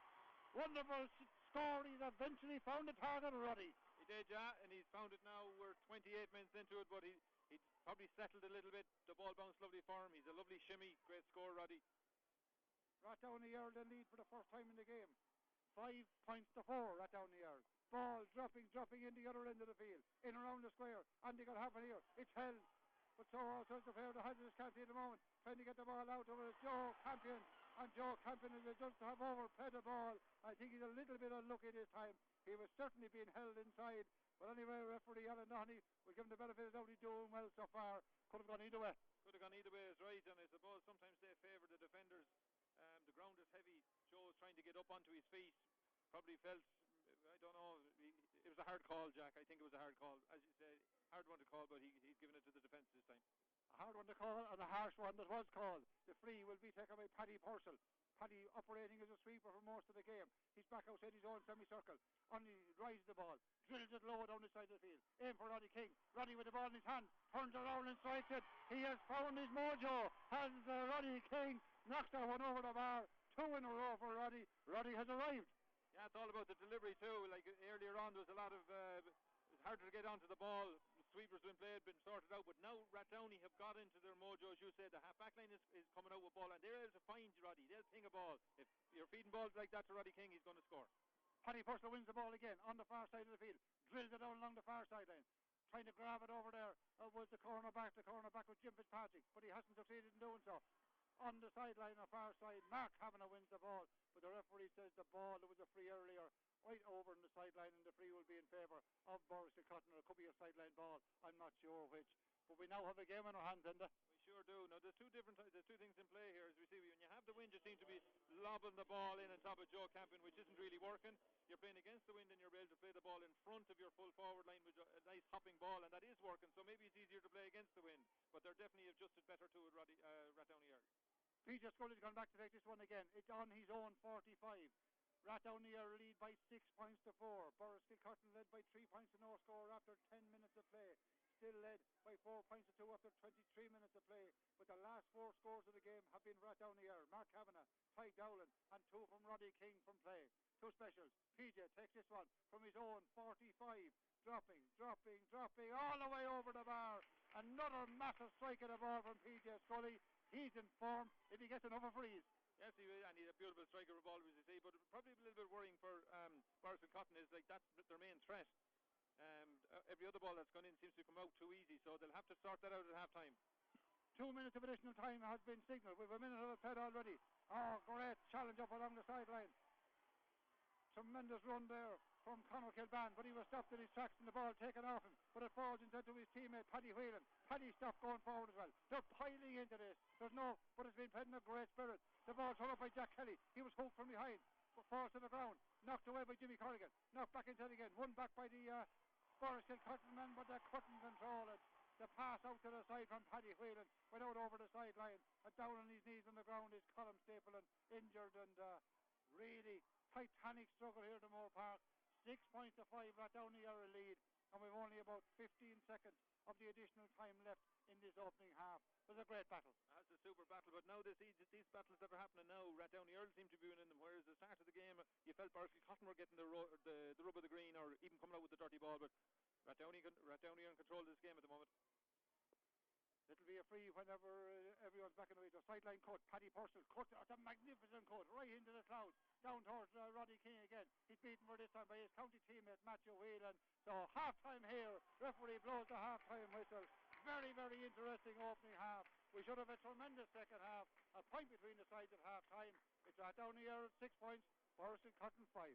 Wonderful score. He's eventually found the target, Roddy. He did, yeah, and he's found it now. We're 28 minutes into it, but he's probably settled a little bit. The ball bounced lovely for him. He's a lovely shimmy. Great score, Roddy. Rat Downey Earl the lead for the first time in the game. 5 points to 4, Rat Downey Earl. Ball dropping in the other end of the field. In around the square. Andy got half an here. It's held. But so also is the player that has this Campion at the moment. Trying to get the ball out over Joe Campion. And Joe Campion is just to have overplayed the ball. I think he's a little bit unlucky this time. He was certainly being held inside. But anyway, referee Alan Downey will give him the benefit of the doubt. He's doing well so far. Could have gone either way. Could have gone either way, is right. And I suppose sometimes they favour the defenders. The ground is heavy. Joe is trying to get up onto his feet. Probably felt, I don't know, it was a hard call, Jack. I think it was a hard call. As you say, hard one to call, but he's given it to the defence this time. A hard one. one to call and a harsh one that was called. The free will be taken by Paddy Purcell. Paddy operating as a sweeper for most of the game. He's back outside his own semicircle. Only rises the ball, drills it low down the side of the field. Aim for Roddy King. Roddy with the ball in his hand, turns around and strikes it. He has found his mojo. Has Roddy King knocked that one over the bar. 2 in a row for Roddy. Roddy has arrived. Yeah, it's all about the delivery too. Like earlier on, there was a lot of it's harder to get onto the ball. Sweepers been played, been sorted out, but now Rathdowney have got into their mojo, as you said. The half back line is coming out with ball, and they're able to find Roddy. They'll ping a ball. If you're feeding balls like that to Roddy King, he's going to score. Paddy Purcell wins the ball again on the far side of the field. Drills it down along the far sideline. Trying to grab it over there was the cornerback. The cornerback was Jim Fitzpatrick, but he hasn't succeeded in doing so. On the sideline, on the far side, Mark Kavanagh wins the ball, but the referee says the ball, there was a free earlier, right over on the sideline, and the free will be in favour of Boris Cotton. It could be a sideline ball, I'm not sure which. But we now have a game in our hands, Enda. We sure do. Now there's two things in play here, as we see. When you have the wind, you seem to be lobbing the ball in on top of Joe Campion, which isn't really working. You're playing against the wind, and you're able to play the ball in front of your full forward line with a nice hopping ball, and that is working. So maybe it's easier to play against the wind, but they're definitely adjusted better to it. Rathdowney early. Peter Scully's gone back to take this one again. It's on his own 45. Rathdowney are lead by 6 points to 4. Boris Kilcotton led by 3 points to no score after 10 minutes of play. Still led by 4 points to 2 after 23 minutes of play. But the last 4 scores of the game have been Rathdowney. Mark Kavanagh, Ty Dowland, and 2 from Roddy King from play. 2 specials. PJ takes this one from his own 45. Dropping all the way over the bar. Another massive strike at the ball from PJ Scully. He's in form if he gets another freeze. Yes, he will, and he's a beautiful striker of ball, as you say, but probably a little bit worrying for Boris Cotton is like that's their main threat. Every other ball that's gone in seems to come out too easy, so they'll have to sort that out at half time. 2 minutes of additional time has been signalled. We've a minute of it already. Oh, great challenge up along the sideline. Tremendous run there from Conor Kilban, but he was stopped in his tracks and the ball taken off him, but it falls into his teammate Paddy Whelan. Paddy stopped going forward as well. They're piling into this. But it's been played in a great spirit. The ball thrown up by Jack Kelly. He was hooked from behind, but falls to the ground. Knocked away by Jimmy Corrigan. Knocked back into it again. Won back by the Boris Kilcotton men, but they couldn't control it. The pass out to the side from Paddy Whelan went out over the sideline. Down on his knees on the ground is Colm Stapleton, injured, and really titanic struggle here at the Moore Park. 6 points to 5. Rathdowney are a lead, and we've only about 15 seconds of the additional time left in this opening half. It was a great battle. That's a super battle, but now these battles that are happening now, Rathdowney Earl seem to be winning them, whereas at the start of the game you felt Boris Cotton were getting the rub of the green or even coming out with the dirty ball, but Rathdowney are in control of this game at the moment. It'll be a free whenever everyone's back in the way. The sideline cut, Paddy Purcell cut, it's a magnificent cut, right into the clouds, down towards Roddy King again. He's beaten for this time by his county teammate Matthew Whelan. So half-time here, referee blows the half-time whistle. Very, very interesting opening half. We should have a tremendous second half. A point between the sides at half-time. It's Rathdowney here at 6 points, Boris Cotton 5.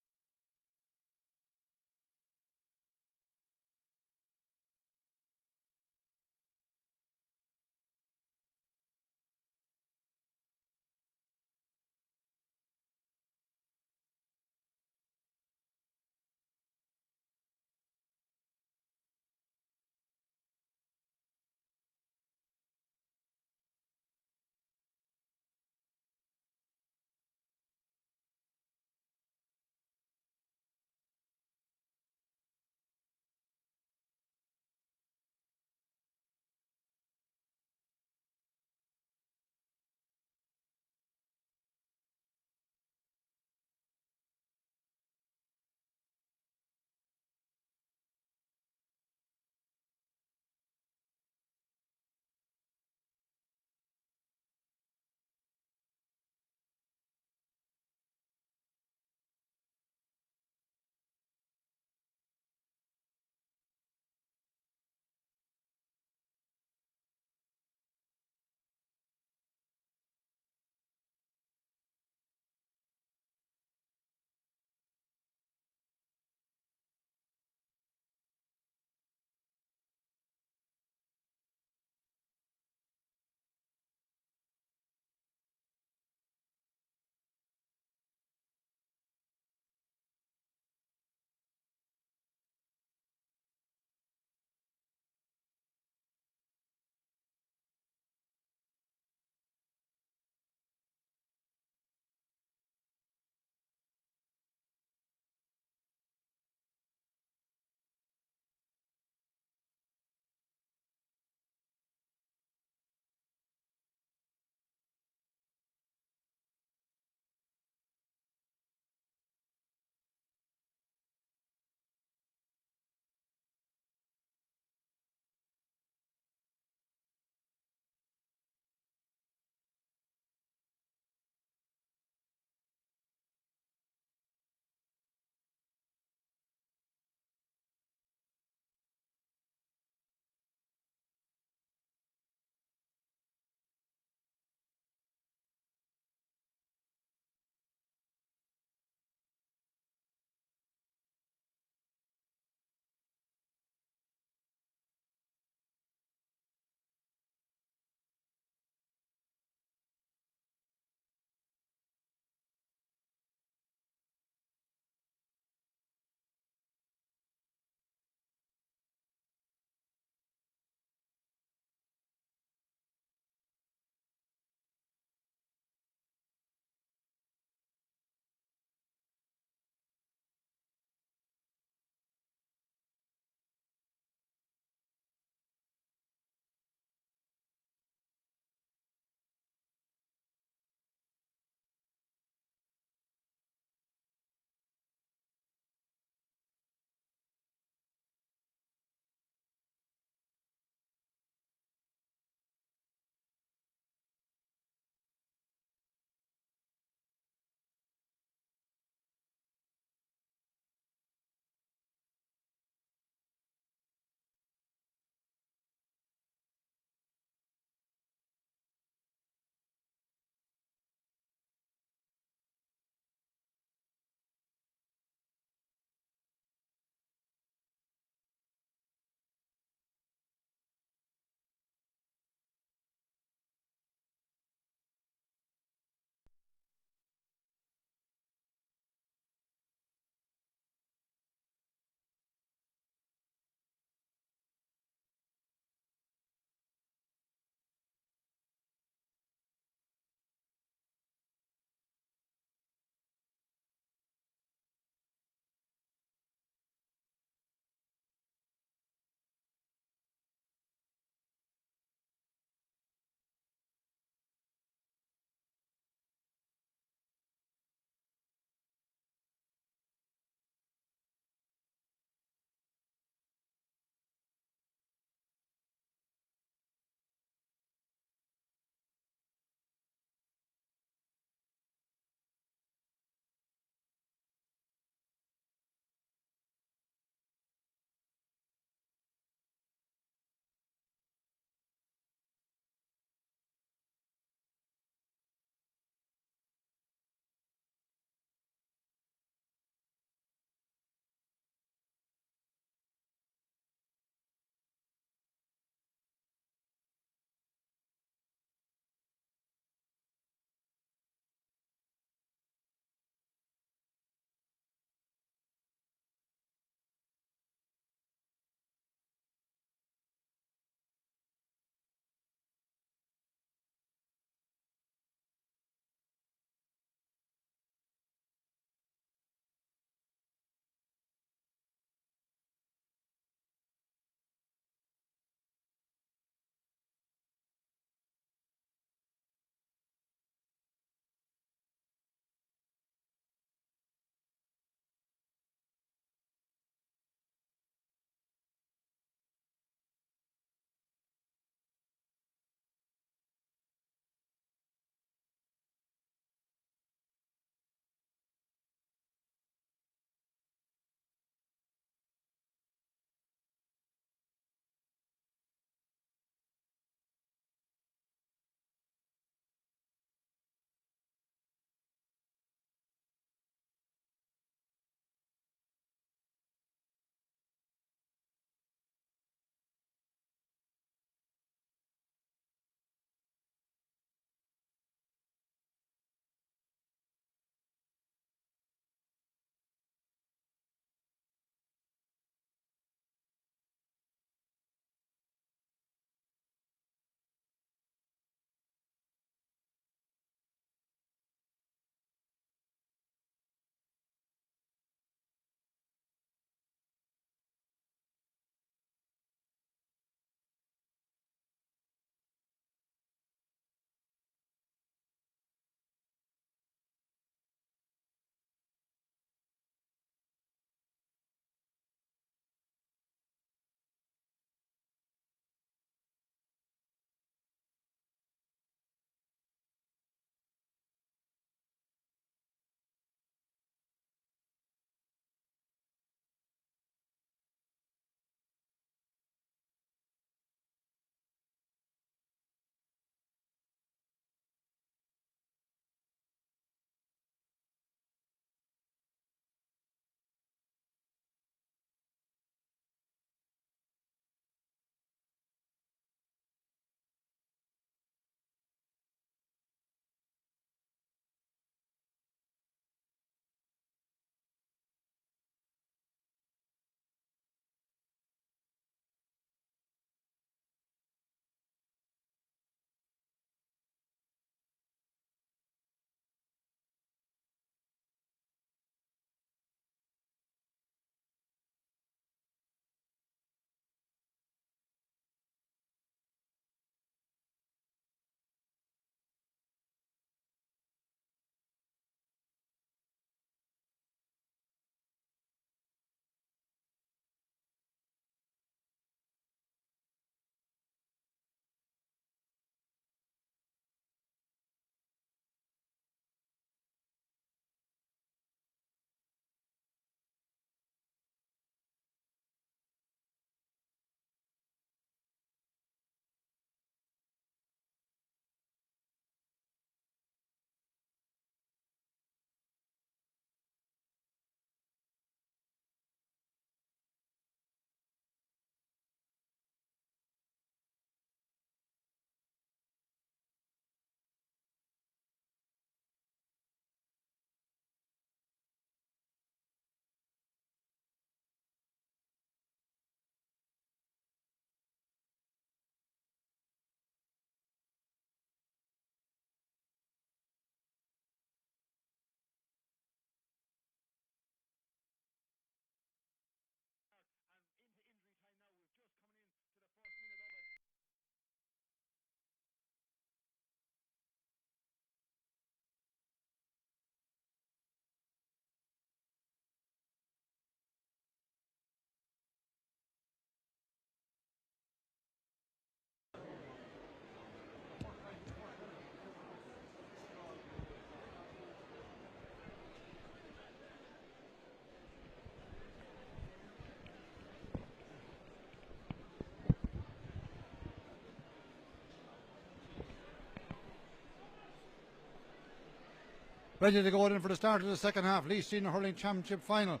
ready to go in for the start of the second half. Laois Senior Hurling Championship final.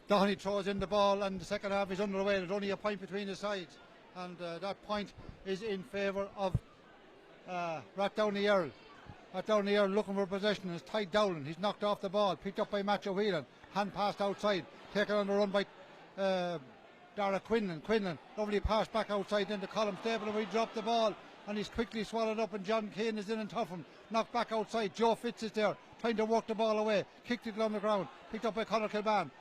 Doherty throws in the ball and the second half is underway. There's only a point between the sides, and that point is in favour of Rathdowney Earl. Rathdowney Earl looking for possession is tied down. He's knocked off the ball, picked up by Matthew Whelan, hand passed outside, taken on the run by Dara Quinlan. Lovely pass back outside into Colin Stapleton, where he dropped the ball and he's quickly swallowed up, and John Kane is in and tough him. Knocked back outside. Joe Fitz is there trying to work the ball away, kicked it on the ground, picked up by Conor Kilban.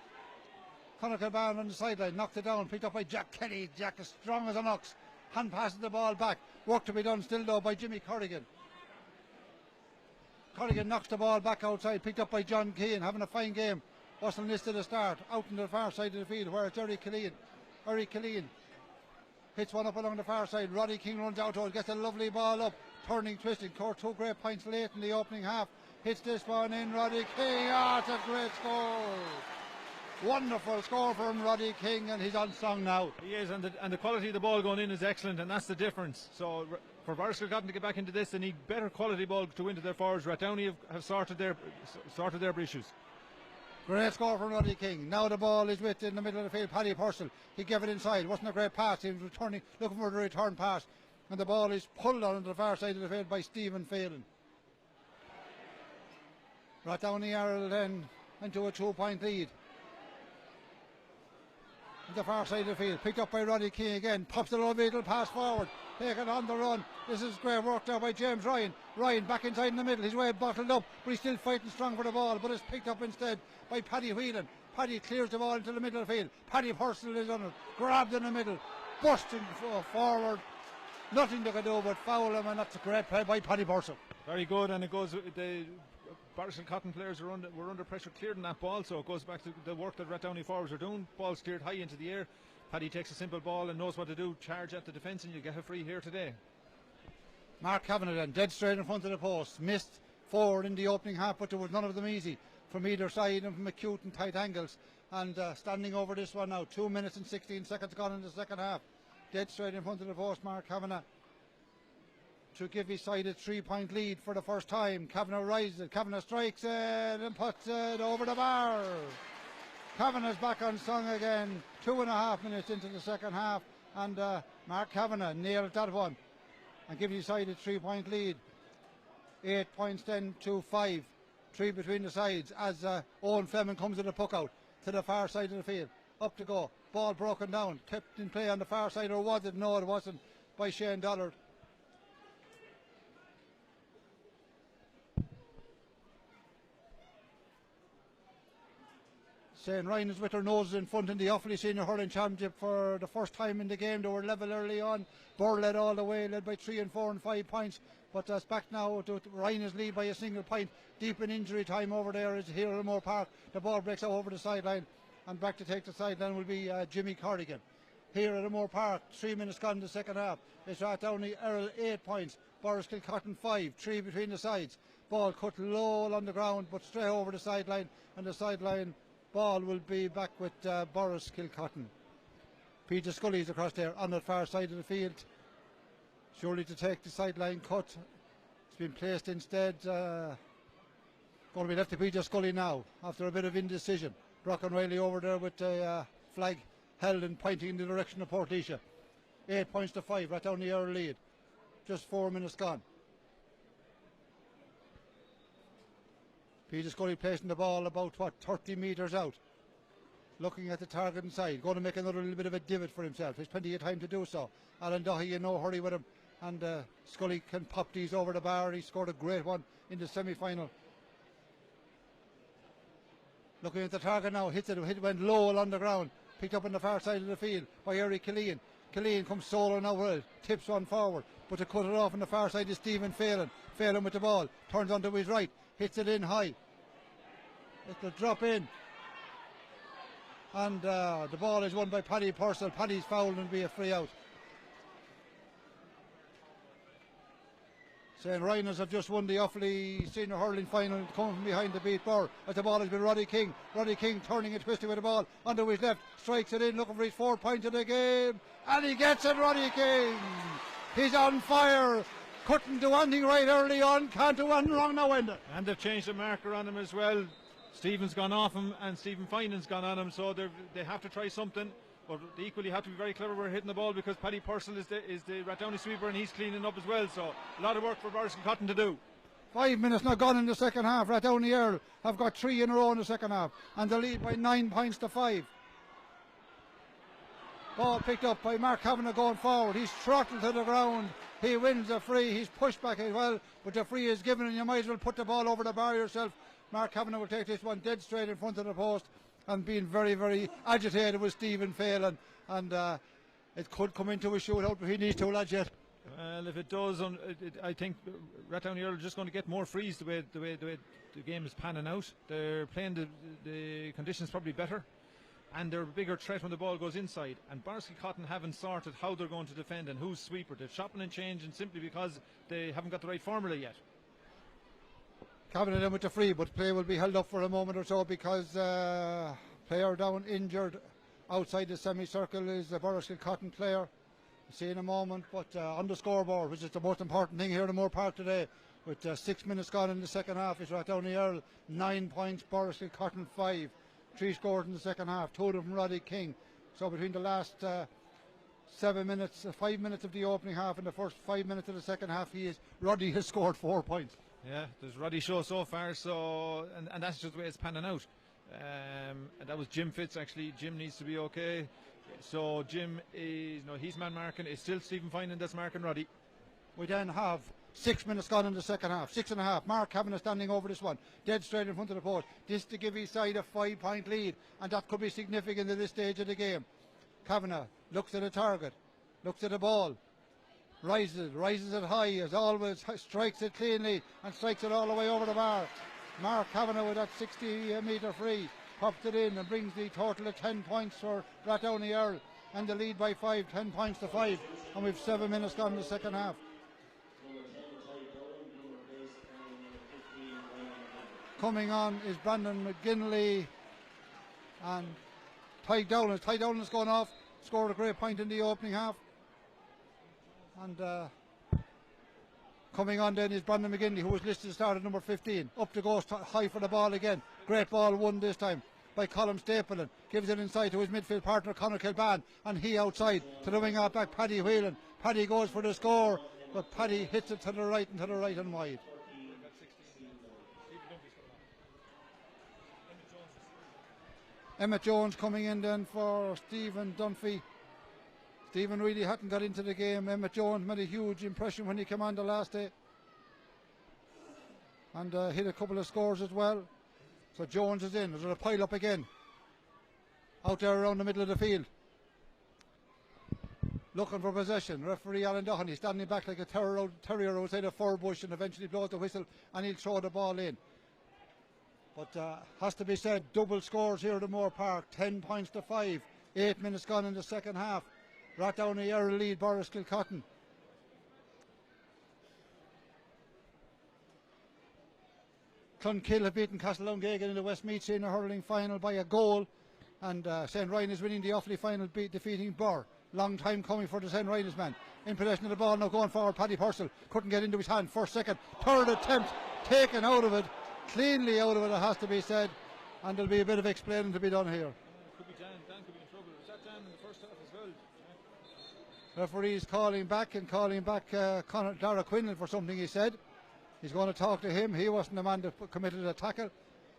Conor Kilban on the sideline, knocked it down, picked up by Jack Kelly. Jack is strong as an ox, hand passes the ball back. Work to be done still though by Jimmy Corrigan. Corrigan knocks the ball back outside, picked up by John Keane, having a fine game. Wasn't listed at the start, out on the far side of the field where it's Eric Killeen hits one up along the far side. Roddy King runs out to it, gets a lovely ball up, turning, twisting, scored 2 great points late in the opening half. Hits this one in, Roddy King. It's a great score. Wonderful score from Roddy King, and he's on song now. He is, and the quality of the ball going in is excellent, and that's the difference. So for Borris Kilcotton to get back into this, they need better quality ball to win to their forwards. Rathdowney have sorted their issues. Great score from Roddy King. Now the ball is with in the middle of the field, Paddy Purcell. He gave it inside. Wasn't a great pass. He was returning, looking for the return pass, and the ball is pulled on the far side of the field by Stephen Phelan. Rathdowney Earl then into a 2-point lead. On the far side of the field, picked up by Roddy King again, pops the little pass forward, taken on the run. This is great work now by James Ryan. Ryan back inside in the middle, he's way bottled up, but he's still fighting strong for the ball, but it's picked up instead by Paddy Whelan. Paddy clears the ball into the middle of the field. Paddy Purcell is on it, grabbed in the middle, busting forward. Nothing they can do but foul him, and that's a great play by Paddy Purcell. Very good, and it goes. The Borris Kilcotton players were under pressure clearing that ball, so it goes back to the work that Rathdowney forwards are doing. Ball's cleared high into the air. Paddy takes a simple ball and knows what to do. Charge at the defence, and you get a free here today. Mark Kavanagh then, dead straight in front of the post. Missed forward in the opening half, but there was none of them easy from either side and from acute and tight angles. And standing over this one now, 2 minutes and 16 seconds gone in the second half. Dead straight in front of the post, Mark Kavanagh, to give his side a 3-point lead for the first time. Kavanagh rises it, Kavanagh strikes it and puts it over the bar. Kavanagh's back on song again, 2.5 minutes into the second half, and Mark Kavanagh nailed that one and gives his side a 3-point lead. 8 points then to 5, 3 between the sides as Owen Fleming comes with a puck out to the far side of the field. Up to go, ball broken down, kept in play on the far side, or was it? No, it wasn't, by Shane Dollard. St. Ryan is with their noses in front in the Offaly Senior Hurling Championship for the first time in the game. They were level early on. Burr led all the way, led by 3 and 4 and 5 points. But that's back now to Ryan's lead by a single point. Deep in injury time over there is here at Moore Park. The ball breaks out over the sideline, and back to take the sideline will be Jimmy Corrigan. Here at Moore Park, 3 minutes gone in the second half. It's Rathdowney Earl 8 points, Borris Kilcotton 5, 3 between the sides. Ball cut low on the ground, but straight over the sideline, and the sideline ball will be back with Borris Kilcotton. Peter Scully's across there on the far side of the field, surely to take the sideline cut. It's been placed instead. Going to be left to Peter Scully now after a bit of indecision. Brock and Riley over there with the flag held and pointing in the direction of Portlaoise. 8 points to 5, Rathdowney Earl lead. Just 4 minutes gone. Peter Scully placing the ball about 30 metres out, looking at the target inside, going to make another little bit of a divot for himself. There's plenty of time to do so. Alan Duffy in no hurry with him, and Scully can pop these over the bar. He scored a great one in the semi-final. Looking at the target now, hit it went low along the ground, picked up on the far side of the field by Eric Killeen. Killeen comes solo now with it, tips one forward, but to cut it off on the far side is Stephen Phelan. Phelan with the ball, turns onto his right, hits it in high. It'll drop in. And the ball is won by Paddy Purcell. Paddy's foul and be a free out. St. Ryaners have just won the Offaly Senior Hurling final, coming from behind to beat Burr. As the ball has been Roddy King. Roddy King turning and twisting with the ball onto his left, strikes it in, looking for his 4 points of the game, and he gets it. Roddy King, he's on fire. couldn't do anything right early on, can't do anything wrong now, Enda. And they've changed the marker on him as well. Stephen's gone off him and Stephen Finan's gone on him, so they have to try something, but they equally have to be very clever when hitting the ball, because Paddy Purcell is the Rathdowney sweeper and he's cleaning up as well, so a lot of work for Boris Cotton to do. 5 minutes now gone in the second half. Rathdowney Earl have got 3 in a row in the second half and the lead by 9 points to 5. Ball picked up by Mark Kavanagh going forward. He's throttled to the ground. He wins the free. He's pushed back as well, but the free is given and you might as well put the ball over the bar yourself. Mark Kavanagh will take this one dead straight in front of the post and being very, very agitated with Stephen Phelan, and it could come into a shootout, but he needs to, lads, yet. Well, if it does, I think Rathdowney Earl are just going to get more frees the way the game is panning out. They're playing the conditions probably better, and they're a bigger threat when the ball goes inside. And Barnsley Cotton haven't sorted how they're going to defend and who's sweeper. They're chopping and changing simply because they haven't got the right formula yet. Kavanagh in with the free, but play will be held up for a moment or so because player down injured outside the semicircle is the Borriskil Cotton player. We'll see in a moment, but on the scoreboard, which is the most important thing here in Moore Park today, with 6 minutes gone in the second half, is Rathdowney Earl 9 points, Borriskil Cotton 5. 3 scores in the second half, 2 of them from Roddy King. So between the last 7 minutes, 5 minutes of the opening half and the first 5 minutes of the second half, Roddy has scored 4 points. Yeah, there's Roddy show so far, so and that's just the way it's panning out. And that was Jim Fitz actually. Jim needs to be okay. So Jim is he's man marking. It's still Stephen Finan that's marking Roddy. We then have 6 minutes gone in the second half, 6.5. Mark Kavanagh standing over this one, dead straight in front of the post. This to give his side a 5-point lead, and that could be significant at this stage of the game. Kavanagh looks at the target, looks at the ball, rises it high as always, strikes it cleanly and strikes it all the way over the bar. Mark Kavanagh with that 60-metre free pops it in and brings the total of 10 points for Rathdowney Earl, and the lead by 5, 10 points to 5, and we've 7 minutes gone in the second half. Coming on is Brandon McGinley and Ty Dowlands. Ty Dowlands going off, scored a great point in the opening half. And coming on then is Brandon McGinley, who was listed to start at number 15. Up to go high for the ball again. Great ball won this time by Colm Stapleton. Gives it inside to his midfield partner Conor Kilban, and he outside to the wing out back Paddy Whelan. Paddy goes for the score, but Paddy hits it to the right and wide. Emmett Jones coming in then for Stephen Dunphy. Stephen really hadn't got into the game. Emmett Jones made a huge impression when he came on the last day, and hit a couple of scores as well. So Jones is in. There's a pile up again out there around the middle of the field, looking for possession. Referee Alan Doherty standing back like a terrier outside a fir bush, and eventually blows the whistle and he'll throw the ball in. But has to be said, double scores here at Moore Park, 10 points to 5. 8 minutes gone in the second half. Rathdowney Earl lead Borriskil Cotton. Clonkill have beaten Castlelongagan in the Westmeath Senior Hurling final by a goal, and St. Ryan is winning the Offaly final, defeating Burr. Long time coming for the St. Ryan's man. In possession of the ball now, going forward. Paddy Purcell couldn't get into his hand. First, second, third attempt taken out of it, cleanly out of it, it has to be said, and there'll be a bit of explaining to be done here. Could be Dan could be in trouble. Was that Dan in the first half as well? Referee's calling back Dara Quinlan for something, he said. He's going to talk to him. He wasn't the man that committed a tackle,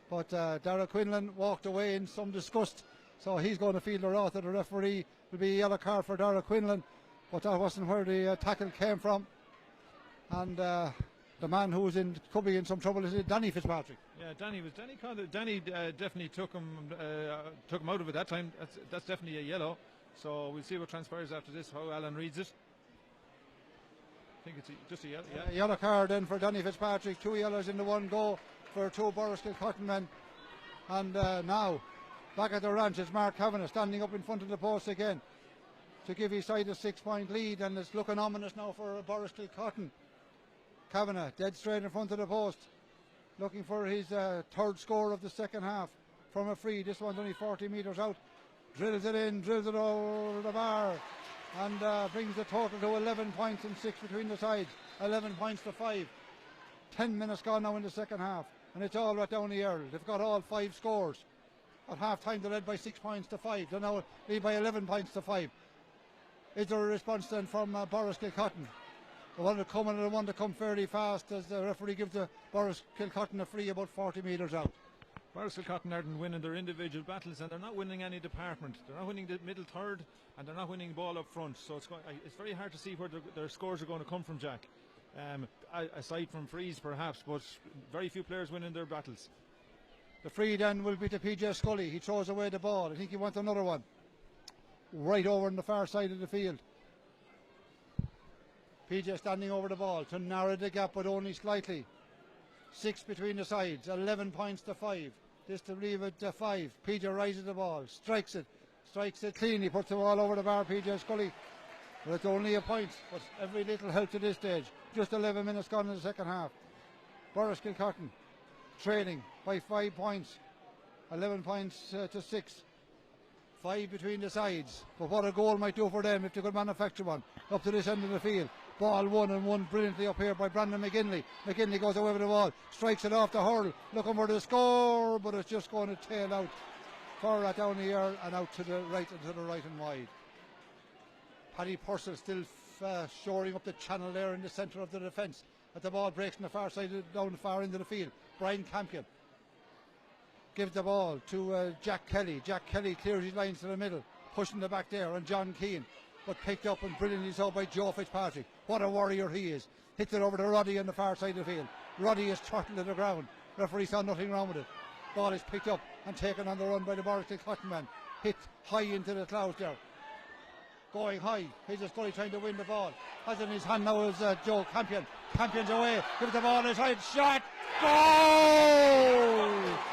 but Dara Quinlan walked away in some disgust, so he's going to feel the wrath of the referee. Will be a yellow card for Dara Quinlan, but that wasn't where the tackle came from, and the man who was could be in some trouble is Danny Fitzpatrick. Yeah, Danny definitely took him out of it that time. That's definitely a yellow. So we'll see what transpires after this, how Alan reads it. I think it's just a yellow. Yeah. Yellow card then for Danny Fitzpatrick. 2 yellows in the one go for 2 Borriskil Cotton men. And now back at the ranch is Mark Kavanagh standing up in front of the post again to give his side a 6-point lead, and it's looking ominous now for Borriskil Cotton. Kavanagh dead straight in front of the post, looking for his third score of the second half from a free. This one's only 40 metres out. Drills it in, drills it over the bar. and brings the total to 11 points and 6 between the sides. 11 points to 5. 10 minutes gone now in the second half, and it's all right down the air. They've got all 5 scores. At half time they led by 6 points to 5. They now lead by 11 points to 5. Is there a response then from Boris Kilcotton? The one to come and the one to come fairly fast as the referee gives the Boris Kilcotton a free about 40 metres out. Boris Kilcotton aren't winning their individual battles, and they're not winning any department. They're not winning the middle third, and they're not winning the ball up front. So it's very hard to see where their scores are going to come from, Jack. Aside from frees perhaps, but very few players winning their battles. The free then will be to PJ Scully. He throws away the ball. I think he wants another one. Right over on the far side of the field. PJ standing over the ball to narrow the gap, but only slightly. 6 between the sides, 11 points to 5. This to leave it to 5. PJ rises the ball, strikes it cleanly, puts the ball over the bar. PJ Scully, but it's only a point, but every little helps at this stage. Just 11 minutes gone in the second half. Boris Kilcotton trailing by 5 points, 11 points to 6. 5 between the sides, but what a goal might do for them if they could manufacture one up to this end of the field. Ball won brilliantly up here by Brandon McGinley. McGinley goes away with the ball, strikes it off the hurl, looking for the score, but it's just going to tail out far out down the air and out to the right and to the right and wide. Paddy Purcell still shoring up the channel there in the centre of the defence. As the ball breaks on the far side, down the far end of the field. Brian Campion gives the ball to Jack Kelly. Jack Kelly clears his lines to the middle, pushing the back there, and John Keane, but picked up and brilliantly so by Joe Fitzpatrick. What a warrior he is. Hits it over to Roddy on the far side of the field. Roddy is turtled to the ground. Referee saw nothing wrong with it. Ball is picked up and taken on the run by the Boris Kilcotton man. Hit high into the clouds there. Going high. He's just Scully trying to win the ball. Has in his hand now is Joe Campion. Campion's away. Gives the ball inside. Shot. Goal!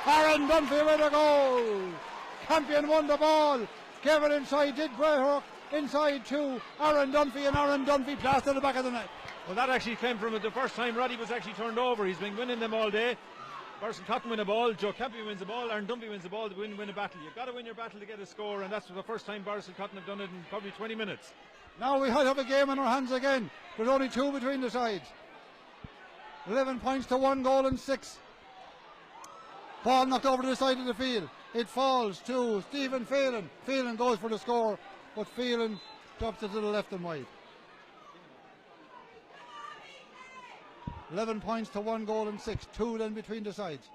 Aaron Dunphy with a goal. Campion won the ball. Gave it inside. Did Greyhawk. Inside to Aaron Dunphy, and Aaron Dunphy plastered the back of the net. Well, that actually came from the first time Roddy was actually turned over. He's been winning them all day. Boris Kilcotton win a ball, Joe Campion wins the ball, Aaron Dunphy wins the ball to win a battle. You've got to win your battle to get a score, and that's the first time Boris Kilcotton have done it in probably 20 minutes. Now we have a game in our hands again. There's only 2 between the sides. 11 points to 1 goal and 6. Ball knocked over to the side of the field. It falls to Stephen Phelan. Phelan goes for the score, but Phelan drops it to the left and wide. 11 points to 1 goal and 6. 2 then between the sides.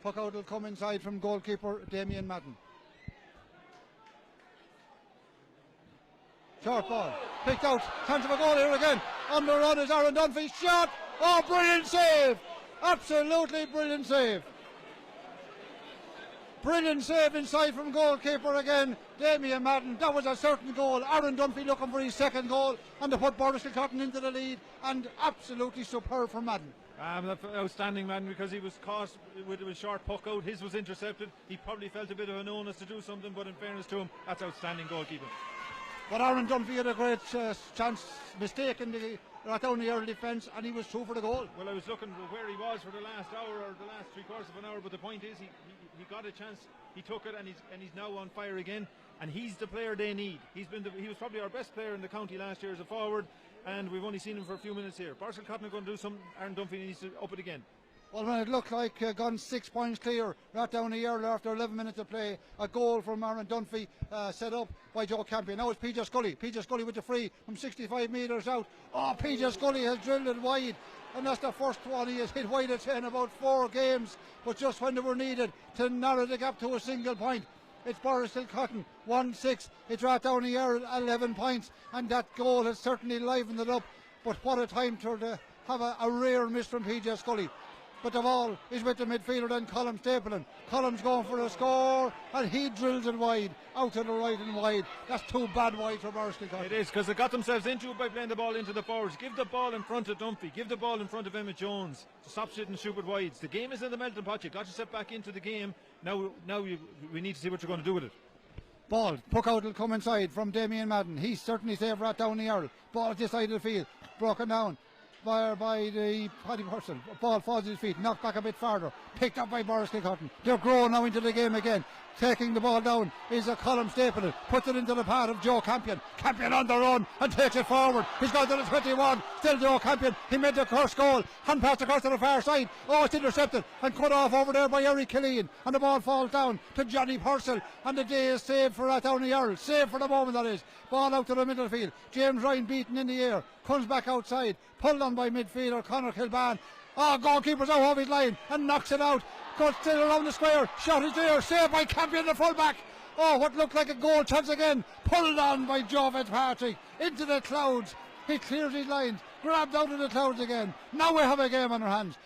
Puck out will come inside from goalkeeper Damien Madden. Short ball. Picked out. Chance of a goal here again. On the run is Aaron Dunphy. Shot. Oh, brilliant save. Absolutely brilliant save. Brilliant save inside from goalkeeper again, Damien Madden. That was a certain goal. Aaron Dunphy looking for his second goal and to put Boris Kilcotton into the lead, and absolutely superb from Madden. Outstanding, Madden, because he was caught with a short puck out. His was intercepted. He probably felt a bit of an onus to do something, but in fairness to him, that's outstanding goalkeeping. But Aaron Dunphy had a great chance, mistake in down the early defence, and he was through for the goal. Well, I was looking where he was for the last hour or the last 3/4 of an hour, but the point is he got a chance, he took it, and he's now on fire again, and he's the player they need. He was probably our best player in the county last year as a forward, and we've only seen him for a few minutes here. Boris Kilcotton are going to do something. Aaron Dunphy needs to up it again. Well, when it looked like gone 6 points clear, right down the air after 11 minutes of play, a goal from Aaron Dunphy set up by Joe Campion. Now it's PJ Scully. PJ Scully with the free from 65 metres out. Oh, PJ Scully has drilled it wide, and that's the first one he has hit wide at 10 about 4 games, but just when they were needed to narrow the gap to a single point. It's Boris Kilcotton, 1-6. It's right down the air, 11 points, and that goal has certainly livened it up. But what a time to have a rare miss from PJ Scully. But the ball is with the midfielder then, Colm Stapleton. Colm's going for a score, and he drills it wide, out to the right and wide. That's too bad wide for Boris Kilcotton. It is, because they got themselves into it by playing the ball into the forwards. Give the ball in front of Dunphy. Give the ball in front of Emmett Jones to stop shooting stupid wides. The game is in the melting pot. You got yourself back into the game. Now we need to see what you're going to do with it. Ball, puck out will come inside from Damien Madden. He's certainly safe right down the aisle. Ball at this side of the field, broken down. by the Paddy Purcell. Ball falls at his feet, knocked back a bit farther, picked up by Boris Kilcotton. They're growing now into the game again. Taking the ball down is a Colm Stapleton, puts it into the path of Joe Campion. Campion on the run and takes it forward. He's gone to the 21. Still Joe Campion. He made the first goal. Hand pass across to the far side. Oh, it's intercepted and cut off over there by Eric Killeen. And the ball falls down to Johnny Purcell. And the day is saved for Atowny Earl. Saved for the moment, that is. Ball out to the middle field. James Ryan beaten in the air. Comes back outside. Pulled on by midfielder Conor Kilban. Oh, goalkeeper's out of his line and knocks it out. Goes still around the square. Shot is there. Saved by Campion, the fullback. Oh, what looked like a goal chance again. Pulled on by Joe Fitzpatrick into the clouds. He clears his lines. Grabbed out of the clouds again. Now we have a game on our hands.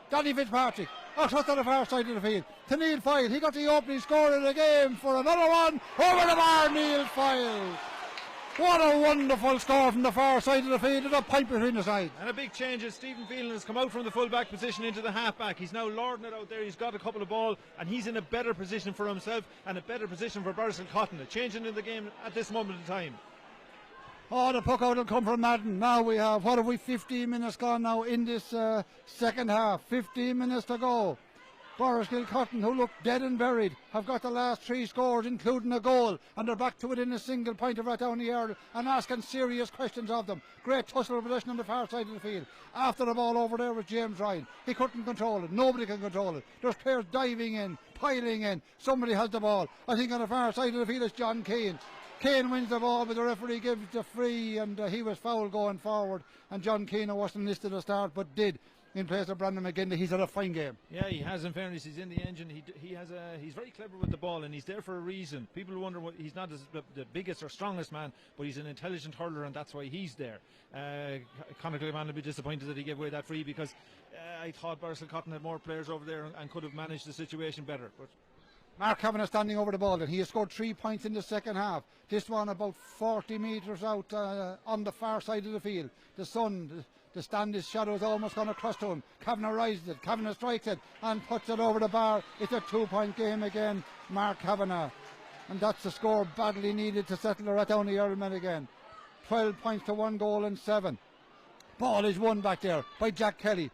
Danny Fitzpatrick across to the far side of the field to Neil Fyle. He got the opening score of the game for another one. Over the bar, Neil Fyle. What a wonderful score from the far side of the field with a point between the sides. And a big change is Stephen Phelan has come out from the full-back position into the half-back. He's now lording it out there. He's got a couple of ball and he's in a better position for himself and a better position for Boris Kilcotton. A changing in the game at this moment in time. Oh, the puck out will come from Madden. Now we have, 15 minutes gone now in this second half. 15 minutes to go. Boris Kilcotton, who look dead and buried, have got the last 3 scores, including a goal, and they're back to within a single point of Atowny Earl and asking serious questions of them. Great tussle of possession on the far side of the field. After the ball over there was James Ryan. He couldn't control it. Nobody can control it. There's players diving in, piling in. Somebody has the ball. I think on the far side of the field is John Keane. Keane wins the ball, but the referee gives it a free, and he was foul going forward. And John Keane wasn't listed to start, but did in place of Brandon McGinley. He's had a fine game. Yeah, he has. In fairness, he's in the engine. He's very clever with the ball, and he's there for a reason. People wonder what he's not the biggest or strongest man, but he's an intelligent hurler, and that's why he's there. Conor Kilban will be disappointed that he gave away that free because I thought Boris Kilcotton had more players over there and could have managed the situation better. But Mark Kavanagh standing over the ball, and he has scored 3 points in the second half. This one about 40 metres out on the far side of the field. The sun, the stand shadow is almost gone across to him. Kavanagh rises it, Kavanagh strikes it and puts it over the bar. It's a 2-point game again, Mark Kavanagh. And that's the score badly needed to settle the Atowny Earl men again. 12 points to 1 goal and 7. Ball is won back there by Jack Kelly.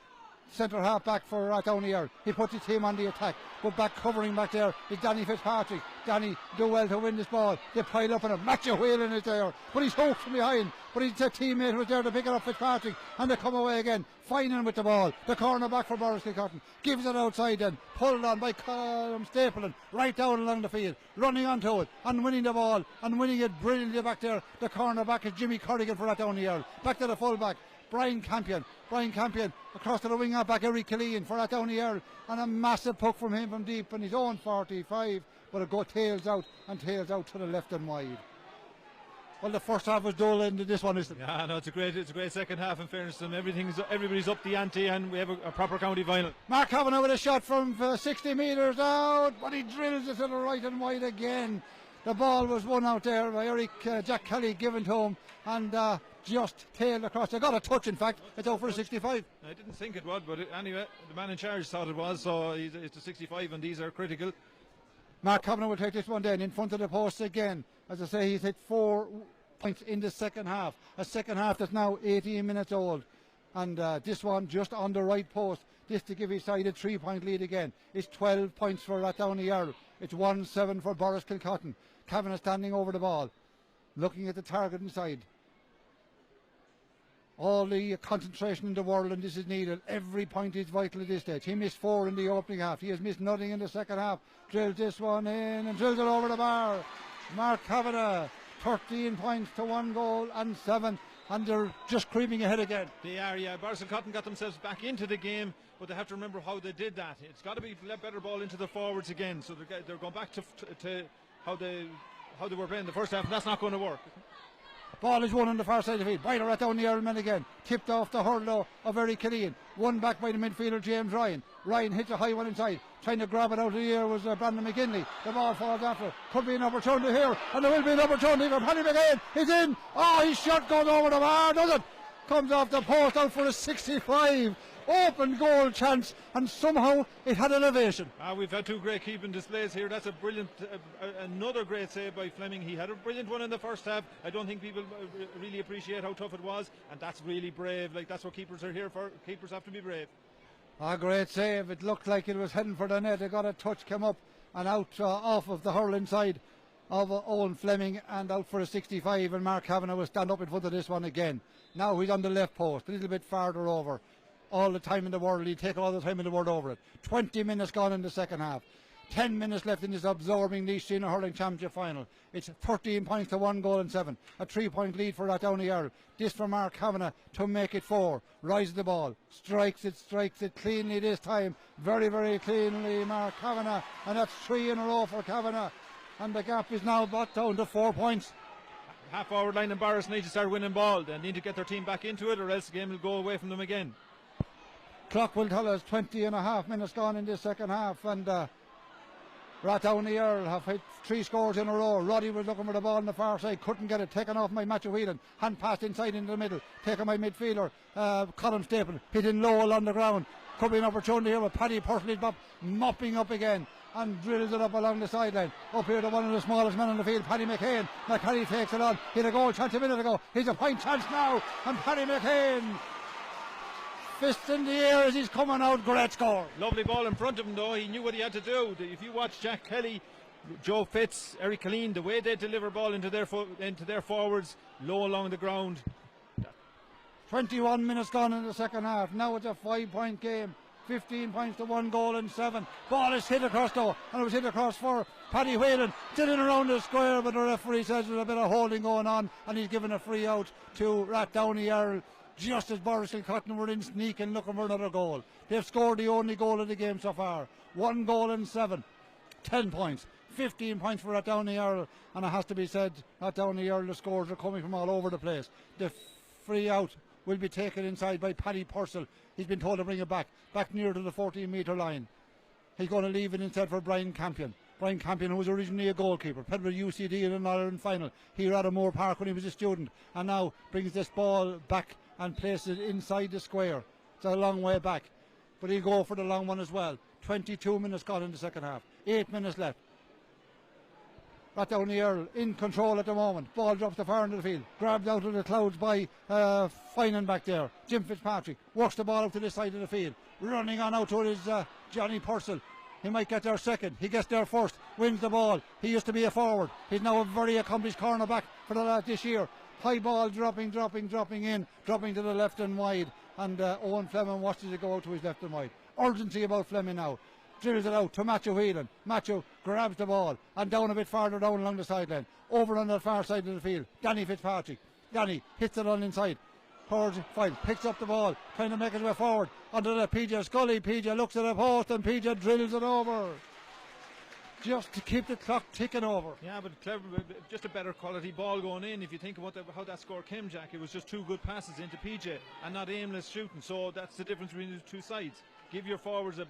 Centre half back for Atowny Earl. He puts his team on the attack, but back covering back there is Danny Fitzpatrick. Danny do well to win this ball. They pile up on him. Matthew Whelan is there, but he's hooked from behind. But his teammate was there to pick it up, Fitzpatrick, and they come away again. Finan with the ball. The corner back for Boris Kilcotton. Gives it outside then. Pulled on by Colm Stapleton. Right down along the field. Running onto it and winning the ball and winning it brilliantly back there. The corner back is Jimmy Corrigan for Atowny Earl. Back to the full back. Brian Campion across to the wing back Eric Killeen for Atowny Earl, and a massive puck from him from deep in his own 45, but it goes tails out to the left and wide. Well, the first half was dull, and this one is. Yeah, no, it's a great second half. In fairness to them, everybody's up the ante, and we have a proper county final. Mark Kavanagh with a shot from 60 metres out, but he drills it to the right and wide again. The ball was won out there by Jack Kelly, given to him, and just tailed across. They got a touch, in fact. It's over a 65. I didn't think it would, but anyway, the man in charge thought it was, so it's a 65, and these are critical. Mark Kavanagh will take this one down in front of the post again. As I say, he's hit 4 points in the second half. A second half that's now 18 minutes old. And this one just on the right post. This to give his side a 3-point lead again. It's 12 points for Atowny Earl. It's 1-7 for Boris Kilcotton. Kavanagh standing over the ball, looking at the target inside. All the concentration in the world, and this is needed. Every point is vital at this stage. He missed 4 in the opening half. He has missed nothing in the second half. Drills this one in and drills it over the bar. Mark Kavanagh, 13 points to 1 goal and 7. And they're just creeping ahead again. They are, yeah. Boris Kilcotton got themselves back into the game, but they have to remember how they did that. It's got to be better ball into the forwards again. So they're going back to how they were playing the first half, and that's not going to work. Ball is won on the far side of the field by the Atowny Earl men again. Tipped off the hurl of Eric Killeen. Won back by the midfielder James Ryan. Ryan hits a high one inside. Trying to grab it out of the air was Brandon McGinley. The ball falls after. Could be an opportunity here, and there will be an opportunity for Paddy McGinn. He's in. Oh, his shot goes over the bar, does it? Comes off the post out for a 65. open goal chance, and somehow it had elevation. We've had two great keeping displays here. That's a brilliant, another great save by Fleming. He had a brilliant one in the first half. I don't think people really appreciate how tough it was, and that's really brave. Like, that's what keepers are here for. Keepers have to be brave. A great save. It looked like it was heading for the net. It got a touch, came up and out off of the hurling side of Owen Fleming, and out for a 65, and Mark Kavanagh will stand up in front of this one again. Now he's on the left post, a little bit farther over. All the time in the world, he'd take all the time in the world over it. 20 minutes gone in the second half. 10 minutes left in this absorbing Laois Senior Hurling Championship final. It's 13 points to 1 goal and 7. A 3-point lead for Rathdowney Earl. This for Mark Kavanagh to make it 4. Rises the ball. Strikes it cleanly this time. Very, very cleanly, Mark Kavanagh. And that's 3 in a row for Kavanagh. And the gap is now brought down to 4 points. Half forward line and Barris need to start winning ball. They need to get their team back into it, or else the game will go away from them again. Clock will tell us 20 and a half minutes gone in this second half, and Rathdowney Earl have hit 3 scores in a row. Roddy was looking for the ball on the far side, couldn't get it, taken off by Matthew Whelan, hand passed inside into the middle, taken by midfielder Colin Staple, hitting Lowell on the ground. Could be an opportunity here with Paddy Pursley mopping up again and drills it up along the sideline. Up here to one of the smallest men on the field, Paddy McCain. McCarry takes it on, hit a goal chance a minute ago, he's a point chance now, and Paddy McCain, fist in the air as he's coming out. Great score. Lovely ball in front of him though. He knew what he had to do. If you watch Jack Kelly, Joe Fitz, Eric Killeen, the way they deliver ball into their forwards, low along the ground. 21 minutes gone in the second half. Now it's a 5-point game. 15 points to 1 goal and 7. Ball is hit across though, and it was hit across for Paddy Whelan. Still in around the square, but the referee says there's a bit of holding going on, and he's given a free out to Rathdowney Earl, just as Boris Kilcotton were in sneaking looking for another goal. They've scored the only goal of the game so far. 1 goal and 7. 10 points. 15 points for Rathdowney Earl, and it has to be said, Rathdowney Earl, the scores are coming from all over the place. The free out will be taken inside by Paddy Purcell. He's been told to bring it back near to the 14-metre line. He's going to leave it instead for Brian Campion. Brian Campion, who was originally a goalkeeper, played with UCD in an Ireland final here at Moore Park when he was a student, and now brings this ball back and places it inside the square. It's a long way back, but he'll go for the long one as well. 22 minutes gone in the second half. 8 minutes left. Rathdowney Earl in control at the moment. Ball drops the far end of the field. Grabbed out of the clouds by Finan back there. Jim Fitzpatrick works the ball out to the side of the field. Running on out to his Johnny Purcell. He might get there second. He gets there first. Wins the ball. He used to be a forward. He's now a very accomplished cornerback for the lad this year. High ball dropping in. Dropping to the left and wide. And Owen Fleming watches it go out to his left and wide. Urgency about Fleming now. Drills it out to Matthew Whelan. Matthew grabs the ball and down a bit farther down along the sideline. Over on the far side of the field. Danny Fitzpatrick. Danny hits it on inside. Towards fine. Picks up the ball. Trying to make his way forward. Under the PJ Scully. PJ looks at the post and PJ drills it over. Just to keep the clock ticking over. Yeah, but clever, just a better quality ball going in. If you think about how that score came, Jack, it was just 2 good passes into PJ and not aimless shooting. So that's the difference between the two sides. Give your forwards a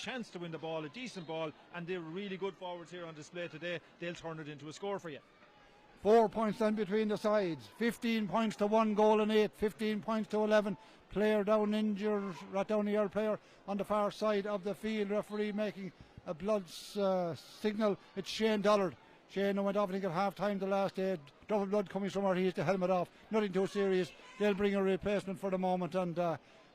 chance to win the ball, a decent ball, and they're really good forwards here on display today. They'll turn it into a score for you. 4 points then between the sides. 15 points to 1 goal and 8. 15 points to 11. Player down injured. Rathdowney Earl player on the far side of the field. Referee making a blood signal. It's Shane Dollard. Shane went off, I think, at half time the last day. Double blood coming somewhere. He has the helmet off. Nothing too serious. They'll bring a replacement for the moment. And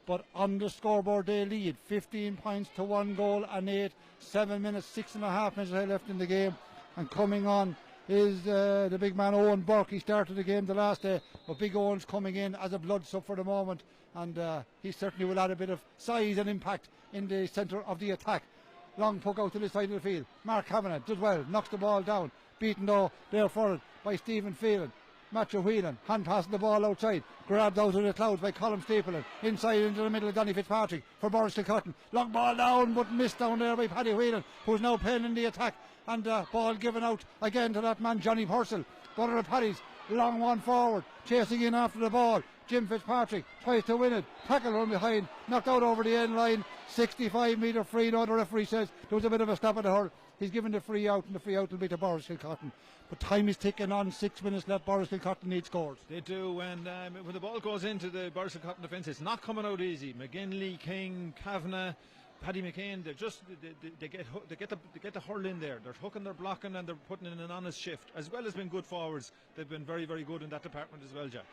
but on the scoreboard they lead 15 points to 1 goal and 8. 7 minutes, 6.5 minutes left in the game. And coming on is the big man Owen Burke. He started the game the last day, but Big Owen's coming in as a blood sub for the moment, and he certainly will add a bit of size and impact in the centre of the attack. Long puck out to the side of the field. Mark Kavanagh does well, knocks the ball down, beaten though there for it by Stephen Phelan. Matthew Whelan hand passing the ball outside, grabbed out of the clouds by Colin Stapleton, inside into the middle of Danny Fitzpatrick for Boris Kilcotton. Long ball down, but missed down there by Paddy Whelan, who's now playing in the attack, and ball given out again to that man Johnny Purcell. Brother of Paddy's, long one forward, chasing in after the ball. Jim Fitzpatrick tries to win it, tackle from behind, knocked out over the end line. 65-metre free. Now the referee says there was a bit of a stop at the hurl. He's given the free out, and the free out will be to Boris Kilcotton. But time is ticking on, 6 minutes left. Boris Kilcotton needs scores. They do, and when the ball goes into the Boris Kilcotton defence, it's not coming out easy. McGinley, King, Kavanagh, Paddy McCain, they get the hurl in there. They're hooking, they're blocking, and they're putting in an honest shift, as well as being good forwards. They've been very, very good in that department as well, Jack.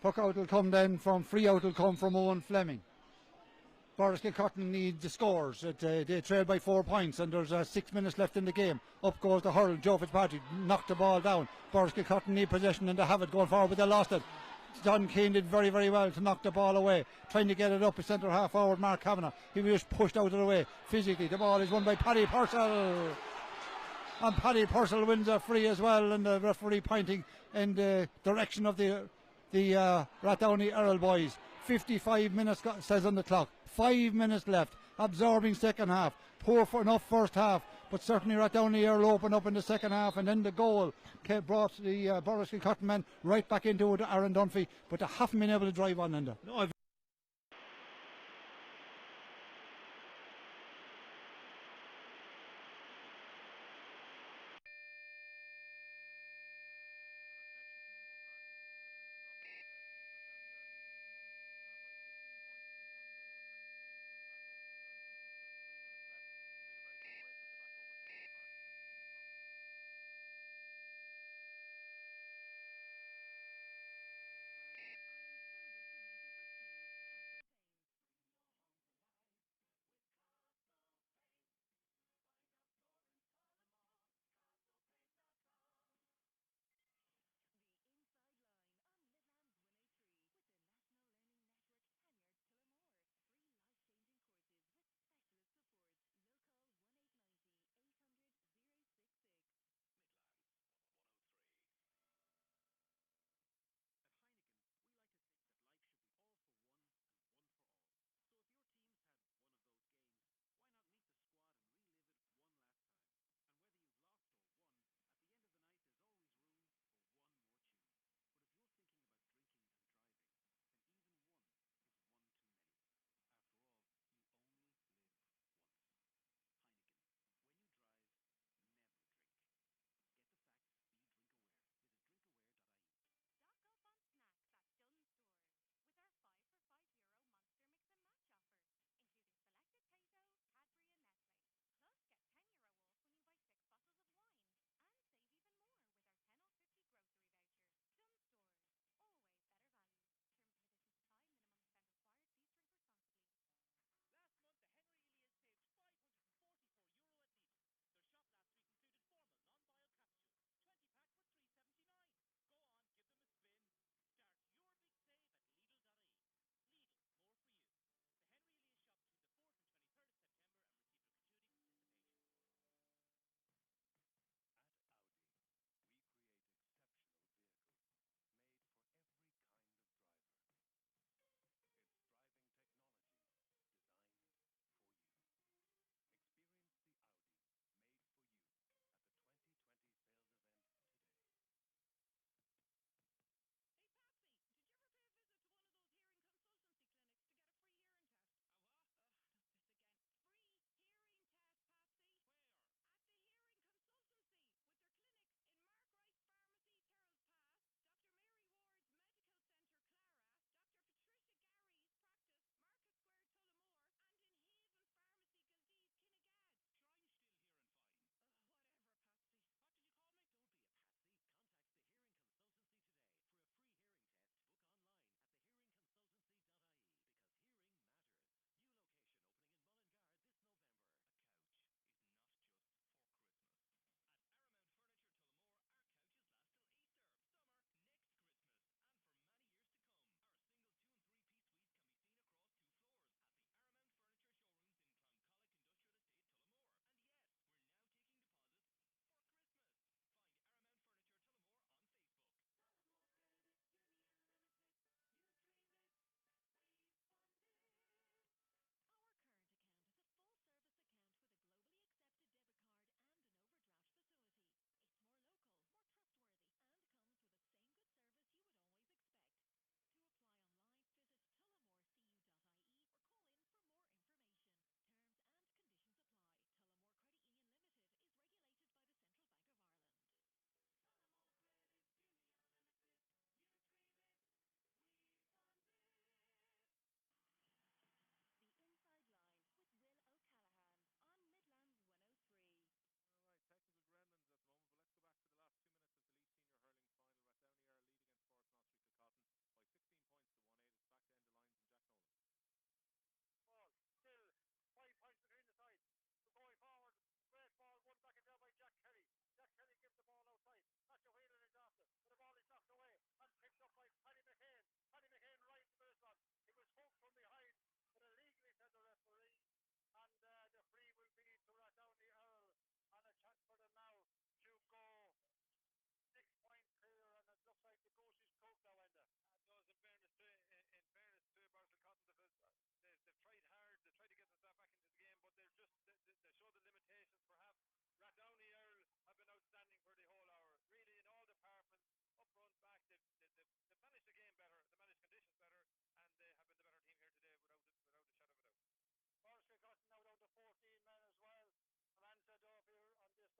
Puck out will come then from free out will come from Owen Fleming. Boris Kilcotton needs the scores. They trail by 4 points, and there's 6 minutes left in the game. Up goes the hurl. Joe Fitzpatrick knocked the ball down. Boris Kilcotton need possession, and they have it going forward, but they lost it. John Keane did very, very well to knock the ball away, trying to get it up. A centre half forward, Mark Kavanagh. He was just pushed out of the way physically. The ball is won by Paddy Purcell, and Paddy Purcell wins a free as well, and the referee pointing in the direction of the Rathdowney Earl boys. 55 minutes says on the clock. 5 minutes left. Absorbing second half. Poor for enough first half, but certainly Rathdowney Earl opened up in the second half, and then the goal brought the Boris Kilcotton men right back into it, Aaron Dunphy, but they haven't been able to drive on Enda. No,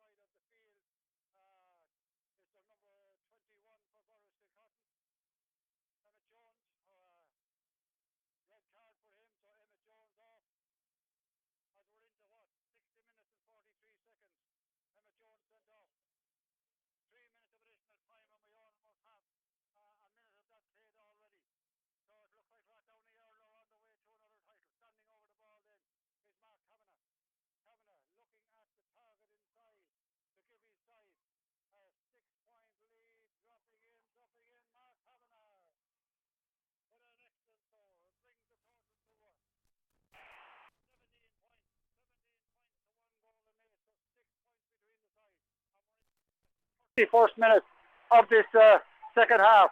side of the field. It's the number 21 for Borris Cotton. Emmett Jones, red card for him, so Emmett Jones off. As we're into 60 minutes and 43 seconds. Emmett Jones sent off. 3 minutes of additional time, and we almost have a minute of that played already. So it looks like Rathdowney Earl are on the way to another title. Standing over the ball then is Mark Kavanagh. Kavanagh looking at the target inside to give his side a 6-point lead. Dropping in. Mark Kavanagh with an excellent score. It brings the total to 17 points. 17 points to 1 goal and 8. So 6 points between the sides. And we're in the 31st minute of this second half.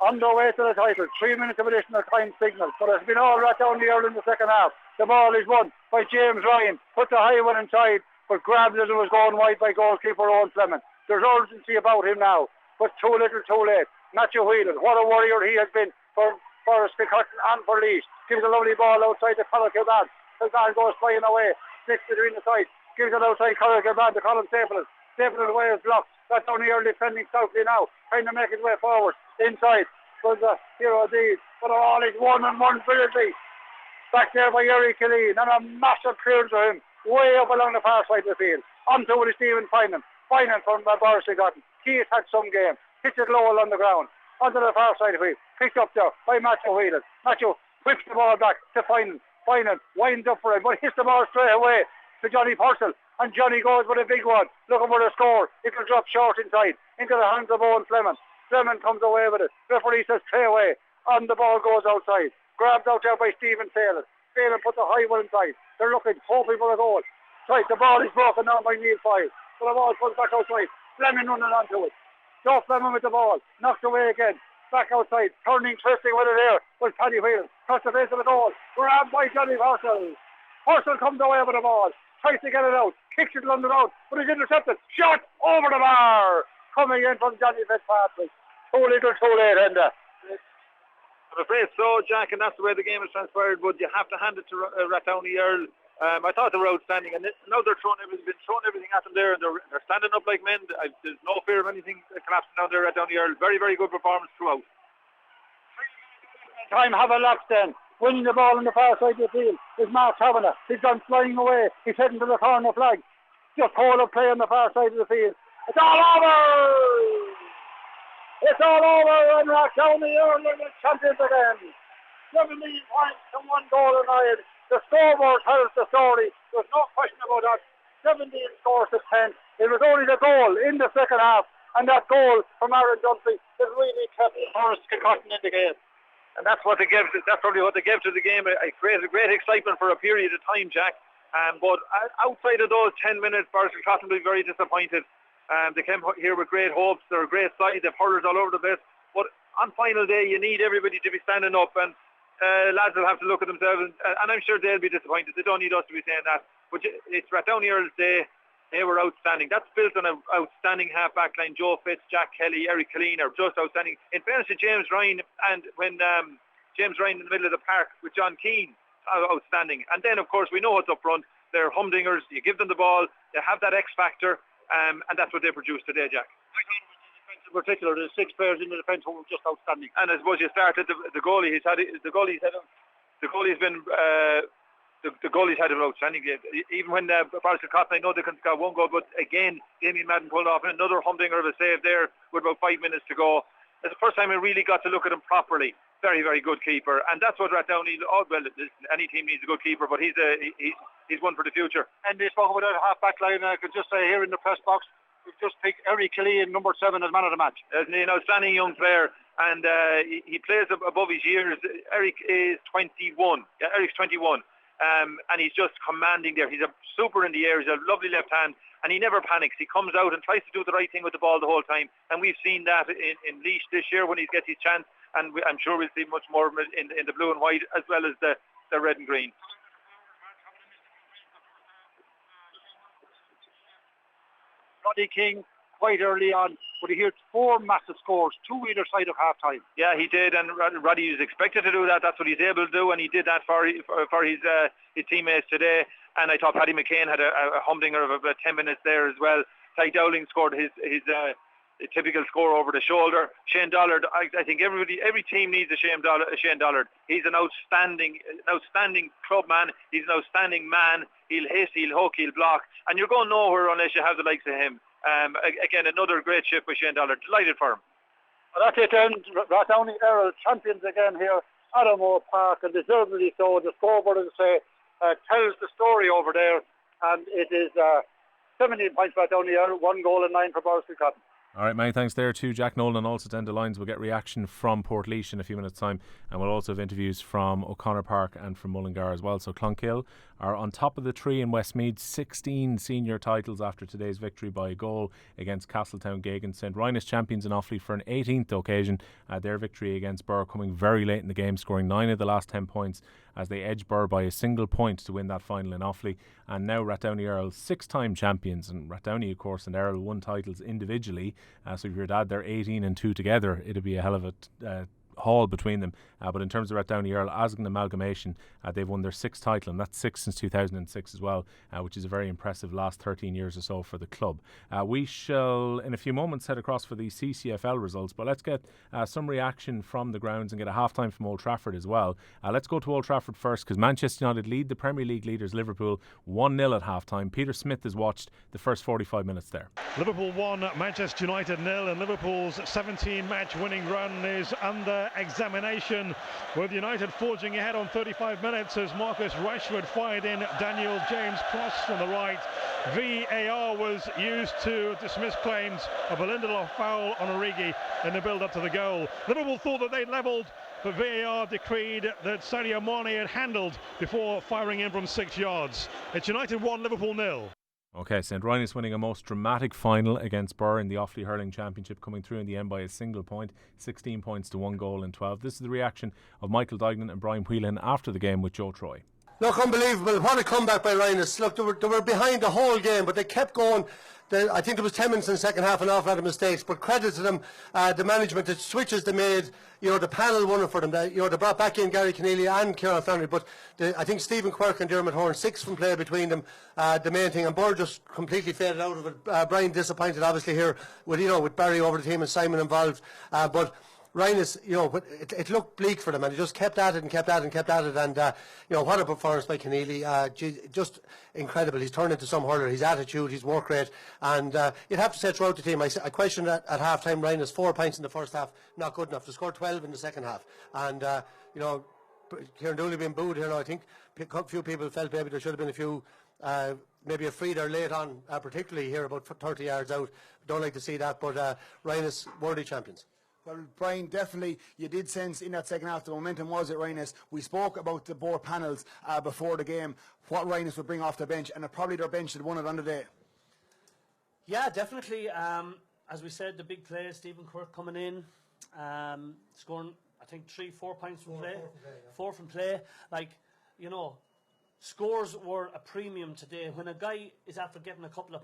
On the way to the title, 3 minutes of additional time signal. But it's been all right down the early in the second half. The ball is won by James Ryan. Put the high one inside, but grabbed it and was going wide by goalkeeper Owen Fleming. There's urgency about him now, but too little, too late. Matthew Whelan, what a warrior he has been for Forrest Cotton and for Laois. Gives a lovely ball outside to Conor Kilban. Kilban goes flying away. Six between the sides. Gives it outside Conor Kilban to Colin Stapleton. Stapleton away is blocked. That's only early defending southley now. Trying to make his way forward. Inside was the hero Deed. But all is 1-on-1 brilliantly. Back there by Eric Killeen. And a massive clearance of him. Way up along the far side of the field. Onto with Stephen Finan. Finan from Borris Cotton. He has had some game. Hits it low along the ground. Onto the far side of the field. Picked up there by Matthew Whelan. Matthew whips the ball back to Finan. Finan winds up for it. But hits the ball straight away to Johnny Purcell. And Johnny goes with a big one. Looking for the score. It will drop short inside. Into the hands of Owen Fleming. Fleming comes away with it. Referee says play away. And the ball goes outside. Grabbed out there by Stephen Phelan. Phelan put the high one inside. They're looking, hoping for a goal. Right, the ball is broken down by Neil File. So the ball comes back outside. Fleming running onto it. Joe Fleming with the ball. Knocked away again. Back outside. Turning, twisting with it there. Was Paddy Whelan. Across the face of the goal. Grabbed by Johnny Purcell. Purcell comes away with the ball. Tries to get it out. Kicks it along the road. But he's intercepted. Shot over the bar. Coming in from Johnny Fitzpatrick. Too little, too late, Enda. I'm afraid so, Jack, and that's the way the game has transpired. But you have to hand it to Rathdowney Earl. I thought they were outstanding, and now they're throwing everything at them there, and they're standing up like men. There's no fear of anything collapsing down there at Rathdowney Earl. Very, very good performance throughout. Time have a lapse then. Winning the ball on the far side of the field is Mark Kavanagh. He's gone flying away. He's heading to the corner flag. Just hold up play on the far side of the field. It's all over! It's all over, and Rathdowney Earl are the champions again. 17 points to 1 goal and 9. The scoreboard tells the story. There's no question about that. 17 scores to 10. It was only the goal in the second half, and that goal from Aaron Dunphy that really kept Forrest Cotton in the game. And that's what they gave. That's probably what they gave to the game. It created great excitement for a period of time, Jack. But outside of those 10 minutes, Borris Cotton will be very disappointed. They came here with great hopes. They're a great side. They've hurlers all over the place. But on final day, you need everybody to be standing up, and lads will have to look at themselves. And I'm sure they'll be disappointed. They don't need us to be saying that. But it's Rathdowney Earl's day. They were outstanding. That's built on an outstanding half-back line. Joe Fitz, Jack Kelly, Eric Killeen are just outstanding. In fairness to James Ryan, and when James Ryan in the middle of the park with John Keane, outstanding. And then, of course, we know what's up front. They're humdingers. You give them the ball. They have that X factor, and that's what they produced today, Jack. In particular, the 6 players in the defence were just outstanding. And I suppose you started the goalie. The goalie's been. The goalies had an outstanding game. Even when Borris Cotton, I know they can score 1 goal, but again, Damien Madden pulled off another humdinger of a save there with about 5 minutes to go. It's the first time I really got to look at him properly. Very, very good keeper, and that's what Rathdowney. Well, any team needs a good keeper, but he's one for the future. And they spoke about that half-back line. I could just say here in the press box, we've just picked Eric Killeen, number 7, as man of the match. Isn't he an outstanding young player? And he plays above his years. Eric is 21. Yeah, Eric's 21. And he's just commanding there. He's a super in the air. He's a lovely left hand, and he never panics. He comes out and tries to do the right thing with the ball the whole time. And we've seen that in Laois this year when he gets his chance. And I'm sure we'll see much more in the blue and white as well as the red and green. Roddy King quite early on, but he hit 4 massive scores, 2 either side of half-time. Yeah, he did, and Roddy was expected to do that. That's what he's able to do, and he did that for his teammates today. And I thought Paddy McCain had a humdinger of about 10 minutes there as well. Ty Dowling scored his typical score over the shoulder. Shane Dollard, I think every team needs a Shane Dollard. He's an outstanding club man. He's an outstanding man. He'll hit, he'll hook, he'll block, and you're going nowhere unless you have the likes of him. Again, another great shift by Shane Dollard. Delighted for him. Well, that's it then. Rathdowney Errol champions again here at O'Moore Park, and deservedly so. The scoreboard, as I say, tells the story over there, and it is 17 points for Rathdowney Errol, 1 goal and 9 for Borris Cotton. All right, many thanks there to Jack Nolan and also to Enda Lyons. We'll get reaction from Portlaoise in a few minutes' time, and we'll also have interviews from O'Connor Park and from Mullingar as well. So Clonkill are on top of the tree in Westmeath, 16 senior titles after today's victory by a goal against Castletown Geoghegan. St Rynagh's champions in Offaly for an 18th occasion. Their victory against Birr coming very late in the game, scoring 9 of the last 10 points as they edged Birr by a single point to win that final in Offaly. And now Rathdowney Errol, 6-time champions, and Rathdowney of course and Errol won titles individually, so if you're dad they're 18 and 2 together, it'd be a hell of a haul between them, but in terms of Rathdowney Errol as an amalgamation, they've won their 6th title, and that's 6 since 2006 as well, which is a very impressive last 13 years or so for the club. We shall in a few moments head across for the CCFL results, but let's get some reaction from the grounds and get a half-time from Old Trafford as well. Let's go to Old Trafford first, because Manchester United lead the Premier League leaders Liverpool 1-0 at half-time. Peter Smith has watched the first 45 minutes there. Liverpool 1, Manchester United 0, and Liverpool's 17-match winning run is under examination, with United forging ahead on 35 minutes as Marcus Rashford fired in Daniel James' cross from the right. VAR was used to dismiss claims of a Lindelof foul on Origi in the build-up to the goal. Liverpool thought that they'd levelled, but VAR decreed that Sadio Mane had handled before firing in from 6 yards. It's United 1, Liverpool 0. Okay, St Rynagh's winning a most dramatic final against Birr in the Offaly Hurling Championship, coming through in the end by a single point, 16 points to 1 goal in 12. This is the reaction of Michael Duignan and Brian Whelan after the game with Joe Troy. Look, unbelievable. What a comeback by Rynagh's. Look, they were behind the whole game, but they kept going. I think there was 10 minutes in the second half, an awful lot of mistakes, but credit to them, the management, the switches they made, the panel won it for them. They brought back in Gary Keneally and Kieran Flannery, but I think Stephen Quirk and Dermot Horn, 6 from play between them, the main thing, and Birr just completely faded out of it. Brian disappointed obviously here with Barry over the team and Simon involved, but Rynagh's, it looked bleak for them, and they just kept at it and kept at it and kept at it, and what a performance by Keneally, just incredible. He's turned into some hurler. His attitude, his work rate, and you'd have to say throughout the team, I questioned at half time, Rynagh's 4 points in the first half, not good enough. To score 12 in the second half, and Kieran Dooley being booed here now, I think a few people felt maybe there should have been a few, maybe a free there late on, particularly here about 30 yards out. Don't like to see that, but Rynagh's worthy champions. Well, Brian, definitely you did sense in that second half the momentum was at Rynagh's. We spoke about the board panels before the game, what Rynagh's would bring off the bench, and probably their bench had won it on the day. Yeah, definitely. As we said, the big players, Stephen Quirk coming in, scoring, I think 3-4 points from play. 4 from play. Scores were a premium today. When a guy is after getting a couple of